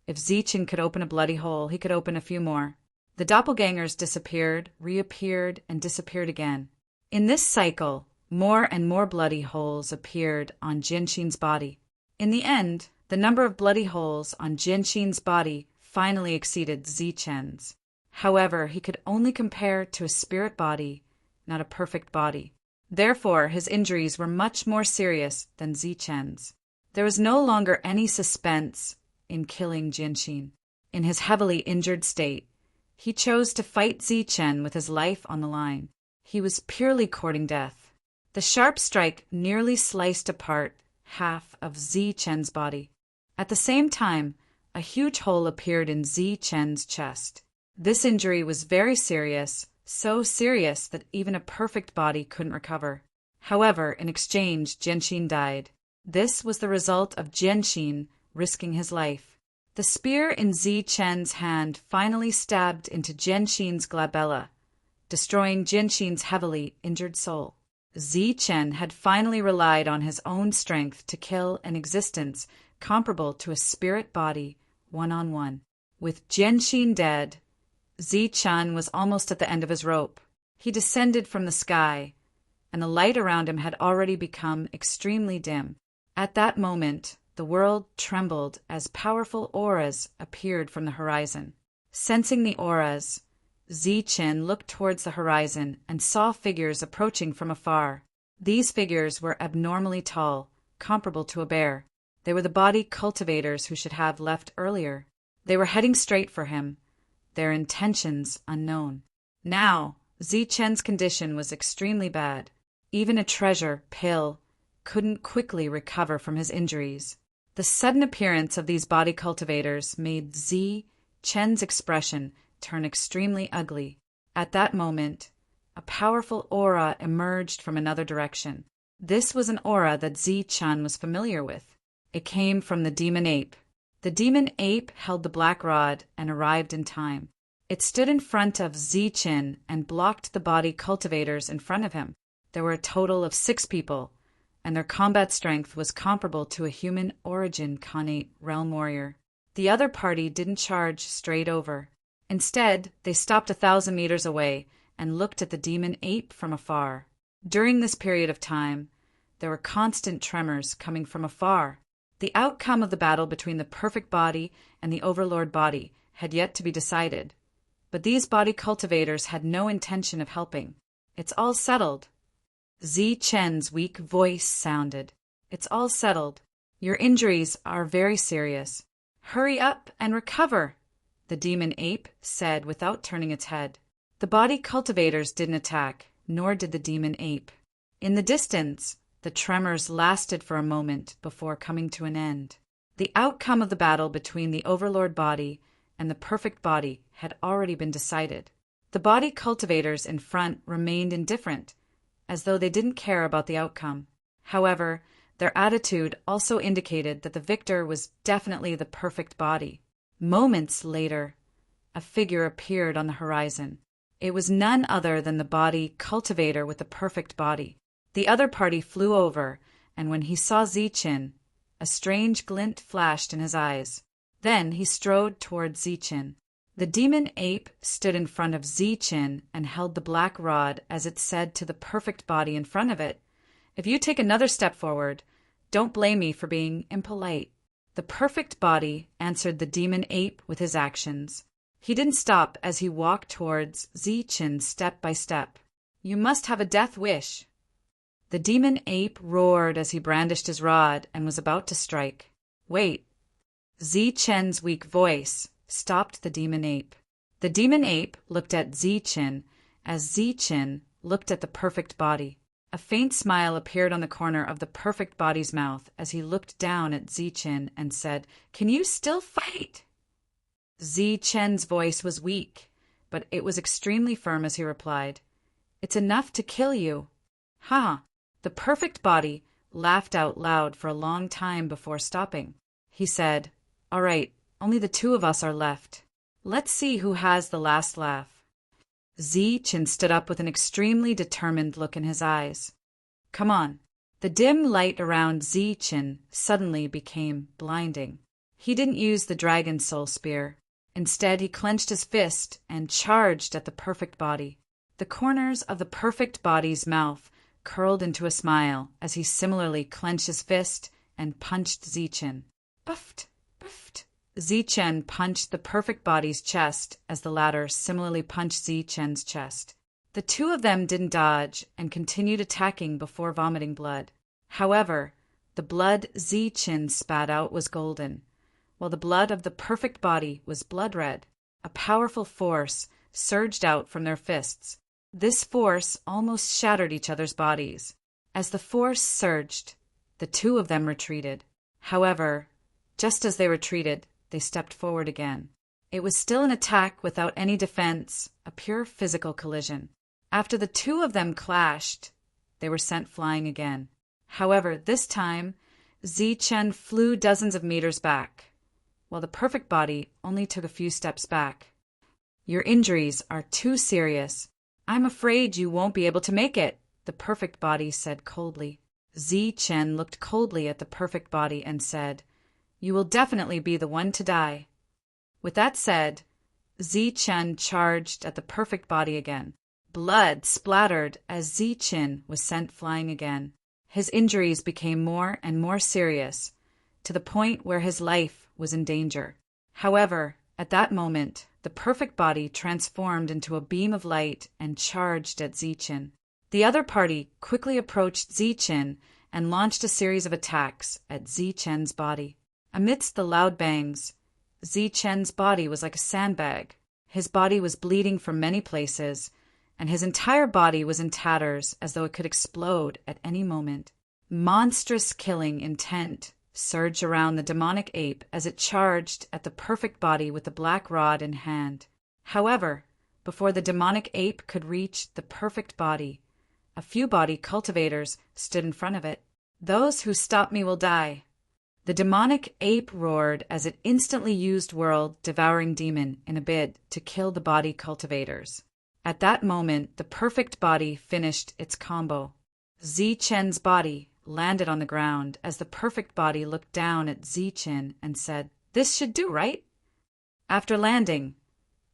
if Zichen could open a bloody hole, he could open a few more. The doppelgangers disappeared, reappeared, and disappeared again. In this cycle, more and more bloody holes appeared on Jianxin's body. In the end, the number of bloody holes on Jianxin's body finally exceeded Zichen's. However, he could only compare to a spirit body, not a perfect body. Therefore, his injuries were much more serious than Zichen's. There was no longer any suspense in killing Jianxin. In his heavily injured state, he chose to fight Zichen with his life on the line. He was purely courting death. The sharp strike nearly sliced apart half of Zichen's body. At the same time, a huge hole appeared in Zichen's chest. This injury was very serious, so serious that even a perfect body couldn't recover. However, in exchange, Jianxin died. This was the result of Jianxin risking his life. The spear in Zichen's hand finally stabbed into Jianxin's glabella, destroying Jianxin's heavily injured soul. Zichen had finally relied on his own strength to kill an existence comparable to a spirit body one-on-one. With Jianxin dead, Zichen was almost at the end of his rope. He descended from the sky, and the light around him had already become extremely dim. At that moment, the world trembled as powerful auras appeared from the horizon. Sensing the auras, Zichen looked towards the horizon and saw figures approaching from afar. These figures were abnormally tall, comparable to a bear. They were the body cultivators who should have left earlier. They were heading straight for him, their intentions unknown. Now, Zichen's condition was extremely bad. Even a treasure pill couldn't quickly recover from his injuries. The sudden appearance of these body cultivators made Zichen's expression turn extremely ugly. At that moment, a powerful aura emerged from another direction. This was an aura that Zichen was familiar with. It came from the demon ape. The demon ape held the black rod and arrived in time. It stood in front of Zichen and blocked the body cultivators in front of him. There were a total of 6 people, and their combat strength was comparable to a human origin Khanate realm warrior. The other party didn't charge straight over. Instead, they stopped 1,000 meters away and looked at the demon ape from afar. During this period of time, there were constant tremors coming from afar. The outcome of the battle between the perfect body and the overlord body had yet to be decided. But these body cultivators had no intention of helping. It's all settled. Zichen's weak voice sounded. It's all settled. Your injuries are very serious. Hurry up and recover, the demon ape said without turning its head. The body cultivators didn't attack, nor did the demon ape. In the distance, the tremors lasted for a moment before coming to an end. The outcome of the battle between the overlord body and the perfect body had already been decided. The body cultivators in front remained indifferent, as though they didn't care about the outcome. However, their attitude also indicated that the victor was definitely the perfect body. Moments later, a figure appeared on the horizon. It was none other than the body cultivator with the perfect body. The other party flew over, and when he saw Zichen, a strange glint flashed in his eyes. Then he strode toward Zichen. The demon ape stood in front of Zichen and held the black rod as it said to the perfect body in front of it, "If you take another step forward, don't blame me for being impolite." The perfect body answered the demon ape with his actions. He didn't stop as he walked towards Zichen step by step. "You must have a death wish." The demon ape roared as he brandished his rod and was about to strike. "Wait." Zichen's weak voice stopped the demon ape. The demon ape looked at Zichen as Zichen looked at the perfect body. A faint smile appeared on the corner of the perfect body's mouth as he looked down at Zichen and said, "Can you still fight?" Zichen's voice was weak, but it was extremely firm as he replied, "It's enough to kill you." Ha! The perfect body laughed out loud for a long time before stopping. He said, "All right, only the two of us are left. Let's see who has the last laugh." Zichen stood up with an extremely determined look in his eyes. "Come on." The dim light around Zichen suddenly became blinding. He didn't use the dragon soul spear. Instead, he clenched his fist and charged at the perfect body. The corners of the perfect body's mouth curled into a smile as he similarly clenched his fist and punched Zichen. Buffed, buffed. Zichen punched the perfect body's chest as the latter similarly punched Zichen's chest. The two of them didn't dodge and continued attacking before vomiting blood. However, the blood Zichen spat out was golden, while the blood of the perfect body was blood red. A powerful force surged out from their fists. This force almost shattered each other's bodies. As the force surged, the two of them retreated. However, just as they retreated, they stepped forward again. It was still an attack without any defense, a pure physical collision. After the two of them clashed, they were sent flying again. However, this time, Zichen flew dozens of meters back, while the perfect body only took a few steps back. "Your injuries are too serious. I'm afraid you won't be able to make it," the perfect body said coldly. Zichen looked coldly at the perfect body and said, "You will definitely be the one to die." With that said, Zichen charged at the perfect body again. Blood splattered as Zichen was sent flying again. His injuries became more and more serious, to the point where his life was in danger. However, at that moment, the perfect body transformed into a beam of light and charged at Zichen. The other party quickly approached Zichen and launched a series of attacks at Zichen's body. Amidst the loud bangs, Zichen's body was like a sandbag. His body was bleeding from many places, and his entire body was in tatters as though it could explode at any moment. Monstrous killing intent surged around the demonic ape as it charged at the perfect body with the black rod in hand. However, before the demonic ape could reach the perfect body, a few body cultivators stood in front of it. "Those who stop me will die." The demonic ape roared as it instantly used world-devouring demon in a bid to kill the body cultivators. At that moment, the perfect body finished its combo. Zichen's body landed on the ground as the perfect body looked down at Zichen and said, "This should do, right?" After landing,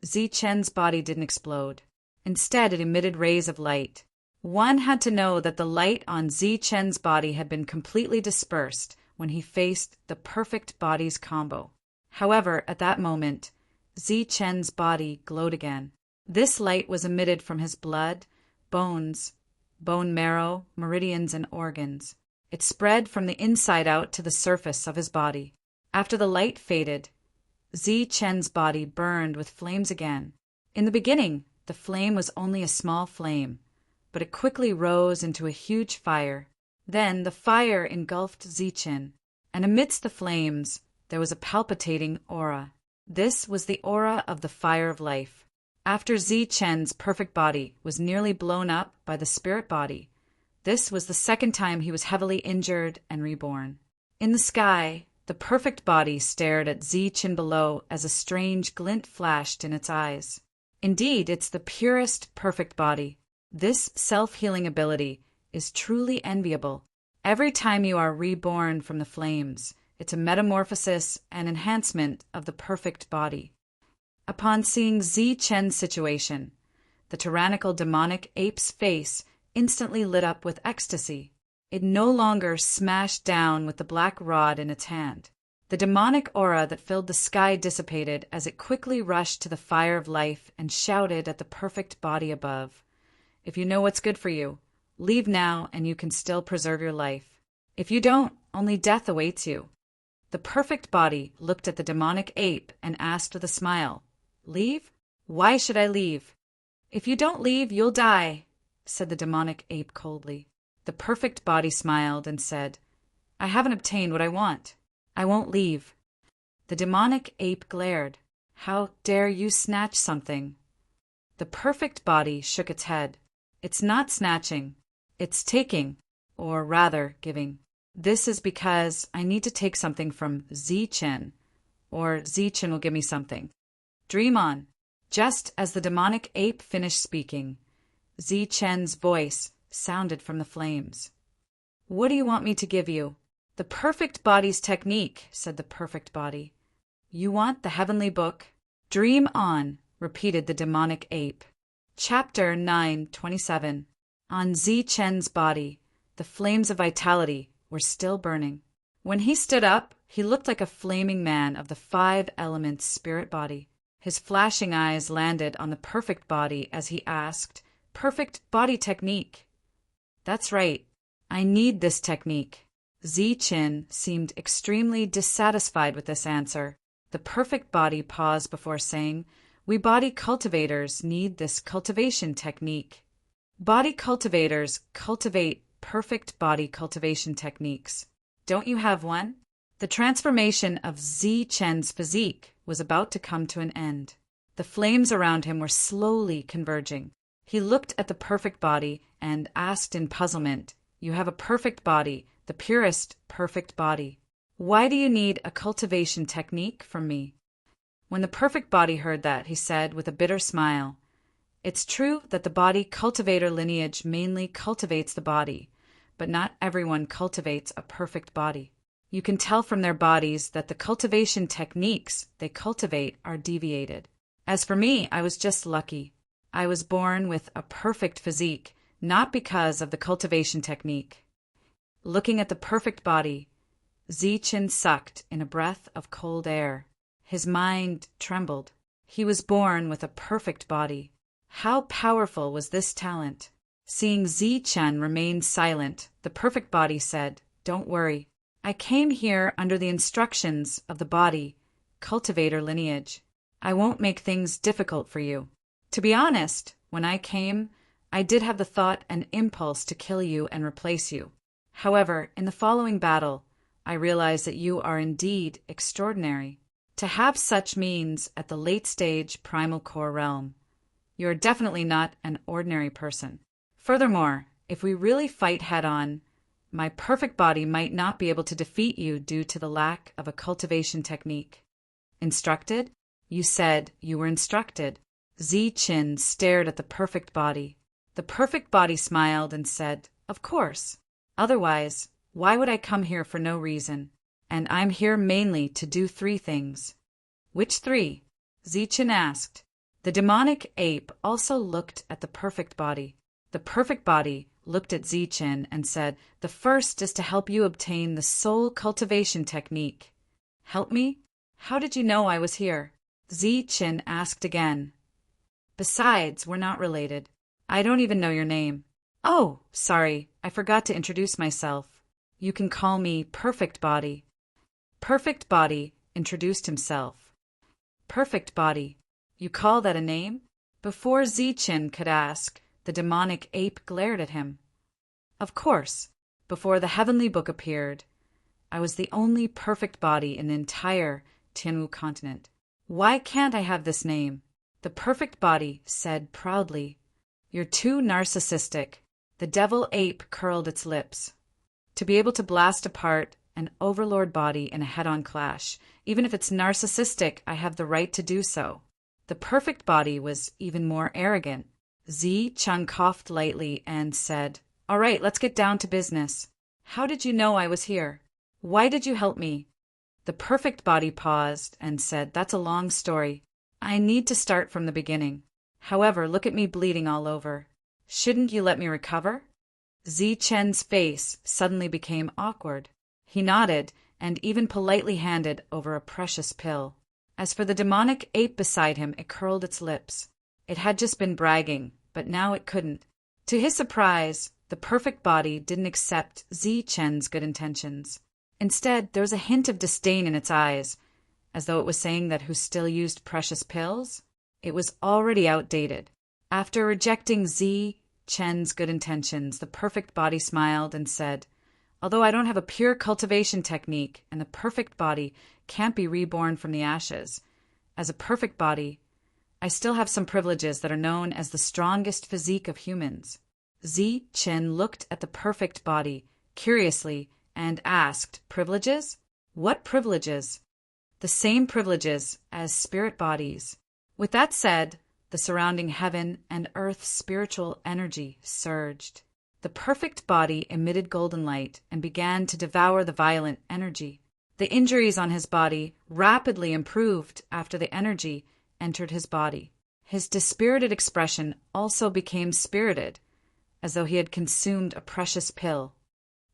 Zichen's body didn't explode. Instead, it emitted rays of light. One had to know that the light on Zichen's body had been completely dispersed when he faced the perfect body's combo. However, at that moment, Zichen's body glowed again. This light was emitted from his blood, bones, bone marrow, meridians, and organs. It spread from the inside out to the surface of his body. After the light faded, Zichen's body burned with flames again. In the beginning, the flame was only a small flame, but it quickly rose into a huge fire. Then the fire engulfed Zichen, and amidst the flames there was a palpitating aura. This was the aura of the fire of life. After Zichen's perfect body was nearly blown up by the spirit body, this was the second time he was heavily injured and reborn. In the sky, the perfect body stared at Zichen below as a strange glint flashed in its eyes. Indeed, it's the purest perfect body. This self-healing ability is truly enviable. Every time you are reborn from the flames, it's a metamorphosis and enhancement of the perfect body. Upon seeing Zichen's situation, the tyrannical demonic ape's face instantly lit up with ecstasy. It no longer smashed down with the black rod in its hand. The demonic aura that filled the sky dissipated as it quickly rushed to the fire of life and shouted at the perfect body above, "If you know what's good for you, leave now and you can still preserve your life. If you don't, only death awaits you." The perfect body looked at the demonic ape and asked with a smile, "Leave? Why should I leave?" "If you don't leave, you'll die," said the demonic ape coldly. The perfect body smiled and said, I haven't obtained what I want. I won't leave. The demonic ape glared. How dare you snatch something? The perfect body shook its head. It's not snatching. It's taking, or rather giving. This is because I need to take something from Zi-Chen, or Zi-Chen will give me something. Dream on. Just as the demonic ape finished speaking, Zi-Chen's voice sounded from the flames. What do you want me to give you? The perfect body's technique, said the perfect body. You want the heavenly book? Dream on, repeated the demonic ape. Chapter 9:27. On Zi-Chen's body, the flames of vitality were still burning. When he stood up, he looked like a flaming man of the 5 elements spirit body. His flashing eyes landed on the perfect body as he asked, Perfect body technique. That's right. I need this technique. Zi-Chen seemed extremely dissatisfied with this answer. The perfect body paused before saying, We body cultivators need this cultivation technique. Body cultivators cultivate perfect body cultivation techniques. Don't you have one? The transformation of Zi-Chen's physique was about to come to an end. The flames around him were slowly converging. He looked at the perfect body and asked in puzzlement, You have a perfect body, the purest perfect body. Why do you need a cultivation technique from me? When the perfect body heard that, he said with a bitter smile, It's true that the body cultivator lineage mainly cultivates the body, but not everyone cultivates a perfect body. You can tell from their bodies that the cultivation techniques they cultivate are deviated. As for me, I was just lucky. I was born with a perfect physique, not because of the cultivation technique. Looking at the perfect body, Zi-Chen sucked in a breath of cold air. His mind trembled. He was born with a perfect body. How powerful was this talent? Seeing Zi-Chen remain silent, the perfect body said, Don't worry. I came here under the instructions of the body, cultivator lineage. I won't make things difficult for you. To be honest, when I came, I did have the thought and impulse to kill you and replace you. However, in the following battle, I realized that you are indeed extraordinary. To have such means at the late stage primal core realm. You are definitely not an ordinary person. Furthermore, if we really fight head-on, my perfect body might not be able to defeat you due to the lack of a cultivation technique. Instructed? You said you were instructed. Zi-Chen stared at the perfect body. The perfect body smiled and said, Of course. Otherwise, why would I come here for no reason? And I'm here mainly to do 3 things. Which 3? Zi-Chen asked. The demonic ape also looked at the perfect body. The perfect body looked at Zi-Chen and said, The first is to help you obtain the soul cultivation technique. Help me? How did you know I was here? Zi-Chen asked again. Besides, we're not related. I don't even know your name. Oh, sorry, I forgot to introduce myself. You can call me Perfect Body. Perfect Body introduced himself. Perfect Body. You call that a name? Before Zi-Chen could ask, the demonic ape glared at him. Of course, before the heavenly book appeared, I was the only perfect body in the entire Tianwu continent. Why can't I have this name? The perfect body said proudly. You're too narcissistic. The devil ape curled its lips. To be able to blast apart an overlord body in a head-on clash, even if it's narcissistic, I have the right to do so. The perfect body was even more arrogant. Zi-Chen coughed lightly and said, All right, let's get down to business. How did you know I was here? Why did you help me? The perfect body paused and said, That's a long story. I need to start from the beginning. However, look at me bleeding all over. Shouldn't you let me recover? Zi-Chen's face suddenly became awkward. He nodded and even politely handed over a precious pill. As for the demonic ape beside him, it curled its lips. It had just been bragging, but now it couldn't. To his surprise, the perfect body didn't accept Zi-Chen's good intentions. Instead, there was a hint of disdain in its eyes, as though it was saying that who still used precious pills? It was already outdated. After rejecting Chen's good intentions, the perfect body smiled and said, "Although I don't have a pure cultivation technique and the perfect body can't be reborn from the ashes, as a perfect body, I still have some privileges that are known as the strongest physique of humans." Zi Chen looked at the perfect body curiously and asked, "Privileges? What privileges?" "The same privileges as spirit bodies." With that said, the surrounding heaven and earth spiritual energy surged. The perfect body emitted golden light and began to devour the violent energy. The injuries on his body rapidly improved after the energy entered his body. His dispirited expression also became spirited, as though he had consumed a precious pill.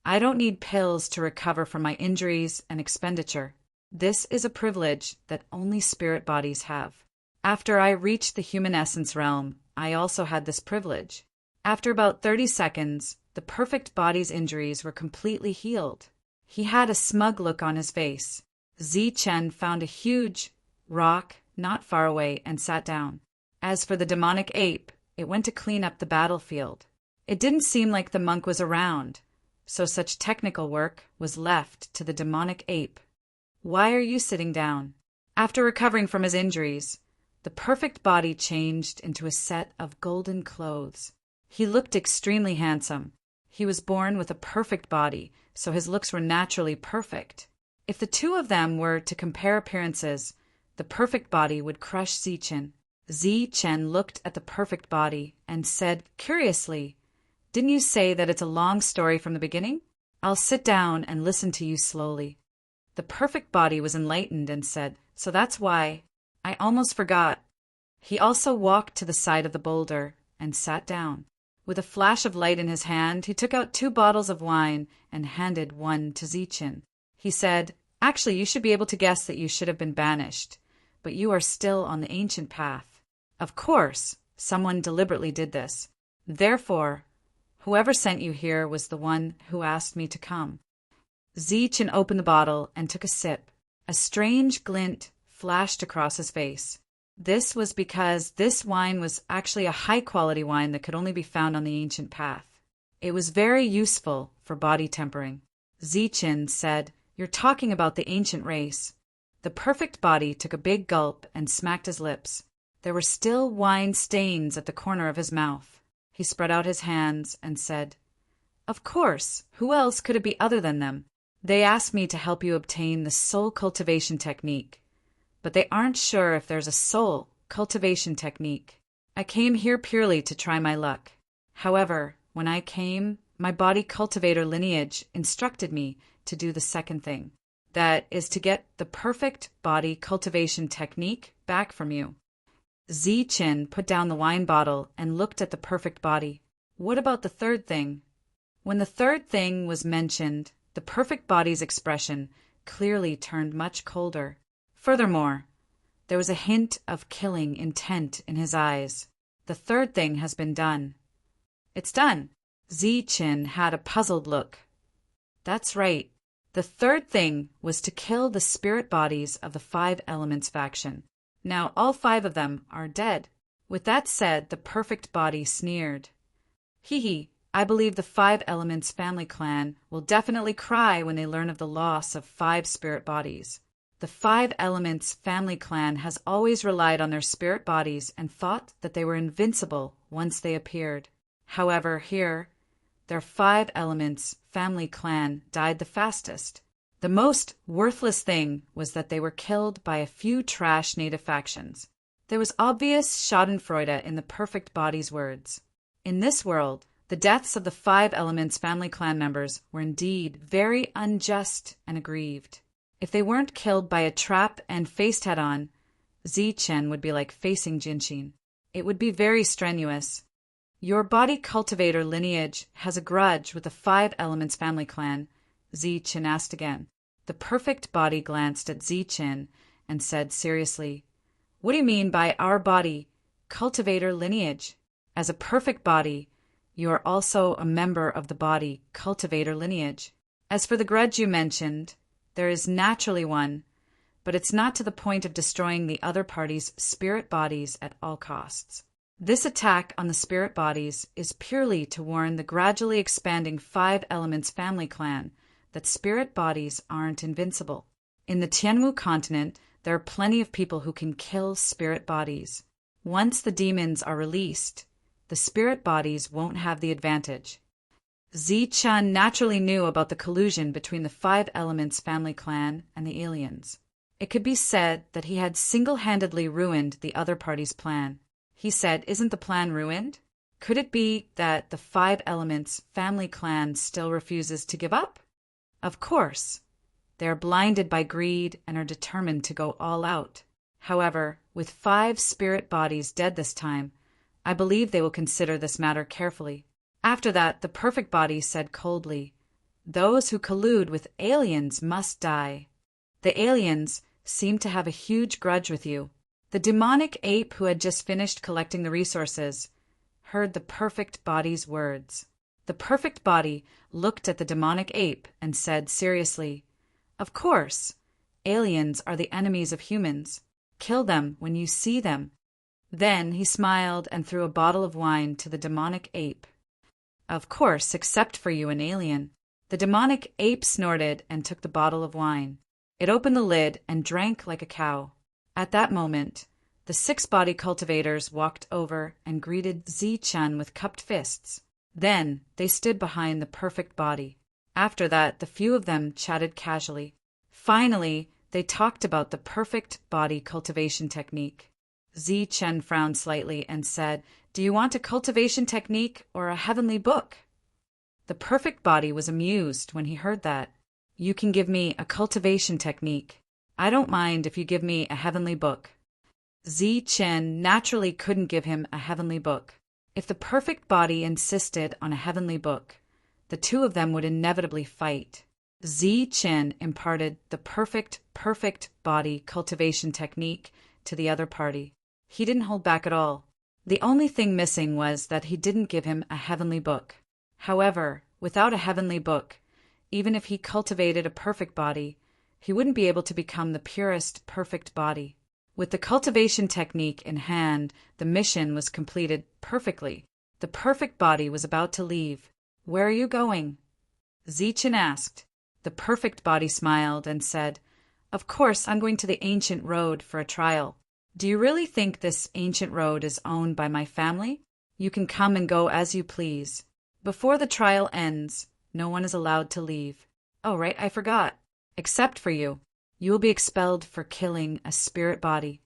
"I don't need pills to recover from my injuries and expenditure. This is a privilege that only spirit bodies have. After I reached the human essence realm, I also had this privilege." After about 30 seconds, the perfect body's injuries were completely healed. He had a smug look on his face. Zi Chen found a huge rock not far away and sat down. As for the demonic ape, it went to clean up the battlefield. It didn't seem like the monk was around, so such technical work was left to the demonic ape. "Why are you sitting down?" After recovering from his injuries, the perfect body changed into a set of golden clothes. He looked extremely handsome. He was born with a perfect body, so his looks were naturally perfect. If the two of them were to compare appearances, the perfect body would crush Zi Chen. Zi Chen looked at the perfect body and said curiously, "Didn't you say that it's a long story from the beginning? I'll sit down and listen to you slowly." The perfect body was enlightened and said, "So that's why. I almost forgot." He also walked to the side of the boulder and sat down. With a flash of light in his hand, he took out 2 bottles of wine and handed one to Zi Chen. He said, "Actually, you should be able to guess that you should have been banished, but you are still on the ancient path. Of course, someone deliberately did this. Therefore, whoever sent you here was the one who asked me to come." Zi Chen opened the bottle and took a sip. A strange glint flashed across his face. This was because this wine was actually a high-quality wine that could only be found on the ancient path. It was very useful for body tempering. Zi Chen said, "You're talking about the ancient race." The perfect body took a big gulp and smacked his lips. There were still wine stains at the corner of his mouth. He spread out his hands and said, "Of course, who else could it be other than them? They asked me to help you obtain the soul cultivation technique, but they aren't sure if there's a soul cultivation technique. I came here purely to try my luck. However, when I came, my body cultivator lineage instructed me to do the second thing. That is to get the perfect body cultivation technique back from you." Zi Chen put down the wine bottle and looked at the perfect body. "What about the third thing?" When the third thing was mentioned, the perfect body's expression clearly turned much colder. Furthermore, there was a hint of killing intent in his eyes. "The third thing has been done." "It's done." Zi Chen had a puzzled look. "That's right. The third thing was to kill the spirit bodies of the 5 Elements faction. Now all 5 of them are dead." With that said, the perfect body sneered. "Hee, I believe the 5 Elements family clan will definitely cry when they learn of the loss of 5 spirit bodies. The 5 Elements family clan has always relied on their spirit bodies and thought that they were invincible once they appeared. However, here, their 5 Elements family clan died the fastest. The most worthless thing was that they were killed by a few trash native factions." There was obvious schadenfreude in the perfect body's words. In this world, the deaths of the 5 Elements family clan members were indeed very unjust and aggrieved. If they weren't killed by a trap and faced head-on, Zi Chen would be like facing Jinshin. It would be very strenuous. "Your body cultivator lineage has a grudge with the 5 Elements family clan?" Zi Chen asked again. The perfect body glanced at Zi Chen and said seriously, "What do you mean by our body cultivator lineage? As a perfect body, you are also a member of the body cultivator lineage. As for the grudge you mentioned, there is naturally one, but it's not to the point of destroying the other party's spirit bodies at all costs." This attack on the spirit bodies is purely to warn the gradually expanding Five Elements family clan that spirit bodies aren't invincible. In the Tianwu continent, there are plenty of people who can kill spirit bodies. Once the demons are released, the spirit bodies won't have the advantage. Zichen naturally knew about the collusion between the Five Elements family clan and the aliens. It could be said that he had single-handedly ruined the other party's plan. He said, "Isn't the plan ruined? Could it be that the Five Elements family clan still refuses to give up? Of course. They are blinded by greed and are determined to go all out. However, with 5 spirit bodies dead this time, I believe they will consider this matter carefully." After that, the perfect body said coldly, "Those who collude with aliens must die. The aliens seem to have a huge grudge with you." The demonic ape, who had just finished collecting the resources, heard the perfect body's words. The perfect body looked at the demonic ape and said seriously, "Of course, aliens are the enemies of humans. Kill them when you see them." Then he smiled and threw a bottle of wine to the demonic ape. "Of course, except for you, an alien." The demonic ape snorted and took the bottle of wine. It opened the lid and drank like a cow. At that moment, the 6 body cultivators walked over and greeted Zichen with cupped fists. Then they stood behind the perfect body. After that, the few of them chatted casually. Finally, they talked about the perfect body cultivation technique. Zichen frowned slightly and said, "Do you want a cultivation technique or a heavenly book?" The perfect body was amused when he heard that. "You can give me a cultivation technique. I don't mind if you give me a heavenly book." Zichen naturally couldn't give him a heavenly book. If the perfect body insisted on a heavenly book, the two of them would inevitably fight. Zichen imparted the perfect body cultivation technique to the other party. He didn't hold back at all. The only thing missing was that he didn't give him a heavenly book. However, without a heavenly book, even if he cultivated a perfect body, he wouldn't be able to become the purest perfect body. With the cultivation technique in hand, the mission was completed perfectly. The perfect body was about to leave. "Where are you going?" Zichen asked. The perfect body smiled and said, "Of course, I'm going to the ancient road for a trial." "Do you really think this ancient road is owned by my family? You can come and go as you please. Before the trial ends, no one is allowed to leave." "Oh, right, I forgot. Except for you. You will be expelled for killing a spirit body."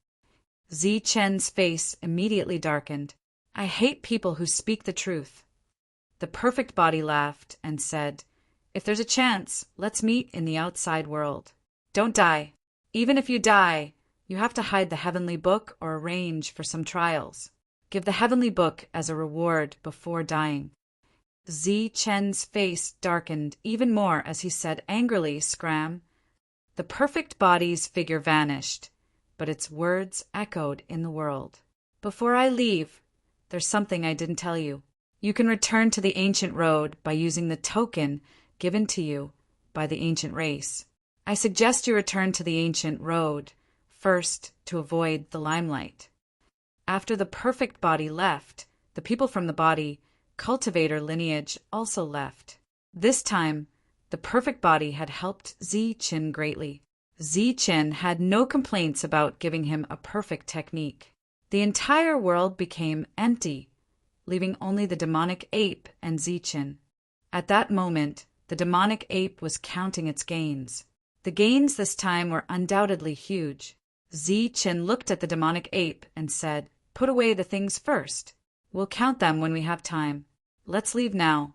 Zichen's face immediately darkened. "I hate people who speak the truth." The perfect body laughed and said, "If there's a chance, let's meet in the outside world. Don't die. Even if you die, you have to hide the heavenly book or arrange for some trials. Give the heavenly book as a reward before dying." Zichen's face darkened even more as he said angrily, "Scram." The perfect body's figure vanished, but its words echoed in the world. "Before I leave, there's something I didn't tell you. You can return to the ancient road by using the token given to you by the ancient race. I suggest you return to the ancient road first to avoid the limelight." After the perfect body left, the people from the body cultivator lineage also left. This time, the perfect body had helped Zichen greatly. Zichen had no complaints about giving him a perfect technique. The entire world became empty, leaving only the demonic ape and Zichen. At that moment, the demonic ape was counting its gains. The gains this time were undoubtedly huge. Zichen looked at the demonic ape and said, "Put away the things first. We'll count them when we have time. Let's leave now."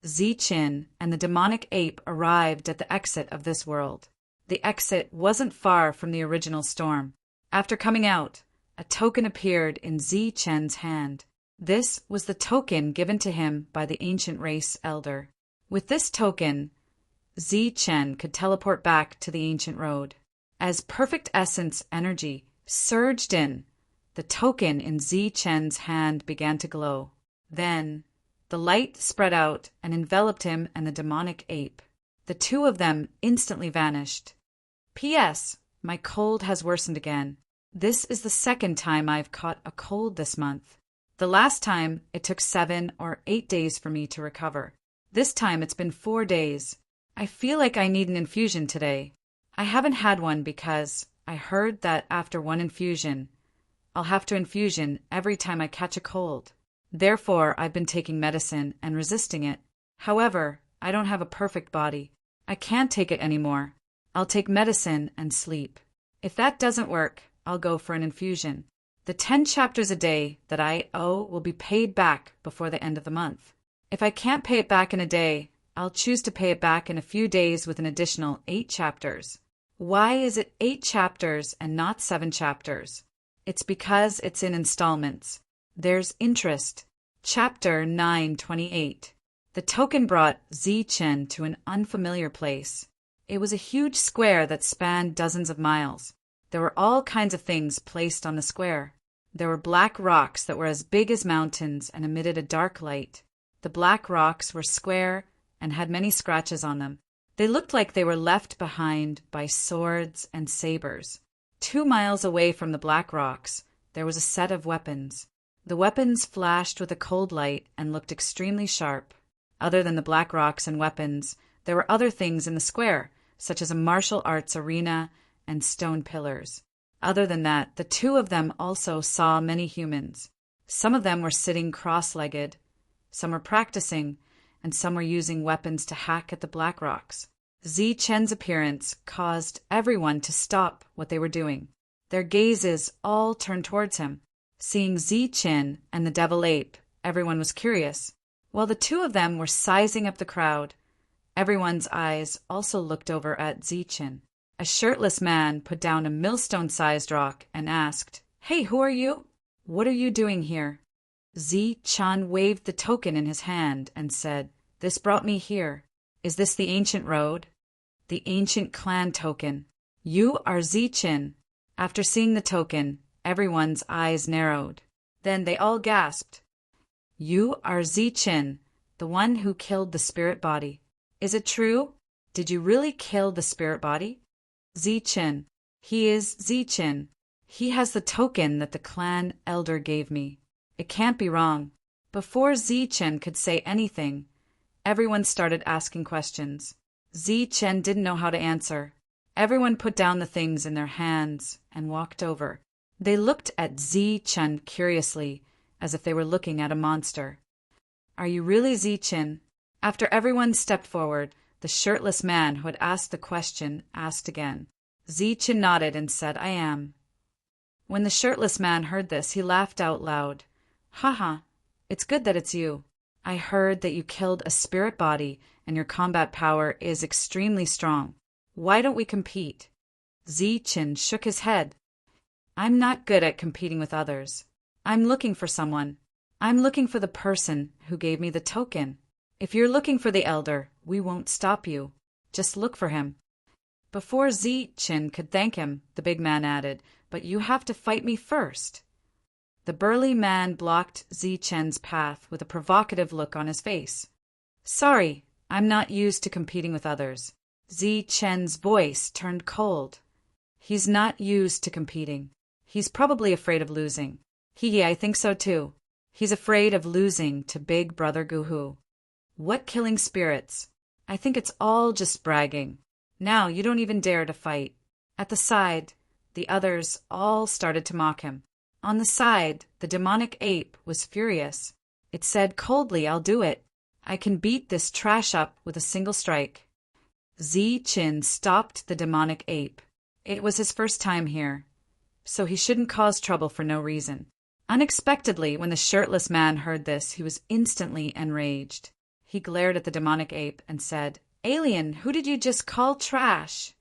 Zichen and the demonic ape arrived at the exit of this world. The exit wasn't far from the original storm. After coming out, a token appeared in Zichen's hand. This was the token given to him by the ancient race elder. With this token, Zichen could teleport back to the ancient road. As perfect essence energy surged in, the token in Zichen's hand began to glow. Then, the light spread out and enveloped him and the demonic ape. The two of them instantly vanished. "P.S. My cold has worsened again. This is the second time I've caught a cold this month. The last time, it took 7 or 8 days for me to recover. This time it's been 4 days. I feel like I need an infusion today. I haven't had one because I heard that after one infusion, I'll have to infusion every time I catch a cold. Therefore, I've been taking medicine and resisting it. However, I don't have a perfect body. I can't take it anymore. I'll take medicine and sleep. If that doesn't work, I'll go for an infusion. The 10 chapters a day that I owe will be paid back before the end of the month. If I can't pay it back in a day, I'll choose to pay it back in a few days with an additional 8 chapters. Why is it 8 chapters and not 7 chapters? It's because it's in installments. There's interest. Chapter 928. The token brought Zichen to an unfamiliar place. It was a huge square that spanned dozens of miles. There were all kinds of things placed on the square. There were black rocks that were as big as mountains and emitted a dark light. The black rocks were square and had many scratches on them. They looked like they were left behind by swords and sabers. 2 miles away from the black rocks, there was a set of weapons. The weapons flashed with a cold light and looked extremely sharp. Other than the black rocks and weapons, there were other things in the square, such as a martial arts arena and stone pillars. Other than that, the 2 of them also saw many humans. Some of them were sitting cross-legged, some were practicing, and some were using weapons to hack at the black rocks. Zichen's appearance caused everyone to stop what they were doing. Their gazes all turned towards him. Seeing Zichen and the devil ape, everyone was curious. While the 2 of them were sizing up the crowd, everyone's eyes also looked over at Zichen. A shirtless man put down a millstone-sized rock and asked, "Hey, who are you? What are you doing here?" Zichen waved the token in his hand and said, "This brought me here. Is this the ancient road?" "The ancient clan token. You are Zichen." After seeing the token, everyone's eyes narrowed. Then they all gasped. "You are Zichen, the one who killed the spirit body. Is it true? Did you really kill the spirit body?" "Zichen. He is Zichen. He has the token that the clan elder gave me. It can't be wrong." Before Zichen could say anything, everyone started asking questions. Zichen didn't know how to answer. Everyone put down the things in their hands and walked over. They looked at Zichen curiously, as if they were looking at a monster. "Are you really Zichen?" After everyone stepped forward, the shirtless man who had asked the question asked again. Zichen nodded and said, "I am." When the shirtless man heard this, he laughed out loud. "Haha, it's good that it's you. I heard that you killed a spirit body and your combat power is extremely strong. Why don't we compete?" Zichen shook his head. "I'm not good at competing with others. I'm looking for someone. I'm looking for the person who gave me the token. If you're looking for the elder, we won't stop you. Just look for him." Before Zichen could thank him, the big man added, "But you have to fight me first." The burly man blocked Zichen's path with a provocative look on his face. "Sorry, I'm not used to competing with others." Zichen's voice turned cold. "He's not used to competing. He's probably afraid of losing." I think so too. He's afraid of losing to Big Brother Guhu." "What killing spirits? I think it's all just bragging. Now you don't even dare to fight." At the side, the others all started to mock him. On the side, the demonic ape was furious. It said coldly, "I'll do it. I can beat this trash up with a single strike." Zichen stopped the demonic ape. It was his first time here, so he shouldn't cause trouble for no reason. Unexpectedly, when the shirtless man heard this, he was instantly enraged. He glared at the demonic ape and said, "Alien, who did you just call trash?"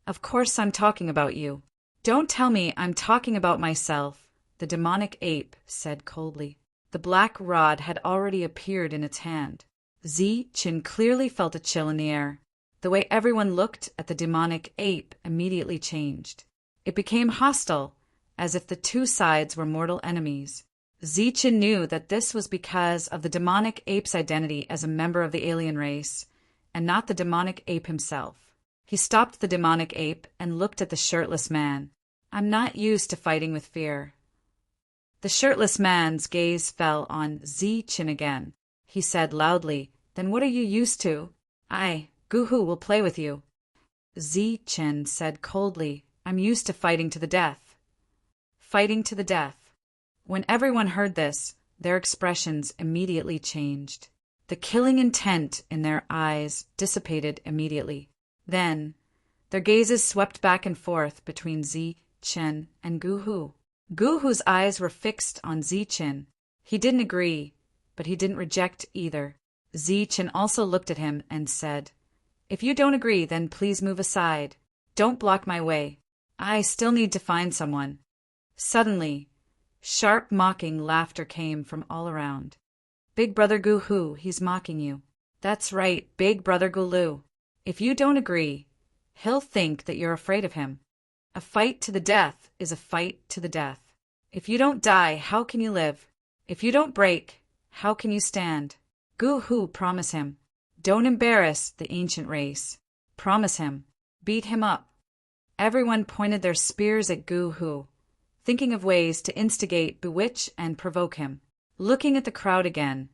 "Of course I'm talking about you." "Don't tell me I'm talking about myself," the demonic ape said coldly. The black rod had already appeared in its hand. Zichen clearly felt a chill in the air. The way everyone looked at the demonic ape immediately changed. It became hostile, as if the 2 sides were mortal enemies. Zichen knew that this was because of the demonic ape's identity as a member of the alien race, and not the demonic ape himself. He stopped the demonic ape and looked at the shirtless man. "I'm not used to fighting with fear." The shirtless man's gaze fell on Zi Chen again. He said loudly, "Then what are you used to?" "I, Gu-hu, will play with you." Zi Chen said coldly, "I'm used to fighting to the death." Fighting to the death. When everyone heard this, their expressions immediately changed. The killing intent in their eyes dissipated immediately. Then, their gazes swept back and forth between Zi Chen and Gu-hu. Gu-hu's eyes were fixed on Zi Chen. He didn't agree, but he didn't reject either. Zi Chen also looked at him and said, "If you don't agree, then please move aside. Don't block my way. I still need to find someone." Suddenly, sharp mocking laughter came from all around. "Big brother Gu-hu, he's mocking you." "That's right, big brother Gu-lu. If you don't agree, he'll think that you're afraid of him. A fight to the death is a fight to the death. If you don't die, how can you live? If you don't break, how can you stand? Gu-hu, promise him. Don't embarrass the ancient race. Promise him. Beat him up." Everyone pointed their spears at Gu-hu, thinking of ways to instigate, bewitch, and provoke him. Looking at the crowd again,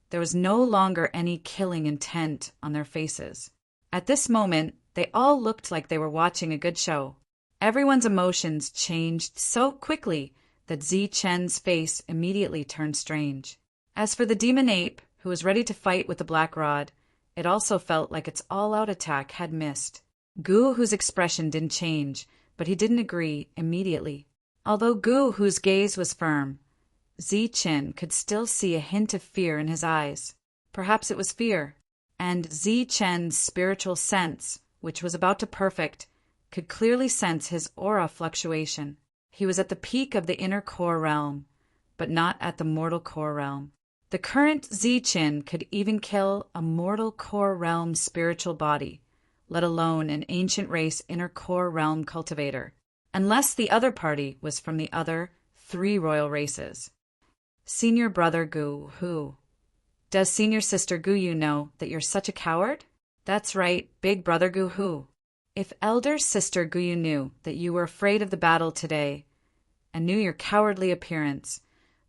there was no longer any killing intent on their faces. At this moment, they all looked like they were watching a good show. Everyone's emotions changed so quickly that Zi Chen's face immediately turned strange. As for the demon ape, who was ready to fight with the black rod, it also felt like its all-out attack had missed. Gu-hu's expression didn't change, but he didn't agree immediately. Although Gu-hu's gaze was firm, Zi Chen could still see a hint of fear in his eyes. Perhaps it was fear, and Zi Chen's spiritual sense, which was about to perfect, could clearly sense his aura fluctuation. He was at the peak of the inner core realm, but not at the mortal core realm. The current Zi Chen could even kill a mortal core realm spiritual body, let alone an ancient race inner core realm cultivator, unless the other party was from the other 3 royal races. Senior brother Gu-hu. Does senior sister Gu-yu know that you're such a coward? That's right, big brother Gu-hu. If elder sister Gu-yu knew that you were afraid of the battle today, and knew your cowardly appearance,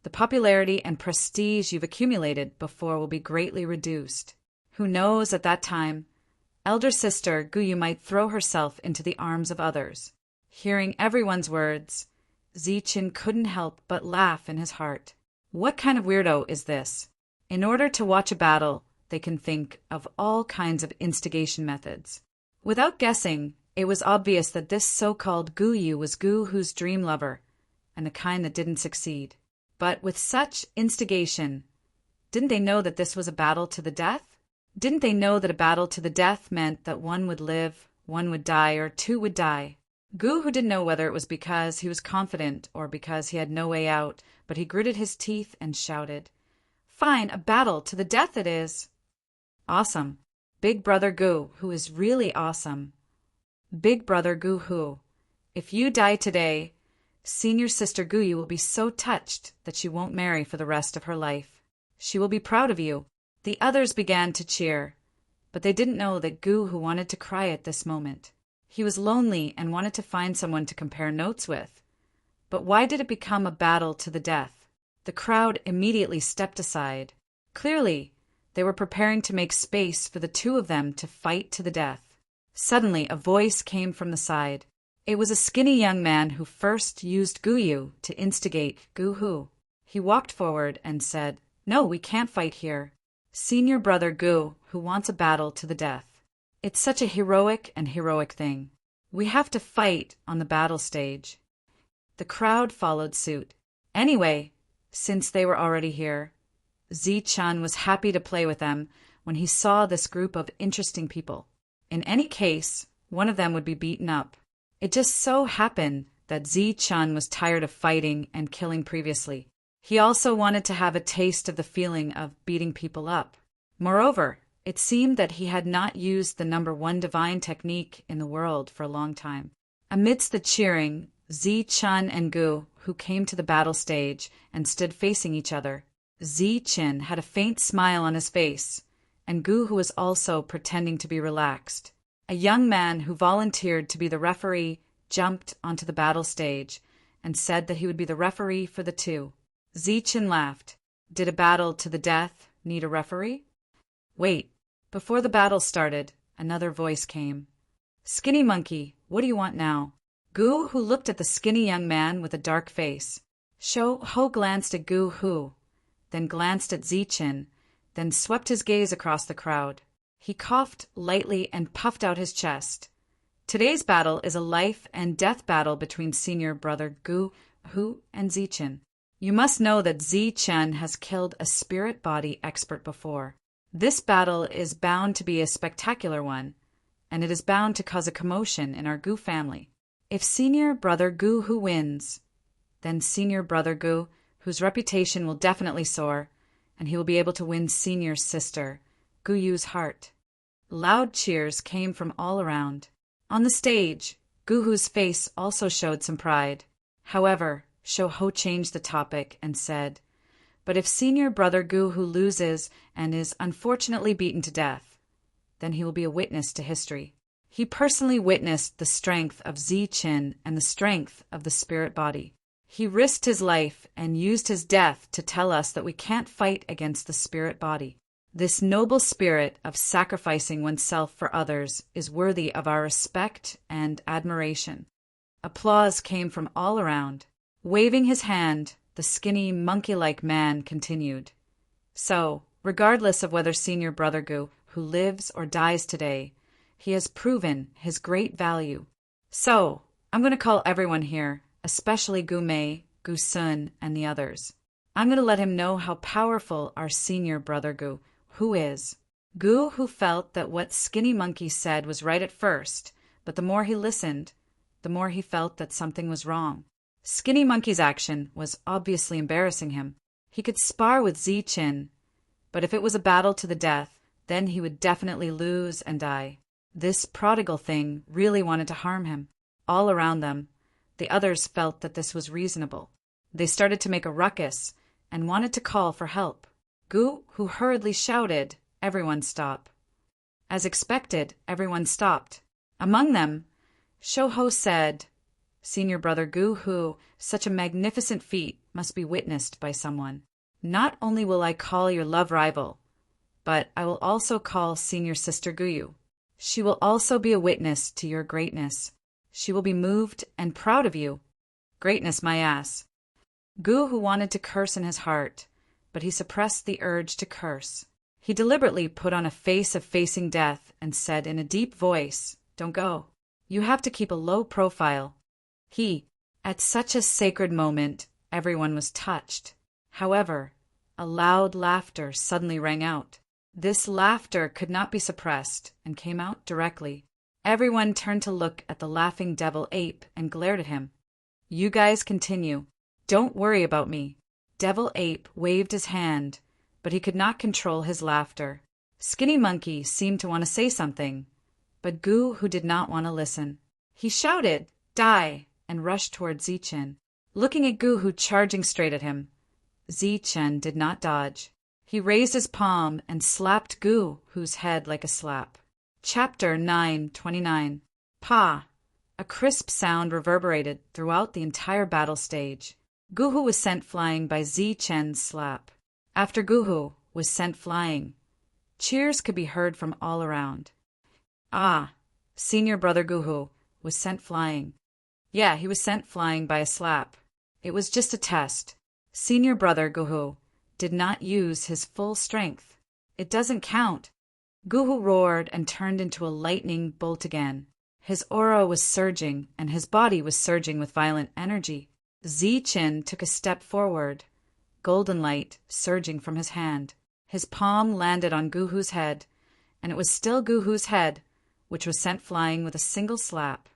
the popularity and prestige you've accumulated before will be greatly reduced. Who knows, at that time, elder sister Gu-yu might throw herself into the arms of others. Hearing everyone's words, Zi Chen couldn't help but laugh in his heart. What kind of weirdo is this? In order to watch a battle, they can think of all kinds of instigation methods. Without guessing, it was obvious that this so-called Gu-yu was Gu-hu's dream lover, and the kind that didn't succeed. But with such instigation, didn't they know that this was a battle to the death? Didn't they know that a battle to the death meant that one would live, one would die, or 2 would die? Gu-hu didn't know whether it was because he was confident or because he had no way out, but he gritted his teeth and shouted, "Fine, a battle to the death it is!" Awesome. Big brother Gu-hu is really awesome. Big brother Gu-hu, if you die today, senior sister Gu-yu will be so touched that she won't marry for the rest of her life. She will be proud of you. The others began to cheer, but they didn't know that Gu-hu wanted to cry at this moment. He was lonely and wanted to find someone to compare notes with. But why did it become a battle to the death? The crowd immediately stepped aside. Clearly, they were preparing to make space for the 2 of them to fight to the death. Suddenly, a voice came from the side. It was a skinny young man who first used Gu-yu to instigate Gu-hu. He walked forward and said, "No, we can't fight here. Senior brother Gu-hu wants a battle to the death. It's such a heroic thing. We have to fight on the battle stage." The crowd followed suit. Anyway, since they were already here, Zi Chen was happy to play with them when he saw this group of interesting people. In any case, one of them would be beaten up. It just so happened that Zi Chen was tired of fighting and killing previously. He also wanted to have a taste of the feeling of beating people up. Moreover, it seemed that he had not used the #1 divine technique in the world for a long time. Amidst the cheering, Zi Chen and Gu-hu came to the battle stage and stood facing each other. Zi Chen had a faint smile on his face, and Gu-hu was also pretending to be relaxed. A young man who volunteered to be the referee jumped onto the battle stage and said that he would be the referee for the 2. Zichen laughed. Did a battle to the death need a referee? Wait. Before the battle started, another voice came. Skinny Monkey, what do you want now? Gu Hu looked at the skinny young man with a dark face. Sho Ho glanced at Gu Hu, then glanced at Zichen, then swept his gaze across the crowd. He coughed lightly and puffed out his chest. Today's battle is a life and death battle between senior brother Gu Hu and Zichen. You must know that Zichen has killed a spirit body expert before. This battle is bound to be a spectacular one, and it is bound to cause a commotion in our Gu family. If senior brother Gu Hu wins, then senior brother Gu Hu's reputation will definitely soar, and he will be able to win senior sister Gu Yu's heart. Loud cheers came from all around. On the stage, Gu Hu's face also showed some pride. However, Sho Ho changed the topic and said, but if senior brother Gu Hu loses and is unfortunately beaten to death, then he will be a witness to history. He personally witnessed the strength of Zichen and the strength of the spirit body. He risked his life and used his death to tell us that we can't fight against the spirit body. This noble spirit of sacrificing oneself for others is worthy of our respect and admiration. Applause came from all around. Waving his hand, the skinny, monkey-like man continued. So, regardless of whether senior brother Gu Hu lives or dies today, he has proven his great value. So, I'm going to call everyone here, especially Gu Mei, Gu Sun, and the others. I'm going to let him know how powerful our senior brother Gu Hu is. Gu Hu felt that what Skinny Monkey said was right at first, but the more he listened, the more he felt that something was wrong. Skinny Monkey's action was obviously embarrassing him. He could spar with Zichen, but if it was a battle to the death, then he would definitely lose and die. This prodigal thing really wanted to harm him. All around them, the others felt that this was reasonable. They started to make a ruckus and wanted to call for help. Gu Hu hurriedly shouted, "Everyone stop." As expected, everyone stopped. Among them, Sho Ho said, "Senior brother Gu Hu, such a magnificent feat must be witnessed by someone. Not only will I call your love rival, but I will also call senior sister Gu Yu. She will also be a witness to your greatness. She will be moved and proud of you. Greatness, my ass." Gu Hu wanted to curse in his heart, but he suppressed the urge to curse. He deliberately put on a face of facing death and said in a deep voice, "Don't go. You have to keep a low profile." At such a sacred moment, everyone was touched. However, a loud laughter suddenly rang out. This laughter could not be suppressed and came out directly. Everyone turned to look at the laughing devil ape and glared at him. "You guys continue. Don't worry about me." Devil ape waved his hand, but he could not control his laughter. Skinny Monkey seemed to want to say something, but Gu Hu did not want to listen. He shouted, "Die!" and rushed toward Zichen. Looking at Gu Hu charging straight at him, Zichen did not dodge. He raised his palm and slapped Gu Hu's head like a slap. Chapter 9:29. Pa! A crisp sound reverberated throughout the entire battle stage. Gu Hu was sent flying by Zichen's slap. After Gu Hu was sent flying, cheers could be heard from all around. Ah, senior brother Gu Hu was sent flying. Yeah, he was sent flying by a slap. It was just a test. Senior brother Gu Hu did not use his full strength. It doesn't count. Gu Hu roared and turned into a lightning bolt again. His aura was surging, and his body was surging with violent energy. Zichen took a step forward, golden light surging from his hand. His palm landed on Gu Hu's head, and it was still Gu Hu's head, which was sent flying with a single slap.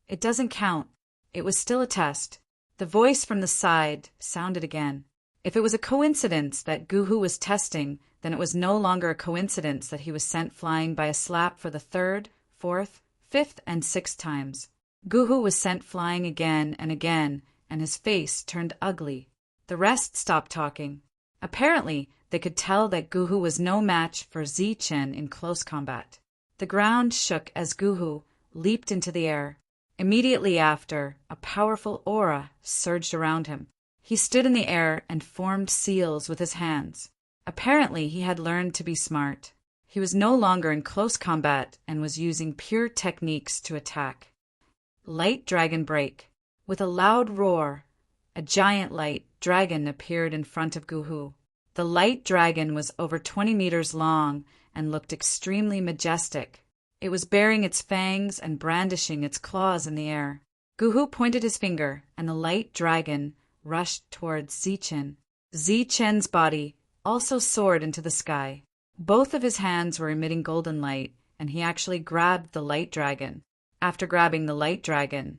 It doesn't count. It was still a test. The voice from the side sounded again. If it was a coincidence that Gu Hu was testing, then it was no longer a coincidence that he was sent flying by a slap for the third, fourth, fifth, and sixth times. Gu Hu was sent flying again and again, and his face turned ugly. The rest stopped talking. Apparently, they could tell that Gu Hu was no match for Zichen in close combat. The ground shook as Gu Hu leaped into the air. Immediately after, a powerful aura surged around him. He stood in the air and formed seals with his hands. Apparently, he had learned to be smart. He was no longer in close combat and was using pure techniques to attack. Light Dragon Break. With a loud roar, a giant light dragon appeared in front of Guhu. The light dragon was over 20 meters long and looked extremely majestic. It was baring its fangs and brandishing its claws in the air. Guhu pointed his finger, and the light dragon rushed towards Zichen. Zichen's body also soared into the sky. Both of his hands were emitting golden light, and he actually grabbed the light dragon. After grabbing the light dragon,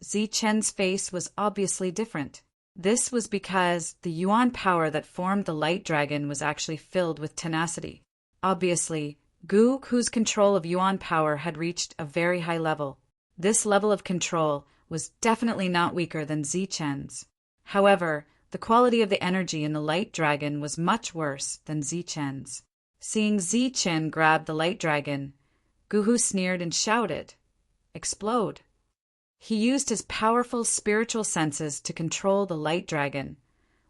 Zichen's face was obviously different. This was because the yuan power that formed the light dragon was actually filled with tenacity. Obviously, Gu Hu's control of yuan power had reached a very high level. This level of control was definitely not weaker than Zichen's. However, the quality of the energy in the light dragon was much worse than Zichen's. Seeing Zichen grab the light dragon, Guhu sneered and shouted, "Explode!" He used his powerful spiritual senses to control the light dragon,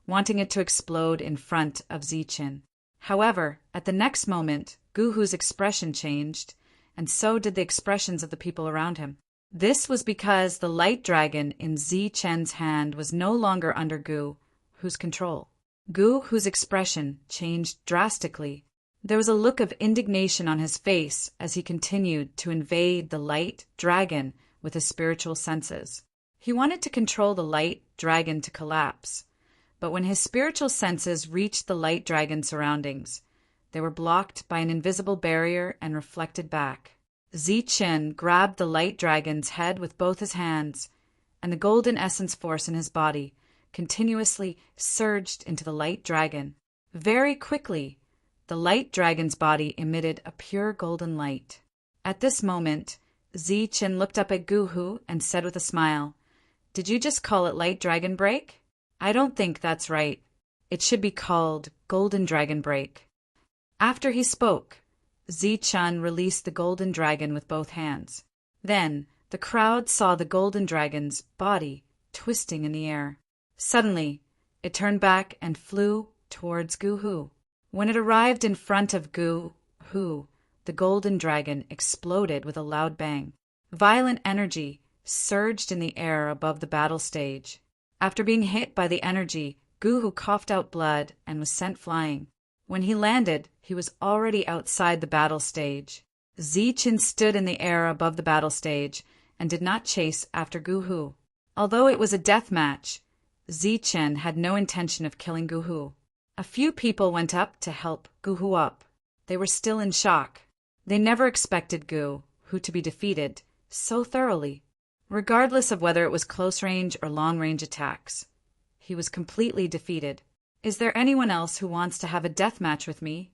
wanting it to explode in front of Zichen. However, at the next moment, Guhu's expression changed, and so did the expressions of the people around him. This was because the light dragon in Zichen's hand was no longer under Guhu's control. Guhu's expression changed drastically. There was a look of indignation on his face as he continued to invade the light dragon with his spiritual senses. He wanted to control the light dragon to collapse, but when his spiritual senses reached the light dragon's surroundings, they were blocked by an invisible barrier and reflected back. Zichen grabbed the light dragon's head with both his hands, and the golden essence force in his body continuously surged into the light dragon. Very quickly, the light dragon's body emitted a pure golden light. At this moment, Zichen looked up at Guhu and said with a smile, "Did you just call it Light Dragon Break? I don't think that's right. It should be called Golden Dragon Break." After he spoke, Zichen released the golden dragon with both hands. Then, the crowd saw the golden dragon's body twisting in the air. Suddenly, it turned back and flew towards Guhu. When it arrived in front of Guhu, the golden dragon exploded with a loud bang. Violent energy surged in the air above the battle stage. After being hit by the energy, Guhu coughed out blood and was sent flying. When he landed, he was already outside the battle stage. Zichen stood in the air above the battle stage and did not chase after Guhu. Although it was a death match, Zichen had no intention of killing Guhu. A few people went up to help Guhu up. They were still in shock. They never expected Guhu to be defeated so thoroughly. Regardless of whether it was close-range or long-range attacks, he was completely defeated. "Is there anyone else who wants to have a death match with me?"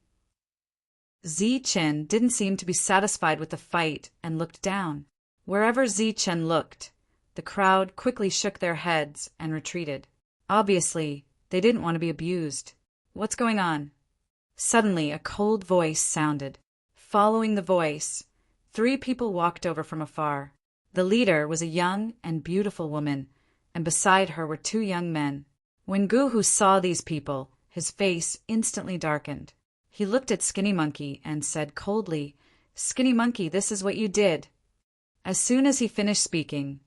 Zichen didn't seem to be satisfied with the fight and looked down. Wherever Zichen looked, the crowd quickly shook their heads and retreated. Obviously, they didn't want to be abused. "What's going on?" Suddenly, a cold voice sounded. Following the voice, 3 people walked over from afar. The leader was a young and beautiful woman, and beside her were 2 young men. When Guhu saw these people, his face instantly darkened. He looked at Skinny Monkey and said coldly, "Skinny Monkey, this is what you did." As soon as he finished speaking,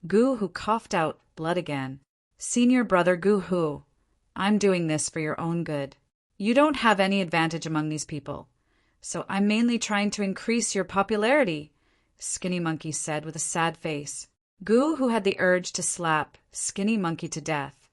Guhu coughed out blood again. "Senior brother Guhu, I'm doing this for your own good. You don't have any advantage among these people, so I'm mainly trying to increase your popularity," Skinny Monkey said with a sad face. Guhu had the urge to slap Skinny Monkey to death,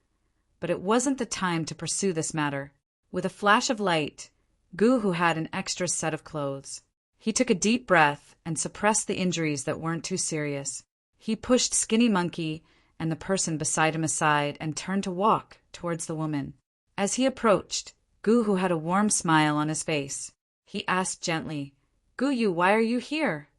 but it wasn't the time to pursue this matter. With a flash of light, Guhu had an extra set of clothes. He took a deep breath and suppressed the injuries that weren't too serious. He pushed Skinny Monkey and the person beside him aside and turned to walk towards the woman. As he approached, Guhu had a warm smile on his face. He asked gently, "Guyu, why are you here?"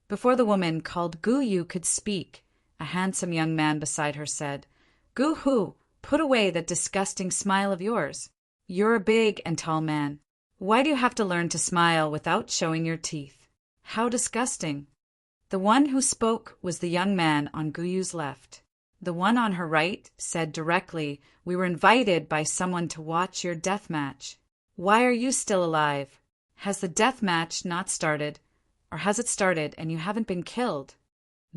Before the woman called Guyu could speak, a handsome young man beside her said, "Guhu, put away that disgusting smile of yours. You're a big and tall man. Why do you have to learn to smile without showing your teeth? How disgusting." The one who spoke was the young man on Guyu's left. The one on her right said directly, "We were invited by someone to watch your death match. Why are you still alive? Has the death match not started? Or has it started and you haven't been killed?"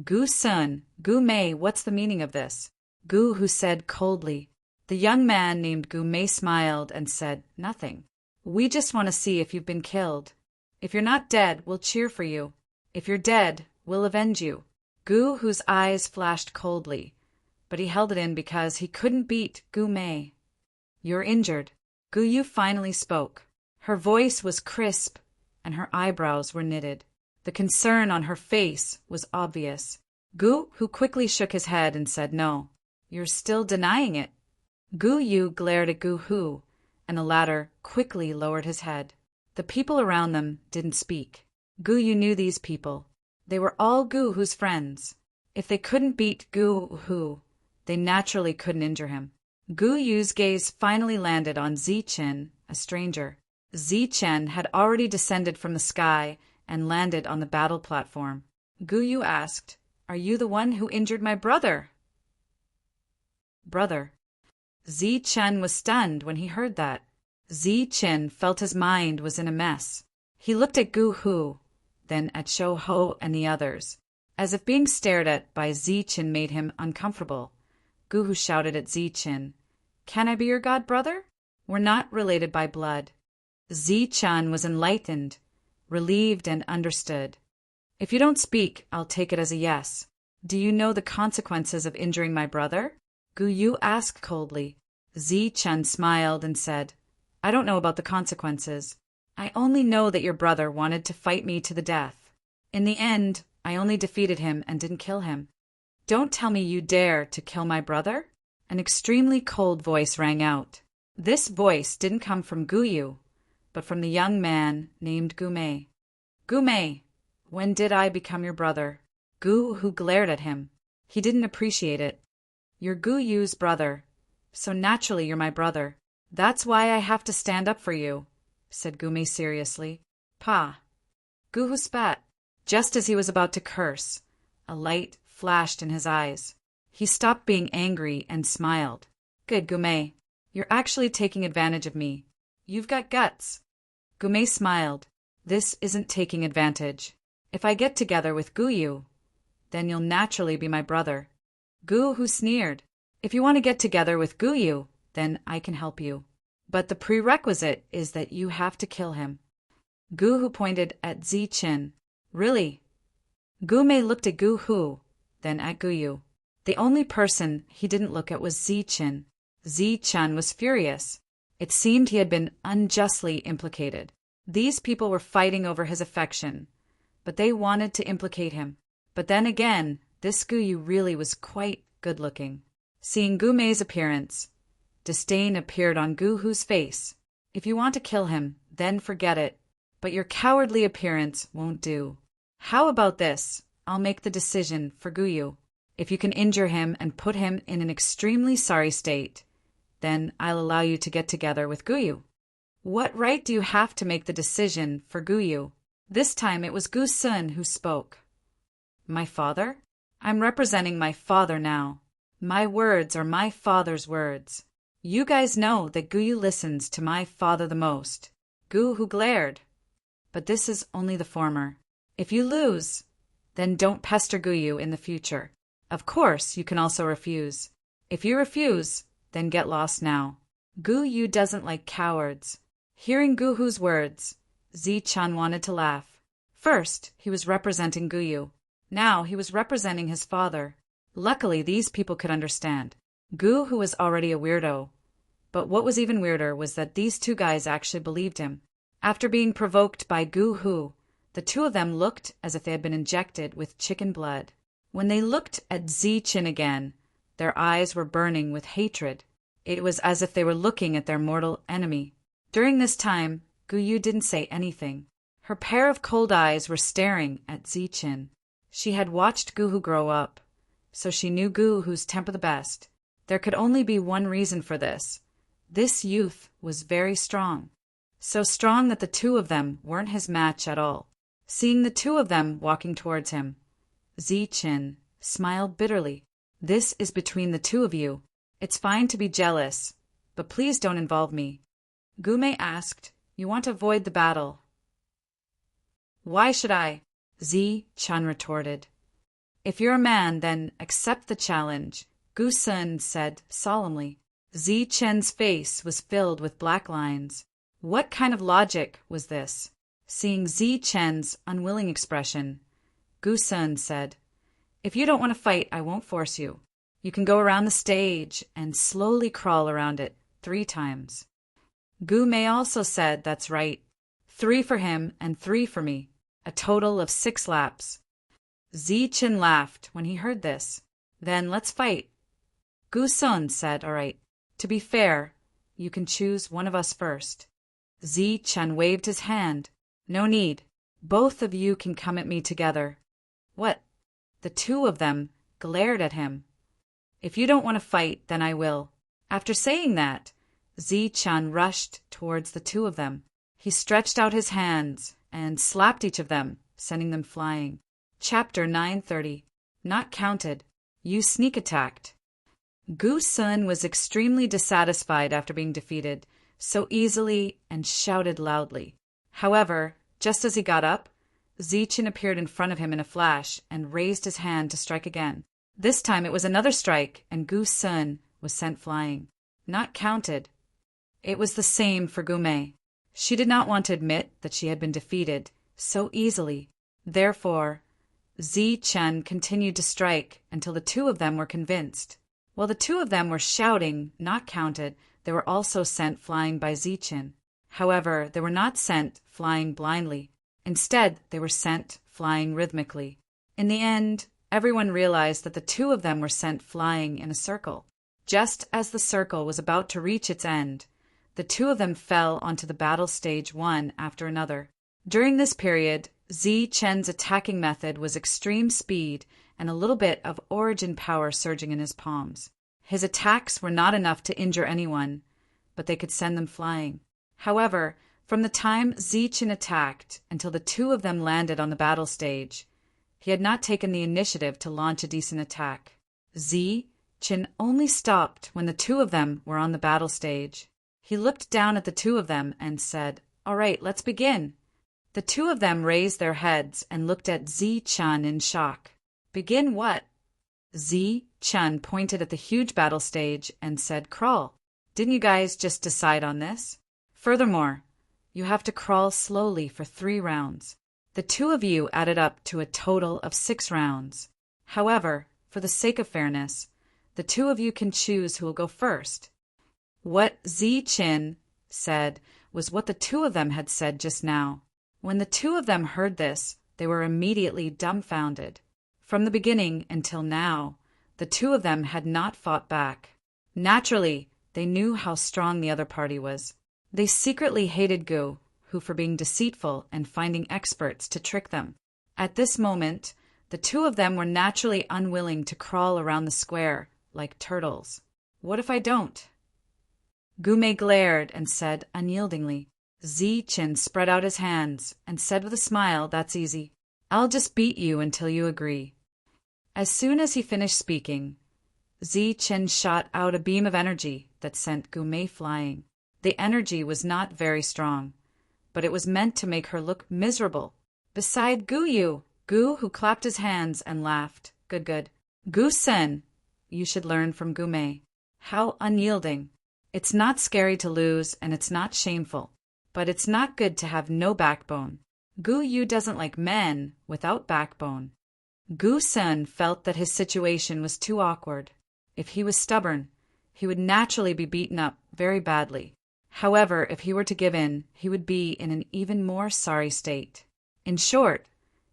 "Gu Sun, Gu Mei, what's the meaning of this?" Gu Hu said coldly. The young man named Gu Mei smiled and said, "Nothing. We just want to see if you've been killed. If you're not dead, we'll cheer for you. If you're dead, we'll avenge you." Gu Hu's eyes flashed coldly, but he held it in because he couldn't beat Gu Mei. "You're injured." Gu Yu finally spoke. Her voice was crisp, and her eyebrows were knitted. The concern on her face was obvious. Gu Hu quickly shook his head and said, "No, you're still denying it." Gu Yu glared at Gu Hu, and the latter quickly lowered his head. The people around them didn't speak. Gu Yu knew these people. They were all Gu Hu's friends. If they couldn't beat Gu Hu, they naturally couldn't injure him. Gu Yu's gaze finally landed on Zichen, a stranger. Zichen had already descended from the sky and landed on the battle platform. Gu Yu asked, "Are you the one who injured my brother?" "Brother?" Zichen was stunned when he heard that. Zichen felt his mind was in a mess. He looked at Gu Hu, then at Shou Ho and the others. As if being stared at by Zichen made him uncomfortable, Gu Hu shouted at Zichen, "Can I be your god brother? We're not related by blood." Zichen was enlightened, relieved and understood. "If you don't speak, I'll take it as a yes. Do you know the consequences of injuring my brother?" Gu Yu asked coldly. Zichen smiled and said, "I don't know about the consequences. I only know that your brother wanted to fight me to the death. In the end, I only defeated him and didn't kill him." "Don't tell me you dare to kill my brother?" An extremely cold voice rang out. This voice didn't come from Gu Yu, but from the young man named Gu Mei. "Gu Mei, when did I become your brother?" Gu Hu glared at him. He didn't appreciate it. "You're Gu Yu's brother, so naturally you're my brother. That's why I have to stand up for you," said Gu Mei seriously. "Pa." Gu Hu spat. Just as he was about to curse, a light flashed in his eyes. He stopped being angry and smiled. "Good, Gu Mei. You're actually taking advantage of me. You've got guts." Gu Mei smiled. "This isn't taking advantage. If I get together with Gu Yu, then you'll naturally be my brother." Gu Hu sneered. "If you want to get together with Gu Yu, then I can help you. But the prerequisite is that you have to kill him." Gu Hu pointed at Zichen. "Really?" Gu Mei looked at Gu Hu, then at Gu Yu. The only person he didn't look at was Zichen. Zichen was furious. It seemed he had been unjustly implicated. These people were fighting over his affection, but they wanted to implicate him. But then again, this Gu Yu really was quite good-looking. Seeing Gu Mei's appearance, disdain appeared on Gu Hu's face. "If you want to kill him, then forget it. But your cowardly appearance won't do. How about this? I'll make the decision for Gu Yu. If you can injure him and put him in an extremely sorry state, then I'll allow you to get together with Gu Yu." "What right do you have to make the decision for Gu Yu?" This time it was Gu Sun who spoke. "My father? I'm representing my father now. My words are my father's words. You guys know that Gu Yu listens to my father the most." Gu Hu glared. "But this is only the former. If you lose, then don't pester Gu Yu in the future. Of course, you can also refuse. If you refuse, then get lost now." Gu Yu doesn't like cowards. Hearing Gu Hu's words, Zichen wanted to laugh. First, he was representing Gu Yu. Now he was representing his father. Luckily, these people could understand. Gu Hu was already a weirdo. But what was even weirder was that these two guys actually believed him. After being provoked by Gu Hu, the two of them looked as if they had been injected with chicken blood. When they looked at Zichen again, their eyes were burning with hatred. It was as if they were looking at their mortal enemy. During this time, Gu Yu didn't say anything. Her pair of cold eyes were staring at Zichen. She had watched Gu Hu grow up, so she knew Gu Hu's temper the best. There could only be one reason for this. This youth was very strong. So strong that the two of them weren't his match at all. Seeing the two of them walking towards him, Zichen smiled bitterly. This is between the two of you. It's fine to be jealous, but please don't involve me. Gume asked, You want to avoid the battle. Why should I? Zi-chan retorted. If you're a man, then accept the challenge, Gu-sun said solemnly. Zi-chen's face was filled with black lines. What kind of logic was this? Seeing Zi-chen's unwilling expression, Gu-sun said, If you don't want to fight, I won't force you. You can go around the stage and slowly crawl around it 3 times. Gume also said, That's right. 3 for him and 3 for me. A total of 6 laps. Zi-chen laughed when he heard this. Then let's fight. Gu-sun said, All right. To be fair, you can choose one of us first. Zi-chen waved his hand. No need. Both of you can come at me together. What? The 2 of them glared at him. If you don't want to fight, then I will. After saying that, Zi-chan rushed towards the 2 of them. He stretched out his hands and slapped each of them, sending them flying. Chapter 930. Not counted. You sneak attacked. Gu-sun was extremely dissatisfied after being defeated so easily and shouted loudly. However, just as he got up, Zi-chen appeared in front of him in a flash and raised his hand to strike again. This time it was another strike, and Gu-sun was sent flying. Not counted. It was the same for Gume. She did not want to admit that she had been defeated so easily. Therefore, Zi-chen continued to strike until the 2 of them were convinced. While the 2 of them were shouting, not counted, they were also sent flying by Zi-chen. However, they were not sent flying blindly. Instead, they were sent flying rhythmically. In the end, everyone realized that the 2 of them were sent flying in a circle. Just as the circle was about to reach its end, the 2 of them fell onto the battle stage one after another. During this period, Zi-chen's attacking method was extreme speed and a little bit of origin power surging in his palms. His attacks were not enough to injure anyone, but they could send them flying. However, from the time Zi-chen attacked until the 2 of them landed on the battle stage, he had not taken the initiative to launch a decent attack. Zi-chen only stopped when the 2 of them were on the battle stage. He looked down at the 2 of them and said, All right, let's begin. The 2 of them raised their heads and looked at Zi-chan in shock. Begin what? Zi-chan pointed at the huge battle stage and said, Crawl. Didn't you guys just decide on this? Furthermore, you have to crawl slowly for 3 rounds. The 2 of you added up to a total of 6 rounds. However, for the sake of fairness, the 2 of you can choose who will go first. What Zi-chen said was what the 2 of them had said just now. When the 2 of them heard this, they were immediately dumbfounded. From the beginning until now, the 2 of them had not fought back. Naturally, they knew how strong the other party was. They secretly hated Gu, who for being deceitful and finding experts to trick them. At this moment, the 2 of them were naturally unwilling to crawl around the square like turtles. What if I don't? Gume glared and said unyieldingly. Zi-chen spread out his hands and said with a smile, That's easy. I'll just beat you until you agree. As soon as he finished speaking, Zi-chen shot out a beam of energy that sent Gume flying. The energy was not very strong, but it was meant to make her look miserable. Beside Gu, who clapped his hands and laughed. Good. Gu-sen, you should learn from Gume. How unyielding. It's not scary to lose, and it's not shameful. But it's not good to have no backbone. Gu doesn't like men without backbone. Gu-sen felt that his situation was too awkward. If he was stubborn, he would naturally be beaten up very badly. However, if he were to give in, he would be in an even more sorry state. In short,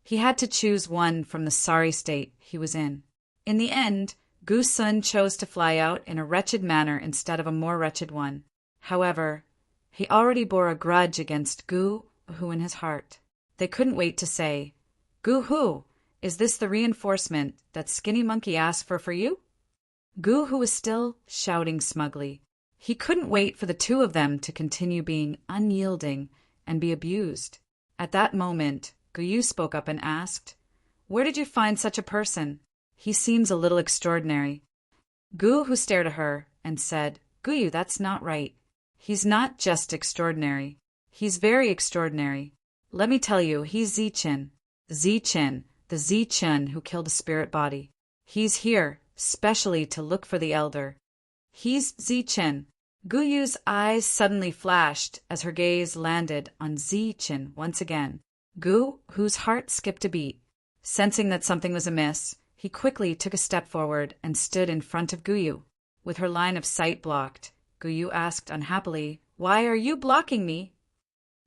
he had to choose one from the sorry state he was in. In the end, Gu-sun chose to fly out in a wretched manner instead of a more wretched one. However, he already bore a grudge against Gu-hu in his heart. They couldn't wait to say, Gu-hu, is this the reinforcement that Skinny Monkey asked for you? Gu-hu was still shouting smugly. He couldn't wait for the 2 of them to continue being unyielding and be abused. At that moment, Gu spoke up and asked, Where did you find such a person? He seems a little extraordinary. Gu stared at her and said, Guyu, that's not right. He's not just extraordinary. He's very extraordinary. Let me tell you, he's Zichen. Zichen, the Zichen who killed a spirit body. He's here, specially to look for the elder. He's Zichen. Guyu's eyes suddenly flashed as her gaze landed on Zichen once again. Gu, whose heart skipped a beat. Sensing that something was amiss, he quickly took a step forward and stood in front of Guyu. With her line of sight blocked, Guyu asked unhappily, Why are you blocking me?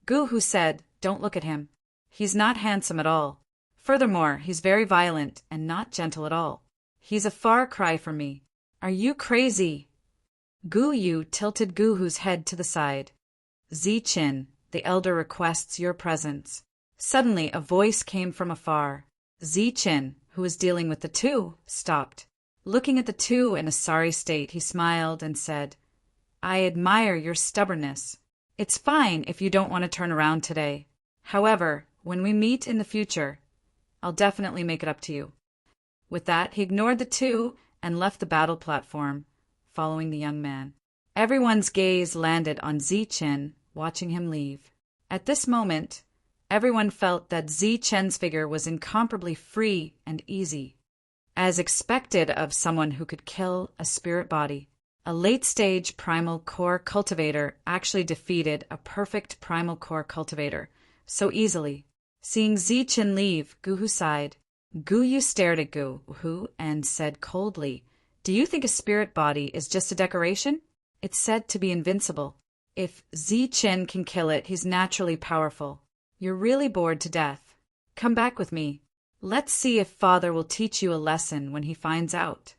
Gu said, Don't look at him. He's not handsome at all. Furthermore, he's very violent and not gentle at all. He's a far cry from me. Are you crazy? Guyu tilted Guhu's head to the side. Zichen, the elder requests your presence. Suddenly a voice came from afar. Zichen, who was dealing with the two, stopped. Looking at the two in a sorry state, he smiled and said, I admire your stubbornness. It's fine if you don't want to turn around today. However, when we meet in the future, I'll definitely make it up to you. With that, he ignored the two and left the battle platform, following the young man. Everyone's gaze landed on Zichen, watching him leave. At this moment, everyone felt that Zichen's figure was incomparably free and easy, as expected of someone who could kill a spirit body. A late-stage primal core cultivator actually defeated a perfect primal core cultivator so easily. Seeing Zichen leave, Guhu sighed. Guyu stared at Guhu and said coldly, Do you think a spirit body is just a decoration? It's said to be invincible. If Zichen can kill it, he's naturally powerful. You're really bored to death. Come back with me. Let's see if Father will teach you a lesson when he finds out.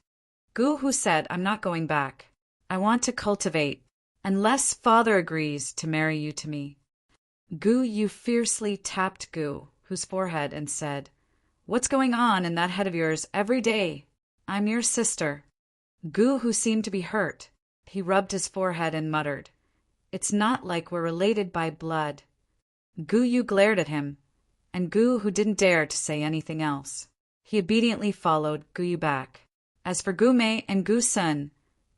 Guhu said, I'm not going back. I want to cultivate, unless Father agrees to marry you to me. Guyu fiercely tapped Guhu's forehead and said, What's going on in that head of yours every day? I'm your sister. Guhu seemed to be hurt. He rubbed his forehead and muttered, It's not like we're related by blood. Guyu glared at him, and Guhu didn't dare to say anything else. He obediently followed Guyu back. As for Gume and Gusun,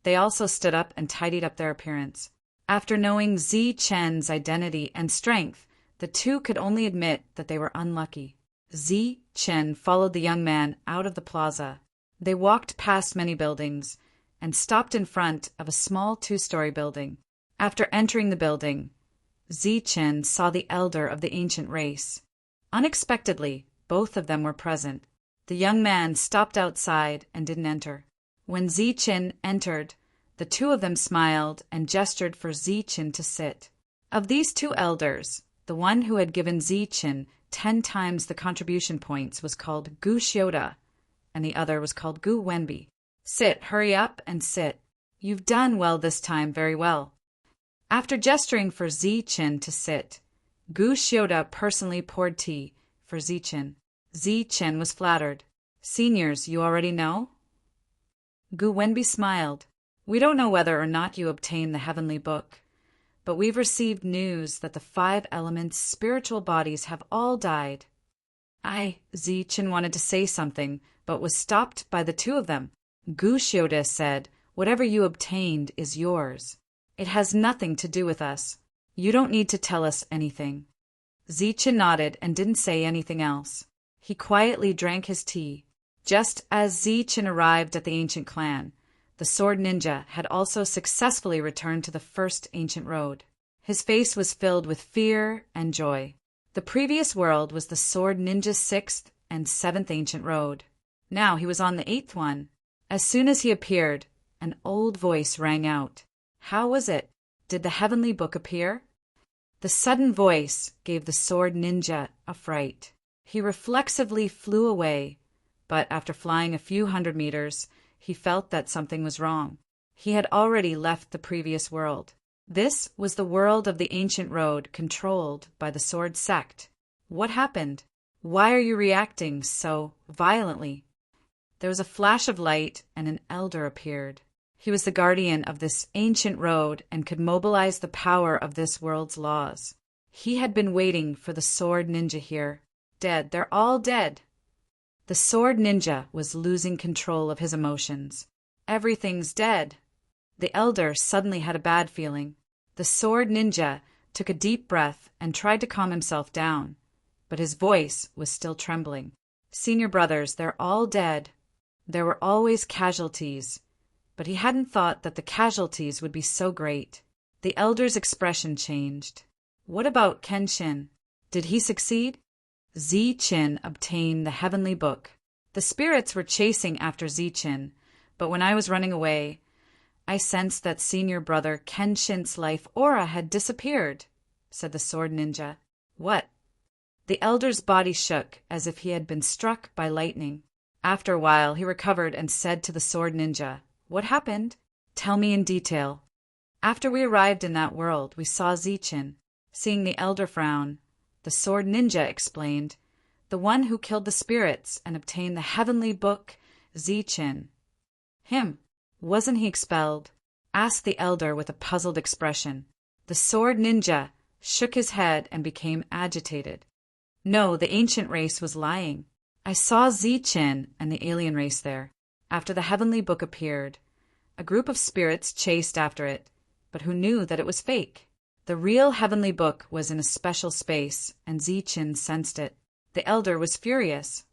they also stood up and tidied up their appearance. After knowing Zichen's identity and strength, the two could only admit that they were unlucky. Zichen followed the young man out of the plaza. They walked past many buildings and stopped in front of a small 2-story building. After entering the building, Zichen saw the elder of the ancient race. Unexpectedly, both of them were present. The young man stopped outside and didn't enter. When Zichen entered, the two of them smiled and gestured for Zichen to sit. Of these two elders, the one who had given Zichen 10 times the contribution points was called Gu Shioda, and the other was called Gu Wenbi. Sit, hurry up and sit. You've done well this time, very well. After gesturing for Zichen to sit, Gu Shioda personally poured tea for Zichen. Zichen was flattered. Seniors, you already know? Gu Wenbi smiled. We don't know whether or not you obtained the heavenly book, but we've received news that the 5 elements' spiritual bodies have all died. Zichen wanted to say something, but was stopped by the two of them. Gu Shioda said, Whatever you obtained is yours. It has nothing to do with us. You don't need to tell us anything. Zichen nodded and didn't say anything else. He quietly drank his tea. Just as Zichen arrived at the ancient clan, the sword ninja had also successfully returned to the first ancient road. His face was filled with fear and joy. The previous world was the sword ninja's 6th and 7th ancient road. Now he was on the 8th one. As soon as he appeared, an old voice rang out. How was it? Did the heavenly book appear? The sudden voice gave the sword ninja a fright. He reflexively flew away, but after flying a few hundred meters, he felt that something was wrong. He had already left the previous world. This was the world of the ancient road controlled by the sword sect. What happened? Why are you reacting so violently? There was a flash of light and an elder appeared. He was the guardian of this ancient road and could mobilize the power of this world's laws. He had been waiting for the sword ninja here. Dead. They're all dead. The sword ninja was losing control of his emotions. Everything's dead. The elder suddenly had a bad feeling. The sword ninja took a deep breath and tried to calm himself down, but his voice was still trembling. Senior brothers, they're all dead. There were always casualties, but he hadn't thought that the casualties would be so great. The elder's expression changed. What about Kenshin? Did he succeed? Z-Chin obtained the heavenly book. The spirits were chasing after Z-Chin, but when I was running away, I sensed that senior brother Kenshin's life aura had disappeared, said the sword ninja. What? The elder's body shook as if he had been struck by lightning. After a while, he recovered and said to the sword ninja, What happened? Tell me in detail. After we arrived in that world, we saw Z-Chin. Seeing the elder frown, the sword ninja explained, the one who killed the spirits and obtained the heavenly book, Z-Chin. Him. Wasn't he expelled? Asked the elder with a puzzled expression. The sword ninja shook his head and became agitated. No, the ancient race was lying. I saw Z-Chin and the alien race there. After the heavenly book appeared, a group of spirits chased after it, but who knew that it was fake? The real heavenly book was in a special space, and Z-Chin sensed it. The elder was furious.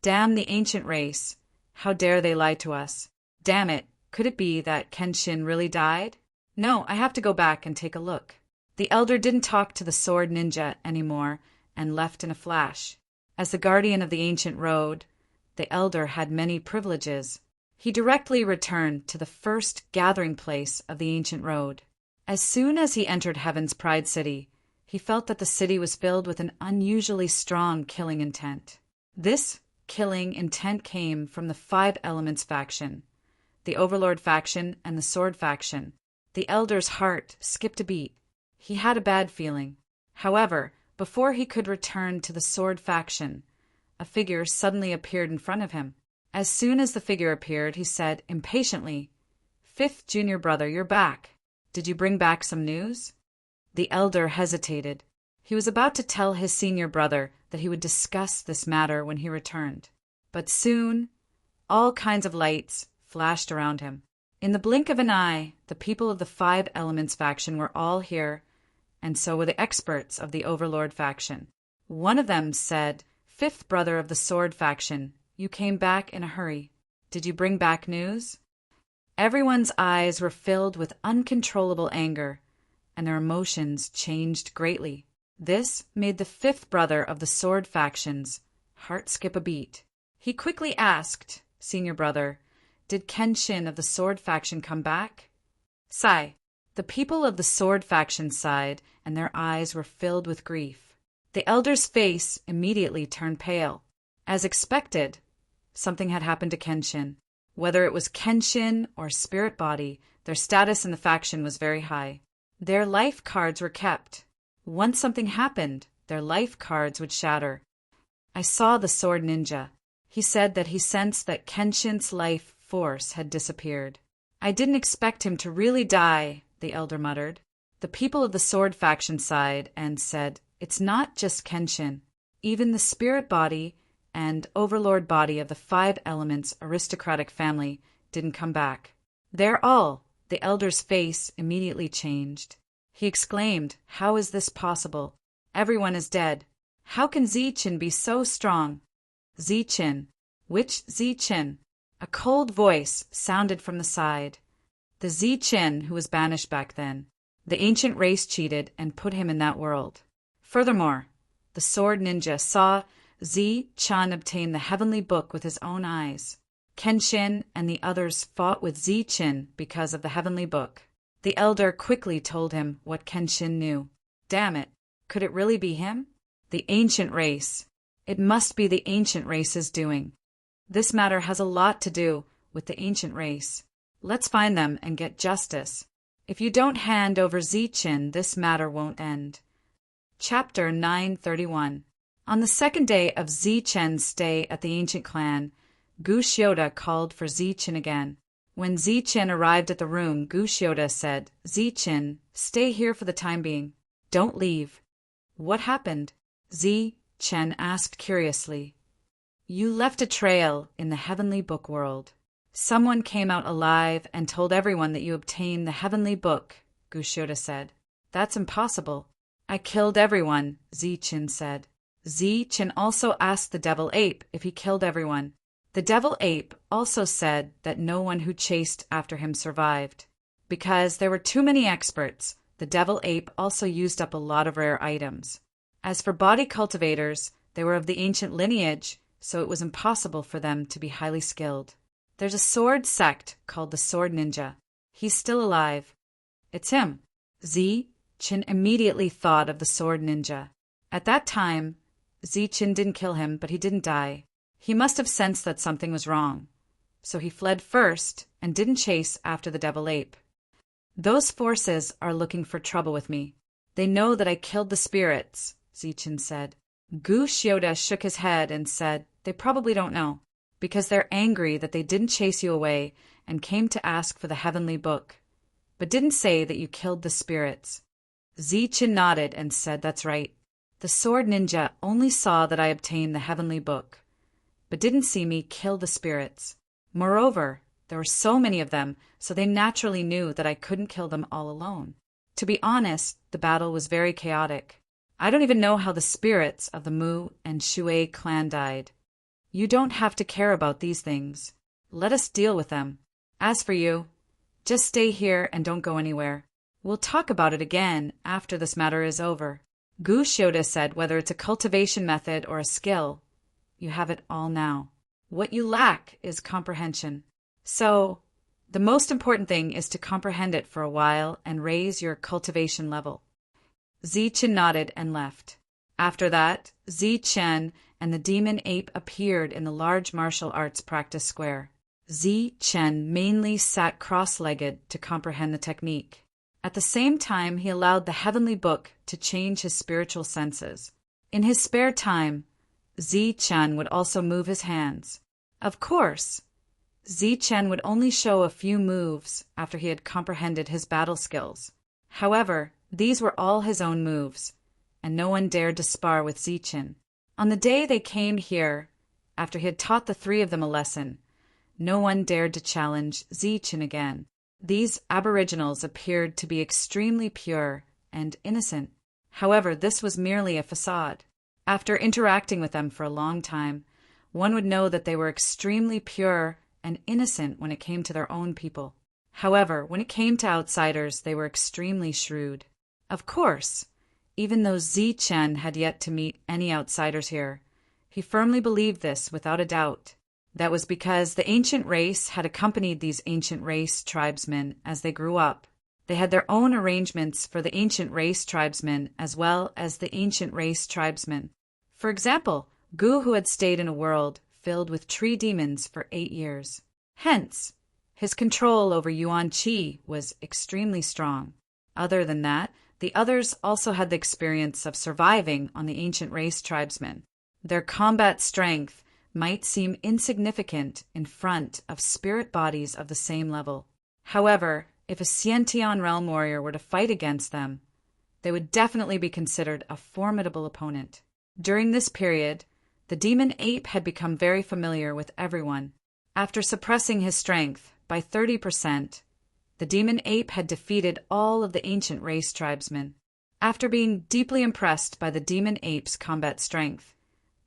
Damn the ancient race. How dare they lie to us? Damn it, could it be that Kenshin really died? No, I have to go back and take a look. The elder didn't talk to the sword ninja anymore and left in a flash. As the guardian of the ancient road, the elder had many privileges. He directly returned to the first gathering place of the ancient road. As soon as he entered Heaven's Pride City, he felt that the city was filled with an unusually strong killing intent. This killing intent came from the Five Elements faction, the Overlord faction, and the Sword faction. The elder's heart skipped a beat. He had a bad feeling. However, before he could return to the Sword faction, a figure suddenly appeared in front of him. As soon as the figure appeared, he said impatiently, "Fifth junior brother, you're back. Did you bring back some news?" The elder hesitated. He was about to tell his senior brother that he would discuss this matter when he returned. But soon, all kinds of lights flashed around him. In the blink of an eye, the people of the Five Elements faction were all here, and so were the experts of the Overlord faction. One of them said, "Fifth brother of the Sword faction, you came back in a hurry. Did you bring back news?" Everyone's eyes were filled with uncontrollable anger, and their emotions changed greatly. This made the fifth brother of the Sword faction's heart skip a beat. He quickly asked, "Senior brother, did Kenshin of the Sword faction come back?" Sigh. The people of the Sword faction sighed, and their eyes were filled with grief. The elder's face immediately turned pale. As expected, something had happened to Kenshin. Whether it was Kenshin or spirit body, their status in the faction was very high. Their life cards were kept. Once something happened, their life cards would shatter. I saw the sword ninja. He said that he sensed that Kenshin's life force had disappeared. I didn't expect him to really die, the elder muttered. The people of the Sword faction sighed and said, "It's not just Kenshin. Even the spirit body and overlord body of the Five Elements aristocratic family didn't come back. They're all." The elder's face immediately changed. He exclaimed, "How is this possible? Everyone is dead. How can Z-Chin be so strong?" Z-Chin? Which Z-Chin? A cold voice sounded from the side. The Z-Chin who was banished back then. The ancient race cheated and put him in that world. Furthermore, the sword ninja saw Z-Chan obtain the heavenly book with his own eyes. Kenshin and the others fought with Z-Chin because of the heavenly book. The elder quickly told him what Kenshin knew. Damn it, could it really be him? The ancient race. It must be the ancient race's doing. This matter has a lot to do with the ancient race. Let's find them and get justice. If you don't hand over Z-Chin, this matter won't end. Chapter 931. On the second day of Z-Chen's stay at the ancient clan, Gushyoda called for Z-Chin again. When Z-Chin arrived at the room, Gushyoda said, "Z-Chin, stay here for the time being. Don't leave." What happened? Z-Chin asked curiously. You left a trail in the heavenly book world. Someone came out alive and told everyone that you obtained the heavenly book, Gushyoda said. That's impossible. I killed everyone, Zichen said. Zichen also asked the devil ape if he killed everyone. The devil ape also said that no one who chased after him survived. Because there were too many experts, the devil ape also used up a lot of rare items. As for body cultivators, they were of the ancient lineage, so it was impossible for them to be highly skilled. There's a sword sect called the Sword Ninja. He's still alive. It's him. Zichen immediately thought of the Sword Ninja. At that time, Zichen didn't kill him, but he didn't die. He must have sensed that something was wrong. So he fled first and didn't chase after the devil ape. Those forces are looking for trouble with me. They know that I killed the spirits, Zichen said. Gushyoda shook his head and said, they probably don't know, because they're angry that they didn't chase you away and came to ask for the heavenly book, but didn't say that you killed the spirits. Zichen nodded and said, that's right. The Sword Ninja only saw that I obtained the heavenly book, but didn't see me kill the spirits. Moreover, there were so many of them, so they naturally knew that I couldn't kill them all alone. To be honest, the battle was very chaotic. I don't even know how the spirits of the Mu and Shui clan died. You don't have to care about these things. Let us deal with them. As for you, just stay here and don't go anywhere. We'll talk about it again after this matter is over. Gushyoda said whether it's a cultivation method or a skill, you have it all now. What you lack is comprehension. So, the most important thing is to comprehend it for a while and raise your cultivation level. Zichen nodded and left. After that, Zichen and the demon ape appeared in the large martial arts practice square. Zichen mainly sat cross-legged to comprehend the technique. At the same time, he allowed the heavenly book to change his spiritual senses. In his spare time, Zichen would also move his hands. Of course, Zichen would only show a few moves after he had comprehended his battle skills. However, these were all his own moves, and no one dared to spar with Zichen. On the day they came here, after he had taught the three of them a lesson, no one dared to challenge Zichen again. These aboriginals appeared to be extremely pure and innocent. However, this was merely a facade. After interacting with them for a long time, one would know that they were extremely pure and innocent when it came to their own people. However, when it came to outsiders, they were extremely shrewd. Of course, even though Zichen had yet to meet any outsiders here, he firmly believed this without a doubt. That was because the ancient race had accompanied these ancient race tribesmen as they grew up. They had their own arrangements for the ancient race tribesmen as well as the ancient race tribesmen. For example, Gu, who had stayed in a world filled with tree demons for 8 years. Hence, his control over Yuan Qi was extremely strong. Other than that, the others also had the experience of surviving on the ancient race tribesmen. Their combat strength might seem insignificant in front of spirit bodies of the same level. However, if a Xiantian realm warrior were to fight against them, they would definitely be considered a formidable opponent. During this period, the demon ape had become very familiar with everyone. After suppressing his strength by 30%, the demon ape had defeated all of the ancient race tribesmen. After being deeply impressed by the demon ape's combat strength,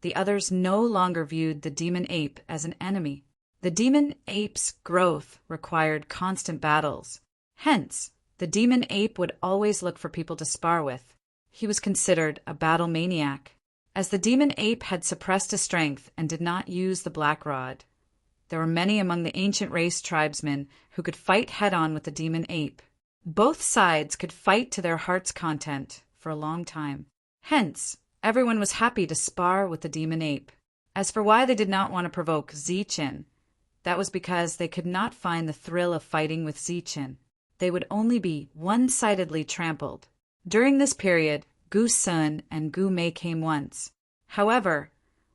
the others no longer viewed the demon ape as an enemy. The demon ape's growth required constant battles. Hence, the demon ape would always look for people to spar with. He was considered a battle maniac. As the demon ape had suppressed his strength and did not use the black rod, there were many among the ancient race tribesmen who could fight head-on with the demon ape. Both sides could fight to their heart's content for a long time. Hence, everyone was happy to spar with the demon ape. As for why they did not want to provoke Zichen, that was because they could not find the thrill of fighting with Zichen. They would only be one-sidedly trampled. During this period, Gu Sun and Gu Mei came once. However,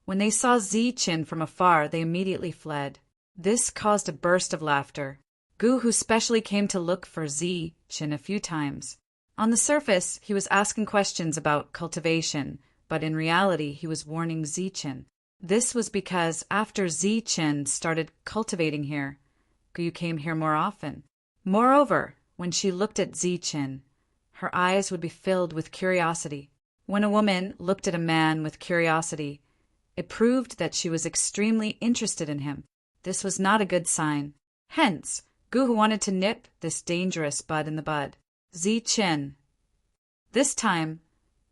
when they saw Zichen from afar, they immediately fled. This caused a burst of laughter. Gu, who specially came to look for Zichen a few times. On the surface, he was asking questions about cultivation, but in reality he was warning Zichen. This was because after Zi-Chen started cultivating here, Gu came here more often. Moreover, when she looked at Zi-Chen, her eyes would be filled with curiosity. When a woman looked at a man with curiosity, it proved that she was extremely interested in him. This was not a good sign. Hence, Gu wanted to nip this dangerous bud in the bud. Zi-Chen. This time,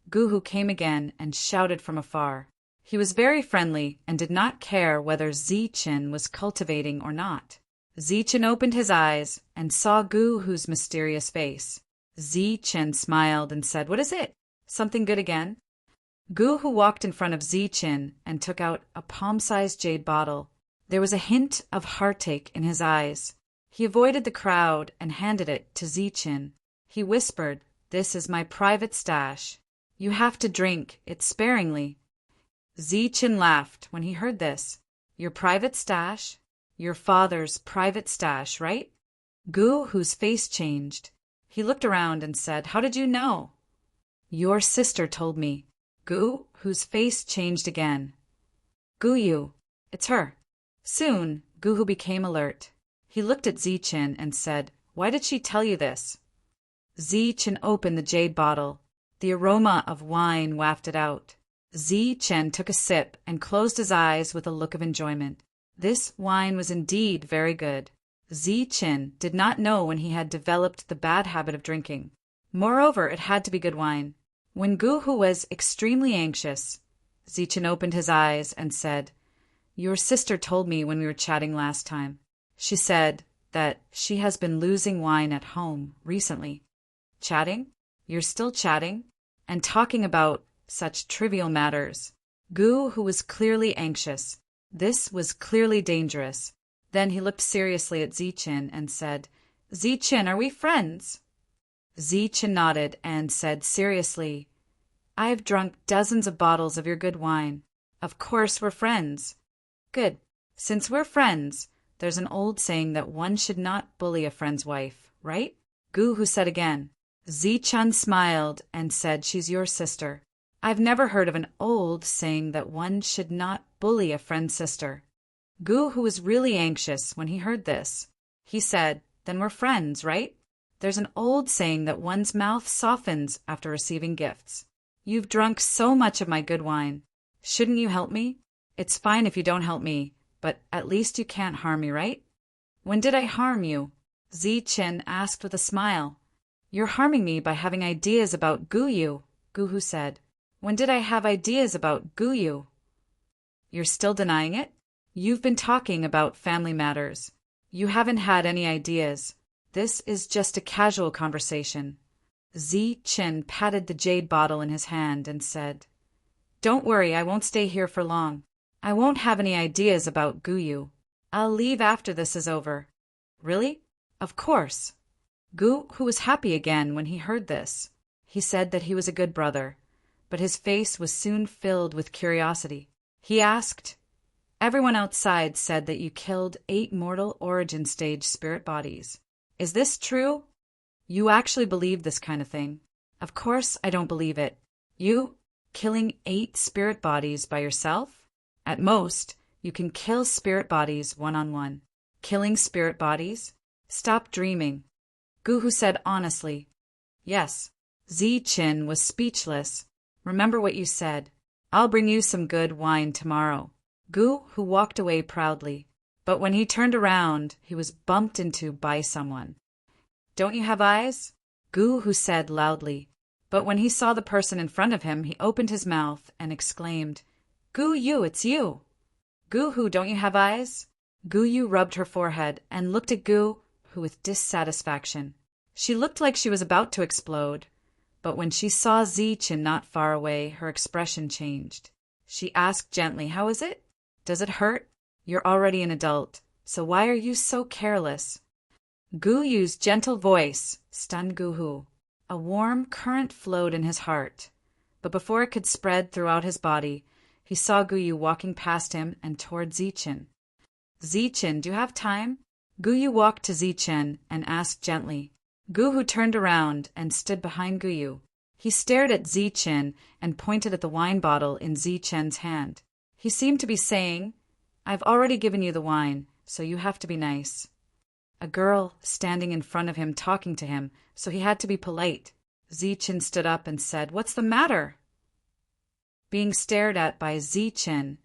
Gu came again and shouted from afar. He was very friendly and did not care whether Zi-Chen was cultivating or not. Zi-Chen opened his eyes and saw Gu's mysterious face. Zi-Chen smiled and said, "What is it? Something good again?" Gu walked in front of Zi-Chen and took out a palm-sized jade bottle. There was a hint of heartache in his eyes. He avoided the crowd and handed it to Zi-Chen. He whispered, "This is my private stash. You have to drink it sparingly." Zi-Chen laughed when he heard this. "Your private stash? Your father's private stash, right?" Gu's face changed. He looked around and said, "How did you know?" "Your sister told me." Gu's face changed again. "Guyu, it's her." Soon, Gu became alert. He looked at Zi-Chen and said, "Why did she tell you this?" Zi-Chen opened the jade bottle. The aroma of wine wafted out. Zi-Chen took a sip and closed his eyes with a look of enjoyment. This wine was indeed very good. Zi-Chen did not know when he had developed the bad habit of drinking. Moreover, it had to be good wine. When Gu was extremely anxious, Zi-Chen opened his eyes and said, "Your sister told me when we were chatting last time. She said that she has been losing wine at home recently." "Chatting? You're still chatting? And talking about such trivial matters." Gu was clearly anxious. This was clearly dangerous. Then he looked seriously at Zi-Chen and said, "Zi-Chen, are we friends?" Zi-Chen nodded and said seriously, "I have drunk dozens of bottles of your good wine. Of course we're friends." "Good. Since we're friends, there's an old saying that one should not bully a friend's wife, right?" Gu said again. Zi-Chen smiled and said, "She's your sister." "I've never heard of an old saying that one should not bully a friend's sister." Gu was really anxious when he heard this. He said, "Then we're friends, right? There's an old saying that one's mouth softens after receiving gifts. You've drunk so much of my good wine. Shouldn't you help me? It's fine if you don't help me, but at least you can't harm me, right?" "When did I harm you?" Zi-Chen asked with a smile. "You're harming me by having ideas about Gu said. "When did I have ideas about Gu?" "You're still denying it? You've been talking about family matters. You haven't had any ideas. This is just a casual conversation." Zi-Chen patted the jade bottle in his hand and said, "Don't worry, I won't stay here for long. I won't have any ideas about Gu. I'll leave after this is over." "Really?" "Of course." Gu was happy again when he heard this. He said that he was a good brother, but his face was soon filled with curiosity. He asked, "Everyone outside said that you killed 8 mortal origin stage spirit bodies. Is this true? You actually believe this kind of thing?" "Of course I don't believe it. You killing 8 spirit bodies by yourself? At most, you can kill spirit bodies one-on-one. Killing spirit bodies? Stop dreaming." Gu said honestly, "Yes." Zi-Chen was speechless. "Remember what you said. I'll bring you some good wine tomorrow." Gu walked away proudly, but when he turned around, he was bumped into by someone. "Don't you have eyes?" Gu said loudly, but when he saw the person in front of him, he opened his mouth and exclaimed, "Gu, it's you!" "Gu, don't you have eyes?" Gu rubbed her forehead and looked at Gu with dissatisfaction. She looked like she was about to explode, but when she saw Zi-Chen not far away, her expression changed. She asked gently, "How is it? Does it hurt? You're already an adult, so why are you so careless?" Gu's gentle voice stunned Gu. A warm current flowed in his heart, but before it could spread throughout his body, he saw Gu walking past him and toward Zi-Chen. "Zi-Chen, do you have time?" Gu walked to Zi-Chen and asked gently. Gu turned around and stood behind Gu. He stared at Zi-Chen and pointed at the wine bottle in Zi-Chen's hand. He seemed to be saying, "I've already given you the wine, so you have to be nice." A girl standing in front of him talking to him, so he had to be polite. Zichen stood up and said, "What's the matter?" Being stared at by Zichen,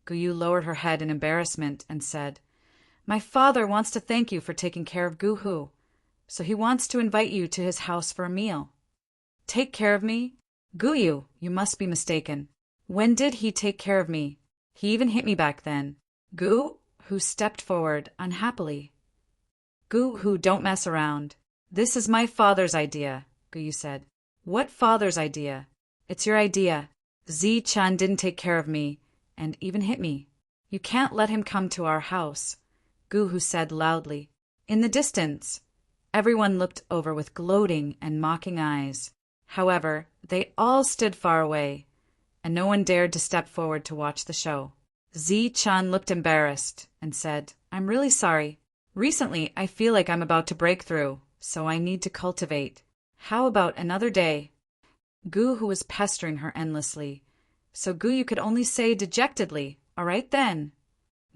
Guyu lowered her head in embarrassment and said, "My father wants to thank you for taking care of Guhu, so he wants to invite you to his house for a meal." "Take care of me? Guyu, you must be mistaken. When did he take care of me? He even hit me back then." Guhu stepped forward unhappily. "Guhu, don't mess around. This is my father's idea," Guyu said. "What father's idea?" "It's your idea. Zi-chan didn't take care of me, and even hit me. You can't let him come to our house," Guhu said loudly. In the distance, everyone looked over with gloating and mocking eyes. However, they all stood far away, and no one dared to step forward to watch the show. Zi-chan looked embarrassed and said, "I'm really sorry. Recently, I feel like I'm about to break through, so I need to cultivate. How about another day?" Guhu was pestering her endlessly, so Guyu could only say dejectedly, "All right then."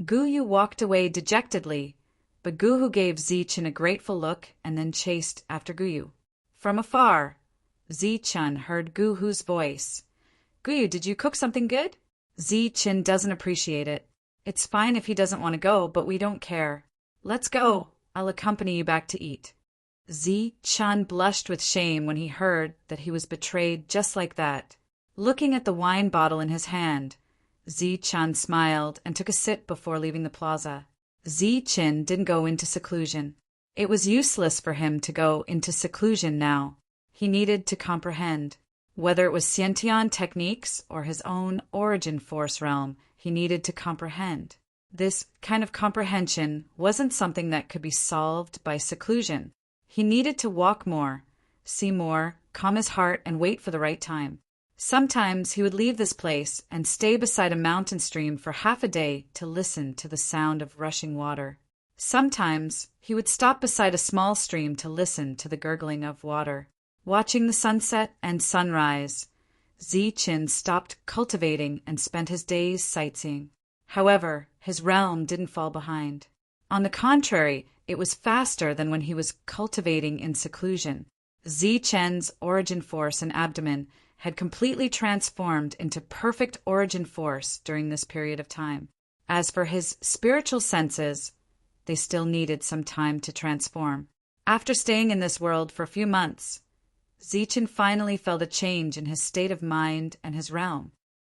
Guyu walked away dejectedly, but Guhu gave Zichen a grateful look and then chased after Guyu. From afar, Zichen heard Guhu's voice. "Guyu, did you cook something good?" "Zichen doesn't appreciate it. It's fine if he doesn't want to go, but we don't care. Let's go. I'll accompany you back to eat." Zichen blushed with shame when he heard that he was betrayed just like that. Looking at the wine bottle in his hand, Zichen smiled and took a sip before leaving the plaza. Zichen didn't go into seclusion. It was useless for him to go into seclusion now. He needed to comprehend. Whether it was Xiantian techniques or his own origin force realm, he needed to comprehend. This kind of comprehension wasn't something that could be solved by seclusion. He needed to walk more, see more, calm his heart, and wait for the right time. Sometimes he would leave this place and stay beside a mountain stream for half a day to listen to the sound of rushing water. Sometimes he would stop beside a small stream to listen to the gurgling of water. Watching the sunset and sunrise, Zichen stopped cultivating and spent his days sightseeing. However, his realm didn't fall behind. On the contrary, it was faster than when he was cultivating in seclusion. Zichen's origin force and abdomen had completely transformed into perfect origin force during this period of time. As for his spiritual senses, they still needed some time to transform. After staying in this world for a few months, Zichen finally felt a change in his state of mind and his realm.